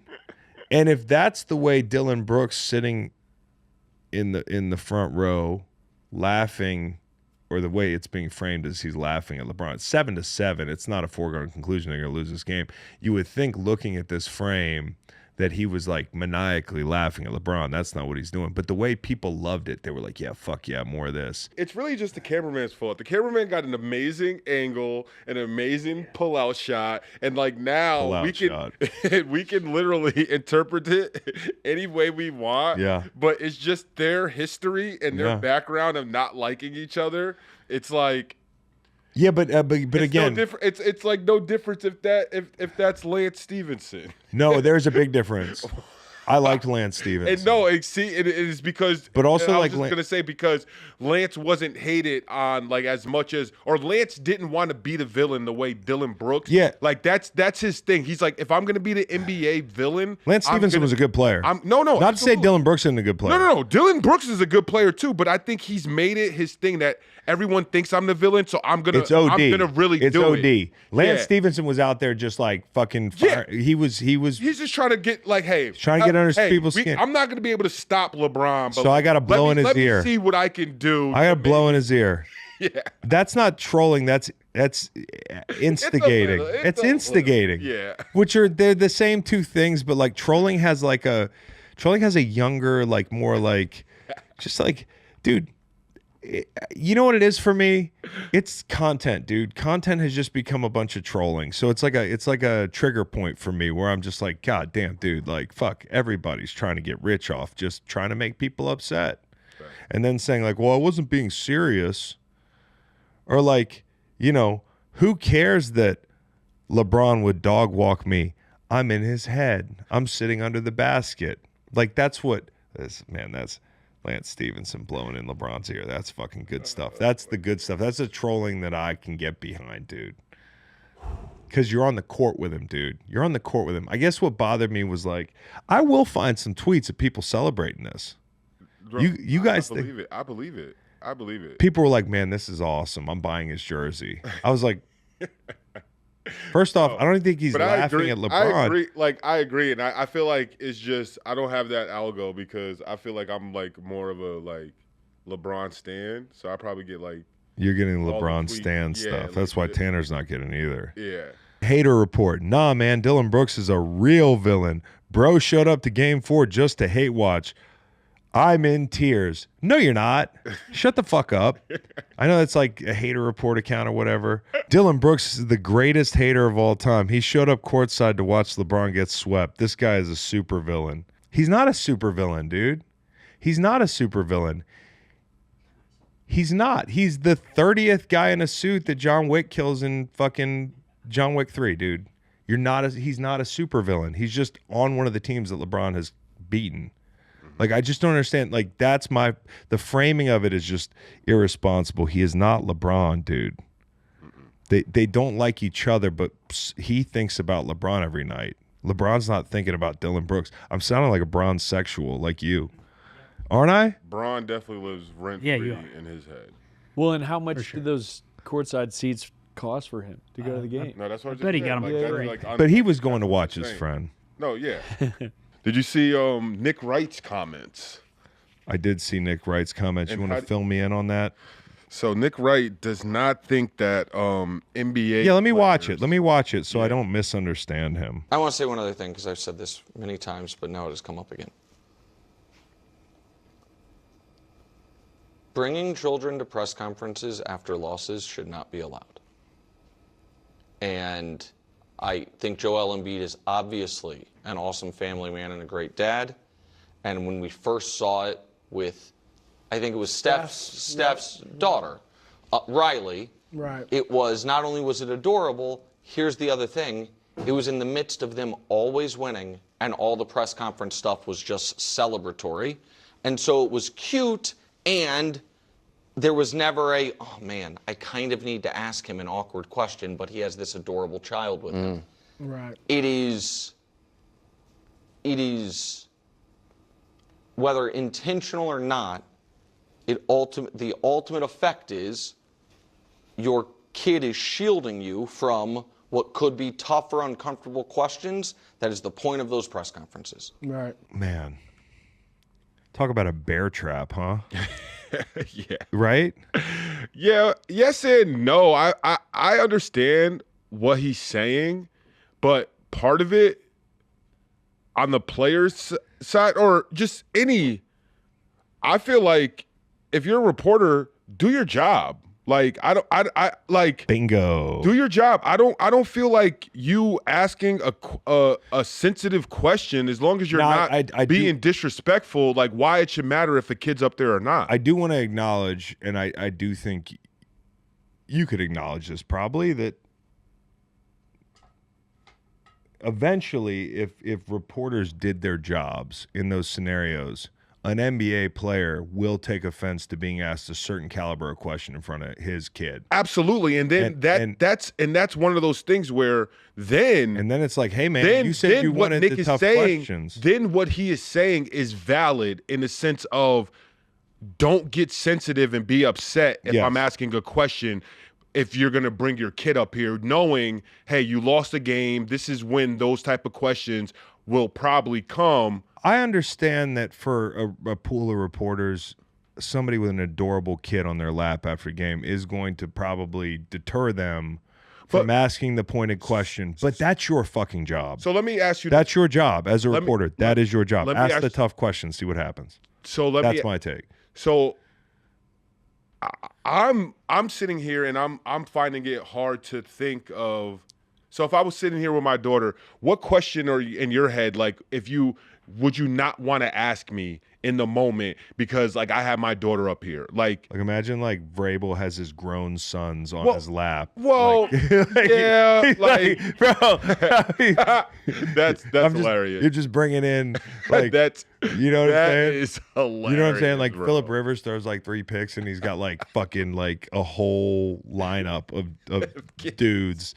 And if that's the way Dillon Brooks sitting in the front row laughing, or the way it's being framed as he's laughing at LeBron, 7-7, it's not a foregone conclusion they're going to lose this game. You would think, looking at this frame, that he was like maniacally laughing at LeBron. That's not what he's doing. But the way people loved it, they were like, yeah, fuck yeah, more of this. It's really just the cameraman's fault. The cameraman got an amazing angle, an amazing pull-out shot, and like now we can literally interpret it any way we want. Yeah. But it's just their history and their background of not liking each other. It's like, yeah, but it's again, no it's like no difference if that's Lance Stevenson. No, there's a big difference. I liked Lance Stevenson. And no, it is because. But also, I was like, just gonna say, because Lance wasn't hated on like as much as, or Lance didn't want to be the villain the way Dillon Brooks. Yeah, like that's his thing. He's like, if I'm gonna be the NBA villain, Lance Stevenson was a good player. No, not absolutely. to say Dillon Brooks isn't a good player. No. Dillon Brooks is a good player too, but I think he's made it his thing that everyone thinks I'm the villain, so I'm gonna really do it. It's OD. Lance Stevenson was out there just like fucking fire. He was. He's just trying to get like, hey, trying to get under people's skin. I'm not gonna be able to stop LeBron, but so I got to blow in his ear. Let me see what I can do. I got to blow in his ear. Yeah, that's not trolling. That's instigating. It's instigating. Yeah, they're the same two things, but like trolling has a younger, like more like, just like, dude. You know what it is for me? It's content, dude. Content has just become a bunch of trolling. So it's like a trigger point for me where I'm just like, God damn, dude, like fuck, everybody's trying to get rich off just trying to make people upset. Right. And then saying like, well, I wasn't being serious. Or like, you know, who cares that LeBron would dog walk me? I'm in his head. I'm sitting under the basket. Like that's Lance Stevenson blowing in LeBron's ear. That's fucking good stuff. That's the good stuff. That's the trolling that I can get behind, dude. Because you're on the court with him, dude. You're on the court with him. I guess what bothered me was like, I will find some tweets of people celebrating this. You guys I believe it. I believe it. People were like, man, this is awesome. I'm buying his jersey. I was like, first off, I don't think he's laughing at LeBron. I agree, and I feel like it's just I don't have that algo because I feel like I'm like more of a like LeBron stan, so I probably get like you're getting LeBron stan stuff. That's why Tanner's not getting either. Yeah. Hater report. Nah, man, Dillon Brooks is a real villain. Bro showed up to Game 4 just to hate watch. I'm in tears. No, you're not. Shut the fuck up. I know that's like a hater report account or whatever. Dillon Brooks is the greatest hater of all time. He showed up courtside to watch LeBron get swept. This guy is a super villain. He's not a super villain, dude. He's not a super villain. He's not. He's the 30th guy in a suit that John Wick kills in fucking John Wick 3, dude. He's not a super villain. He's just on one of the teams that LeBron has beaten. Like, I just don't understand. Like, the framing of it is just irresponsible. He is not LeBron, dude. They don't like each other, but he thinks about LeBron every night. LeBron's not thinking about Dillon Brooks. I'm sounding like a Bron sexual, like you. Aren't I? Bron definitely lives rent-free in his head. Well, and how much do those courtside seats cost for him to go to the game? No, that's what I bet he got him. But he was going to watch his friend. No, yeah. Did you see Nick Wright's comments? I did see Nick Wright's comments. You want to fill me in on that? So Nick Wright does not think that NBA. Yeah, let me watch it so I don't misunderstand him. I want to say one other thing because I've said this many times, but now it has come up again. Bringing children to press conferences after losses should not be allowed. And I think Joel Embiid is obviously an awesome family man and a great dad. And when we first saw it with, I think it was Steph's daughter, Riley, right. It was, not only was it adorable, here's the other thing, it was in the midst of them always winning and all the press conference stuff was just celebratory. And so it was cute and there was never oh man, I kind of need to ask him an awkward question, but he has this adorable child with him. Right. It is, whether intentional or not, the ultimate effect is your kid is shielding you from what could be tough or uncomfortable questions. That is the point of those press conferences. Right. Man. Talk about a bear trap, huh? Yeah. Right? Yeah. Yes and no. I understand what he's saying, but part of it on the player's side, or just any, I feel like if you're a reporter, do your job. Like I like bingo. Do your job. I don't feel like you asking a sensitive question, as long as you're not being disrespectful. Like, why it should matter if the kid's up there or not. I do want to acknowledge, and I do think you could acknowledge this probably, that eventually, if reporters did their jobs in those scenarios, an NBA player will take offense to being asked a certain caliber of question in front of his kid. Absolutely, and then that's one of those things where then it's like, hey man, you said you wanted the tough questions. Then what he is saying is valid in the sense of, don't get sensitive and be upset if I'm asking a question. If you're going to bring your kid up here, knowing, hey, you lost a game, this is when those type of questions will probably come. I understand that for a pool of reporters, somebody with an adorable kid on their lap after a game is going to probably deter them from asking the pointed question. But that's your fucking job. So let me ask you. That's your job as a reporter. That is your job. Ask the tough questions, see what happens. So that's my take. So I'm sitting here and I'm finding it hard to think of. So if I was sitting here with my daughter, what question are you in your head? Like, would you not want to ask me in the moment, because like I have my daughter up here? Like imagine like Vrabel has his grown sons on his lap. Well, yeah, like bro, that's hilarious. You're just bringing in like that's, you know what I'm saying? That is hilarious. You know what I'm saying? Like bro. Phillip Rivers throws like 3 picks and he's got like fucking like a whole lineup of dudes.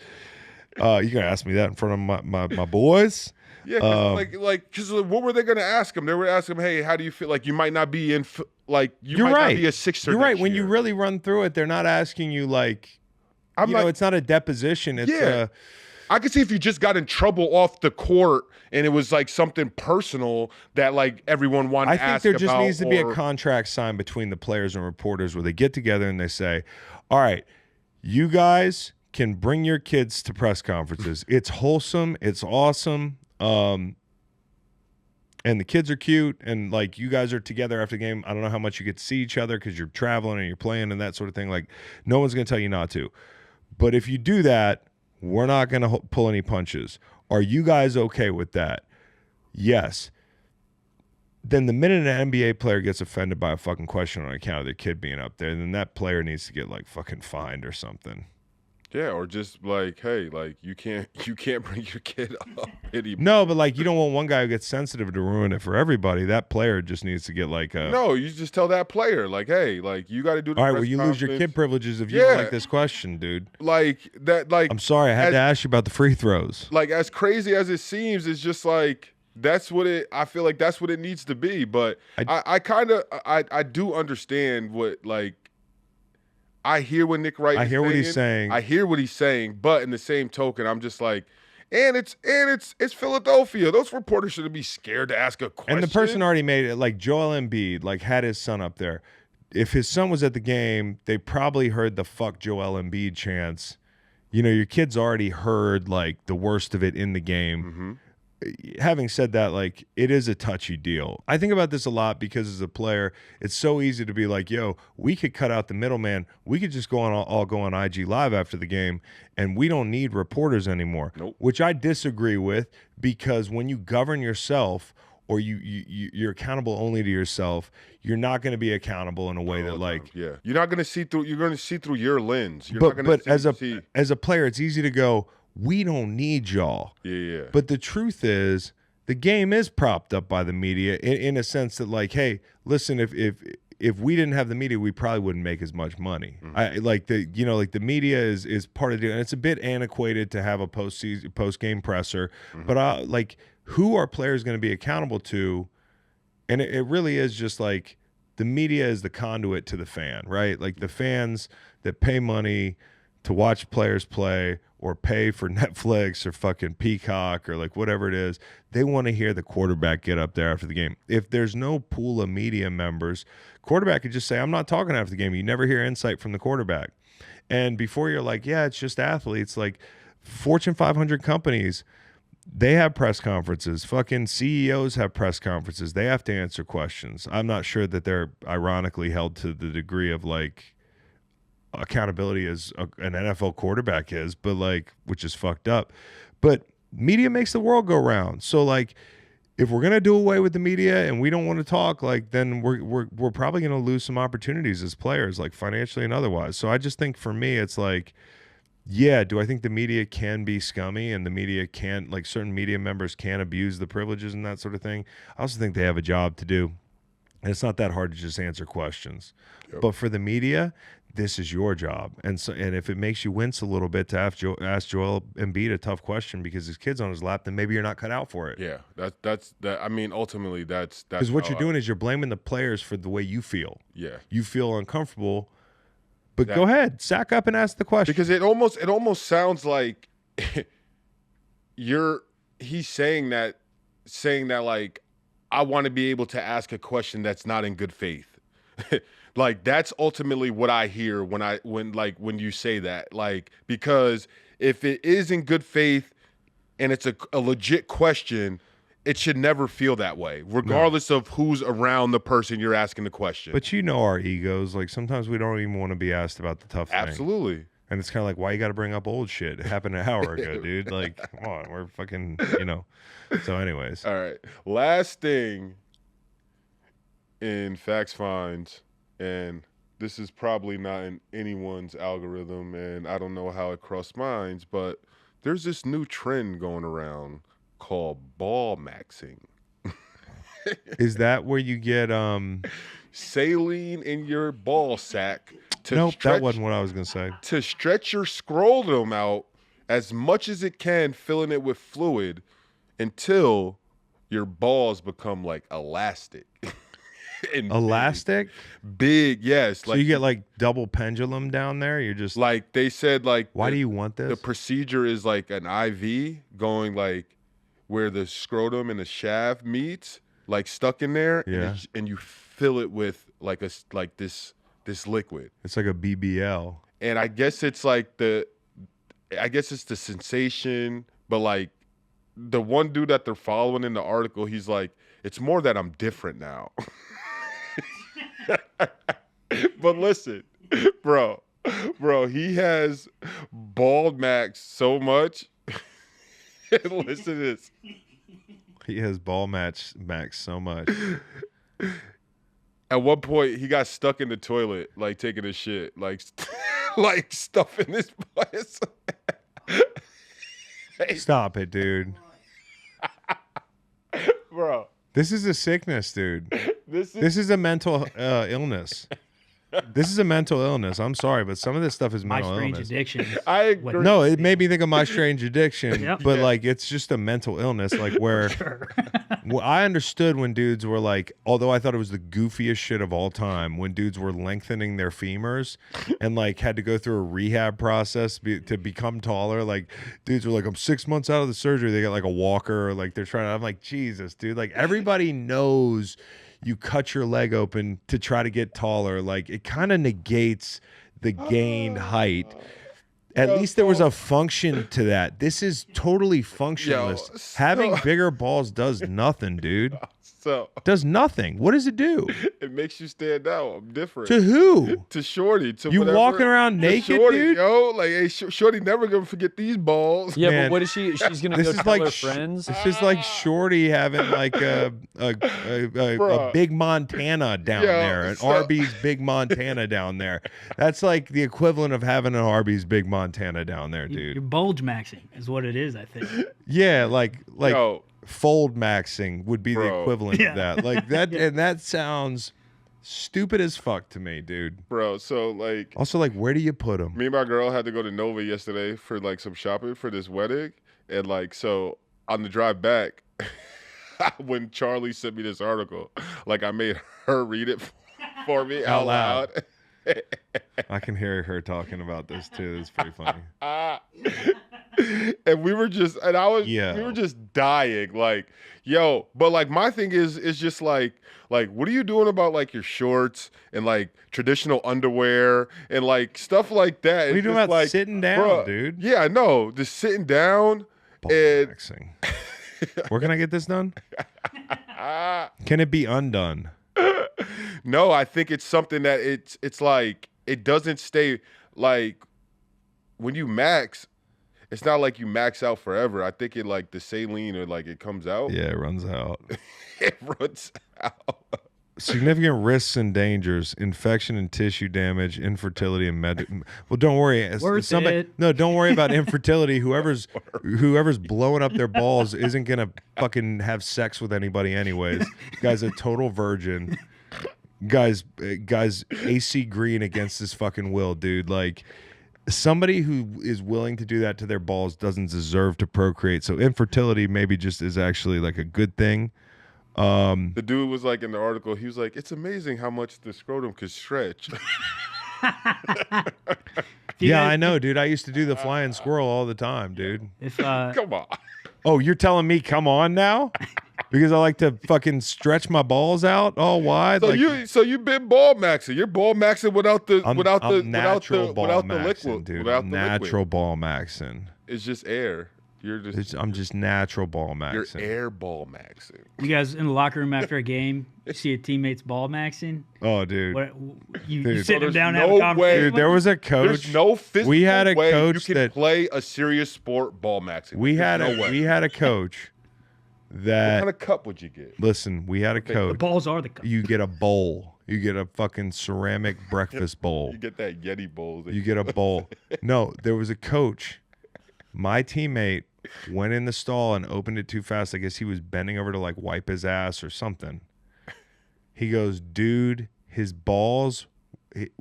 You're gonna ask me that in front of my boys? Yeah, because what were they going to ask him? They were asking him, "Hey, how do you feel?" Like you might not be in, like you might not be a Sixer. You're right. When you really run through it, they're not asking you like, it's not a deposition. It's I could see if you just got in trouble off the court and it was like something personal that like everyone wanted to ask about. I think there just needs to be a contract signed between the players and reporters where they get together and they say, "All right, you guys can bring your kids to press conferences. It's wholesome. It's awesome. And the kids are cute, and like you guys are together after the game. I don't know how much you get to see each other because you're traveling and you're playing and that sort of thing. Like, no one's going to tell you not to. But if you do that, we're not going to pull any punches. Are you guys okay with that? Yes. Then the minute an NBA player gets offended by a fucking question on account of their kid being up there, then that player needs to get like fucking fined or something. Yeah, or just like, hey, like you can't bring your kid up anymore. No, but like you don't want one guy who gets sensitive to ruin it for everybody. That player just needs to get like a. No, you just tell that player like, hey, like you got to do. All right, well you lose your kid privileges if you don't like this question, dude. Like that, like I'm sorry, I had to ask you about the free throws. Like as crazy as it seems, it's just like that's what it. I feel like that's what it needs to be. But I do understand what like. I hear what Nick Wright is saying. I hear what he's saying. I hear what he's saying, but in the same token, I'm just like, and it's Philadelphia. Those reporters shouldn't be scared to ask a question. And the person already made it, like Joel Embiid, like had his son up there. If his son was at the game, they probably heard the fuck Joel Embiid chants. You know, your kid's already heard like the worst of it in the game. Mm-hmm. Having said that, like it is a touchy deal. I think about this a lot because as a player, it's so easy to be like, yo, we could cut out the middleman. We could just go on IG Live after the game and we don't need reporters anymore. Nope. Which I disagree with, because when you govern yourself or you're accountable only to yourself, you're not going to be accountable in a way that like you're not going to see through. You're going to see through your lens. But as a player, it's easy to go, we don't need y'all. Yeah. But the truth is, the game is propped up by the media in a sense that, like, hey, listen, if if we didn't have the media, we probably wouldn't make as much money. The media is part of it, and it's a bit antiquated to have a post game presser. But who are players going to be accountable to? And it really is just like the media is the conduit to the fan, right? Like the fans that pay money to watch players play or pay for Netflix or fucking Peacock or like whatever it is, they want to hear the quarterback get up there after the game. If there's no pool of media members, quarterback could just say, I'm not talking after the game. You never hear insight from the quarterback. And before you're like, yeah, it's just athletes, like Fortune 500 companies, they have press conferences. Fucking CEOs have press conferences. They have to answer questions. I'm not sure that they're ironically held to the degree of like accountability as an NFL quarterback is, but like, which is fucked up. But media makes the world go round. So like, if we're gonna do away with the media and we don't want to talk, like, then we're probably gonna lose some opportunities as players, like financially and otherwise. So I just think for me, it's like, yeah, do I think the media can be scummy and the media can, like certain media members can abuse the privileges and that sort of thing? I also think they have a job to do. And it's not that hard to just answer questions. Yep. But for the media, this is your job. And if it makes you wince a little bit to ask Joel Embiid a tough question because his kid's on his lap, then maybe you're not cut out for it. Yeah, that's I mean, ultimately, that's because what you're doing is you're blaming the players for the way you feel. Yeah, you feel uncomfortable. But go ahead, sack up and ask the question. Because it almost sounds like he's saying that like, I want to be able to ask a question that's not in good faith. Like that's ultimately what I hear when you say that. Like, because if it is in good faith and it's a legit question, it should never feel that way, regardless of who's around the person you're asking the question. But you know our egos. Like sometimes we don't even want to be asked about the tough thing. Absolutely. And it's kind of like, why you got to bring up old shit? It happened an hour ago, dude. Like, come on, we're fucking, So anyways. All right. Last thing in Fax Finds, and this is probably not in anyone's algorithm, and I don't know how it crossed minds, but there's this new trend going around called Ballmaxxing. Is that where you get saline in your ball sack? Nope, that wasn't what I was gonna say. To stretch your scrotum out as much as it can, filling it with fluid until your balls become like elastic. Elastic? Big, yes. So you get like double pendulum down there? You're just like, they said like, why do you want this? The procedure is like an IV going like where the scrotum and the shaft meets, like stuck in there, and you fill it with like this liquid. It's like a BBL. And I guess it's like the sensation, but like the one dude that they're following in the article, he's like, it's more that I'm different now. But listen, bro, he has bald max so much. Listen to this. He has ball max so much. At one point, he got stuck in the toilet, like taking a shit, like stuffing his place. Stop it, dude. Bro. This is a sickness, dude. This is a mental illness. This is a mental illness. I'm sorry, but some of this stuff is mental illness. My strange addiction. I agree. No, it made me think of My Strange Addiction, Yep. but like it's just a mental illness. Like where well, I understood when dudes were like, although I thought it was the goofiest shit of all time, when dudes were lengthening their femurs and like had to go through a rehab process to become taller. Like dudes were like, I'm 6 months out of the surgery. They got like a walker, or like they're trying to. I'm like, Jesus, dude. Like everybody knows. You cut your leg open to try to get taller. Like it kind of negates the gained height. At least there was a function to that. This is totally functionless. Having bigger balls does nothing, dude. Does nothing. What does it do? It makes you stand out. I'm different. To who? To Shorty. To you whatever. Walking around naked, Shorty, dude? Yo, like, hey, Shorty never gonna forget these balls. Yeah, Man, but what is she? She's gonna go tell her friends. This is like Shorty having like a big Montana down there, an Arby's Big Montana down there. That's like the equivalent of having an Arby's Big Montana down there, dude. You're bulge maxing is what it is, I think. Yeah, like Yo. fold maxing would be the equivalent of that. Like that, and that sounds Stupid as fuck to me, dude. Bro, so like Also, like, where do you put them? me and my girl had to go to Nova yesterday for like some shopping for this wedding. And like so on the drive back, when Charlie sent me this article, like I made her read it for me out loud. I can hear her talking about this too. It's pretty funny. And we were just we were just dying, like, yo, but like my thing is just like what are you doing about like your shorts and like traditional underwear and like stuff like that? What are you doing about like, sitting down, bruh, dude? Yeah, I know. Just sitting down. Ballmaxxing. Where can I get this done? Can it be undone? No, I think it's something that it's like it doesn't stay like when you max. It's not like you max out forever. I think it like the saline or like it comes out. Yeah, it runs out. It runs out. Significant risks and dangers: infection and tissue damage, infertility and Well, don't worry. Don't worry about infertility. Whoever's blowing up their balls isn't gonna fucking have sex with anybody anyways. Guy's a total virgin. Guys, AC green against his fucking will, dude. Like, somebody who is willing to do that to their balls doesn't deserve to procreate. So infertility maybe just is actually like a good thing. The dude was like in the article, he was like, it's amazing how much the scrotum could stretch. Yeah, I know, dude. I used to do the flying squirrel all the time, dude. Come on. Oh, you're telling me come on now? Because I like to fucking stretch my balls out all wide. So you've been ball maxing. You're ball maxing without the natural ball maxing, liquid. Dude. Without natural the liquid. ball maxing. It's just air. I'm just natural ball maxing. You're air ball maxing. You guys in the locker room after a game, you see a teammate's ball maxing? Oh, dude. You sit him down and have no a conversation? Dude, there was a coach. There's no physical we had a way coach you can that play a serious sport ball maxing. We had a coach that. What kind of cup would you get? Listen, we had a coach. The balls are the cup. You get a bowl. You get a fucking ceramic breakfast bowl. You get that Yeti bowl. You get a bowl. No, there was a coach. My teammate went in the stall and opened it too fast. I guess he was bending over to like wipe his ass or something. He goes, dude, his balls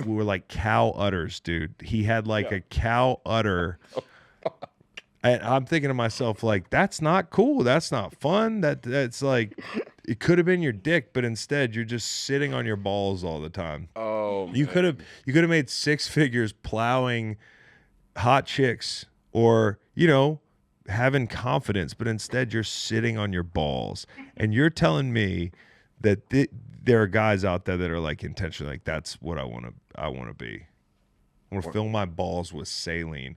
were like cow udders, dude. He had like a cow udder. And I'm thinking to myself, like, that's not cool. That's not fun. That's like, it could have been your dick, but instead you're just sitting on your balls all the time. Oh, you could have made 6 figures plowing hot chicks or, having confidence, but instead you're sitting on your balls. And you're telling me that there are guys out there that are like intentionally like, that's what I want to be. I want to fill my balls with saline.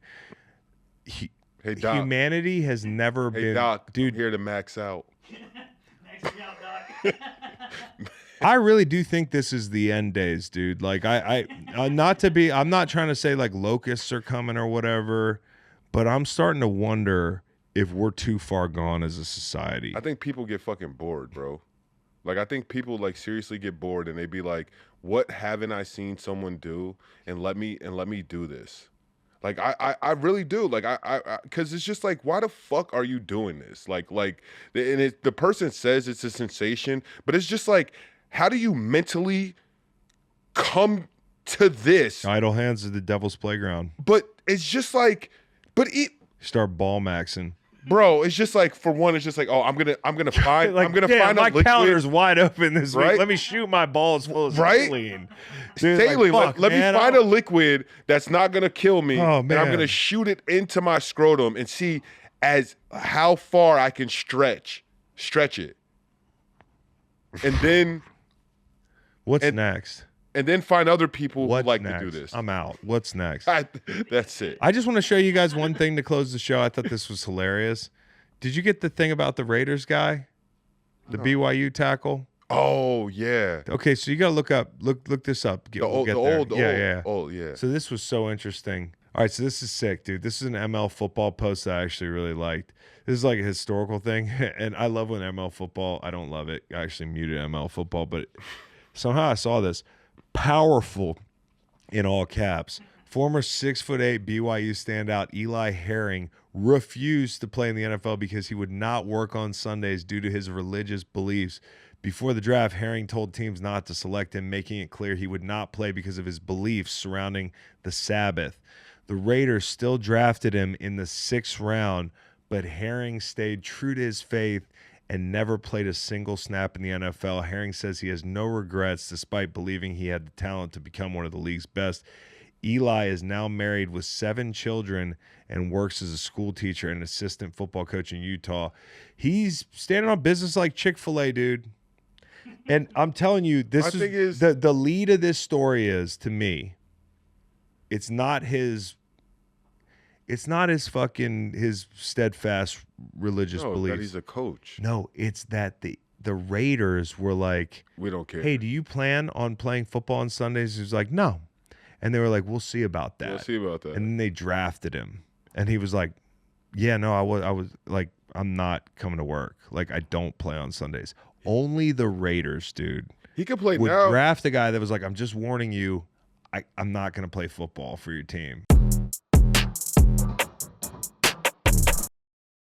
Hey, Doc. Humanity has never been. Hey, Doc, dude, I'm here to max out. Max me out, Doc. I really do think this is the end days, dude. Like, I'm not trying to say like locusts are coming or whatever, but I'm starting to wonder if we're too far gone as a society. I think people get fucking bored, bro. Like, I think people like seriously get bored and they be like, what haven't I seen someone do? And let me do this. Like, I really do. Like, because it's just like, why the fuck are you doing this? The person says it's a sensation, but it's just like, how do you mentally come to this? Idle hands is the devil's playground. But it's just like, start ball maxing. Bro, it's just like, for one, it's just like, oh, I'm gonna find like, I'm gonna damn, find a my liquid. calendar's wide open this Right? week. Let me shoot my balls full of saline. Dude, Saline, like, fuck, let me man, find a liquid that's not gonna kill me, Oh, and I'm man. gonna shoot it into my scrotum and see as how far I can stretch it, and then What's next? and then find other people What's who like next? to do this. I'm out. What's next? That's it. I just want to show you guys one thing to close the show. I thought this was hilarious. Did you get the thing about the Raiders guy? The BYU tackle? Oh yeah. Okay, so you got to look this up. Yeah. So this was so interesting. All right, so this is sick, dude. This is an ML football post that I actually really liked. This is like a historical thing, and I love when ML football, I don't love it. I actually muted ML football, but somehow I saw this. Powerful, in all caps. Former 6'8" BYU standout Eli Herring refused to play in the NFL because he would not work on Sundays due to his religious beliefs. Before the draft, Herring told teams not to select him, making it clear he would not play because of his beliefs surrounding the Sabbath. The Raiders still drafted him in the 6th round, but Herring stayed true to his faith and never played a single snap in the NFL. Herring says he has no regrets despite believing he had the talent to become one of the league's best. Eli is now married with 7 children and works as a school teacher and assistant football coach in Utah. He's standing on business like Chick-fil-A, dude. And I'm telling you, this is the lead of this story is, to me, it's not his fucking his steadfast religious beliefs. That he's a coach. No, it's that the Raiders were like, we don't care. Hey, do you plan on playing football on Sundays? He was like, no. And they were like, we'll see about that. We'll see about that. And then they drafted him. And he was like, yeah, no, I was like, I'm not coming to work. Like, I don't play on Sundays. Only the Raiders, dude. He could play would now. Draft a guy that was like, I'm just warning you, I'm not going to play football for your team.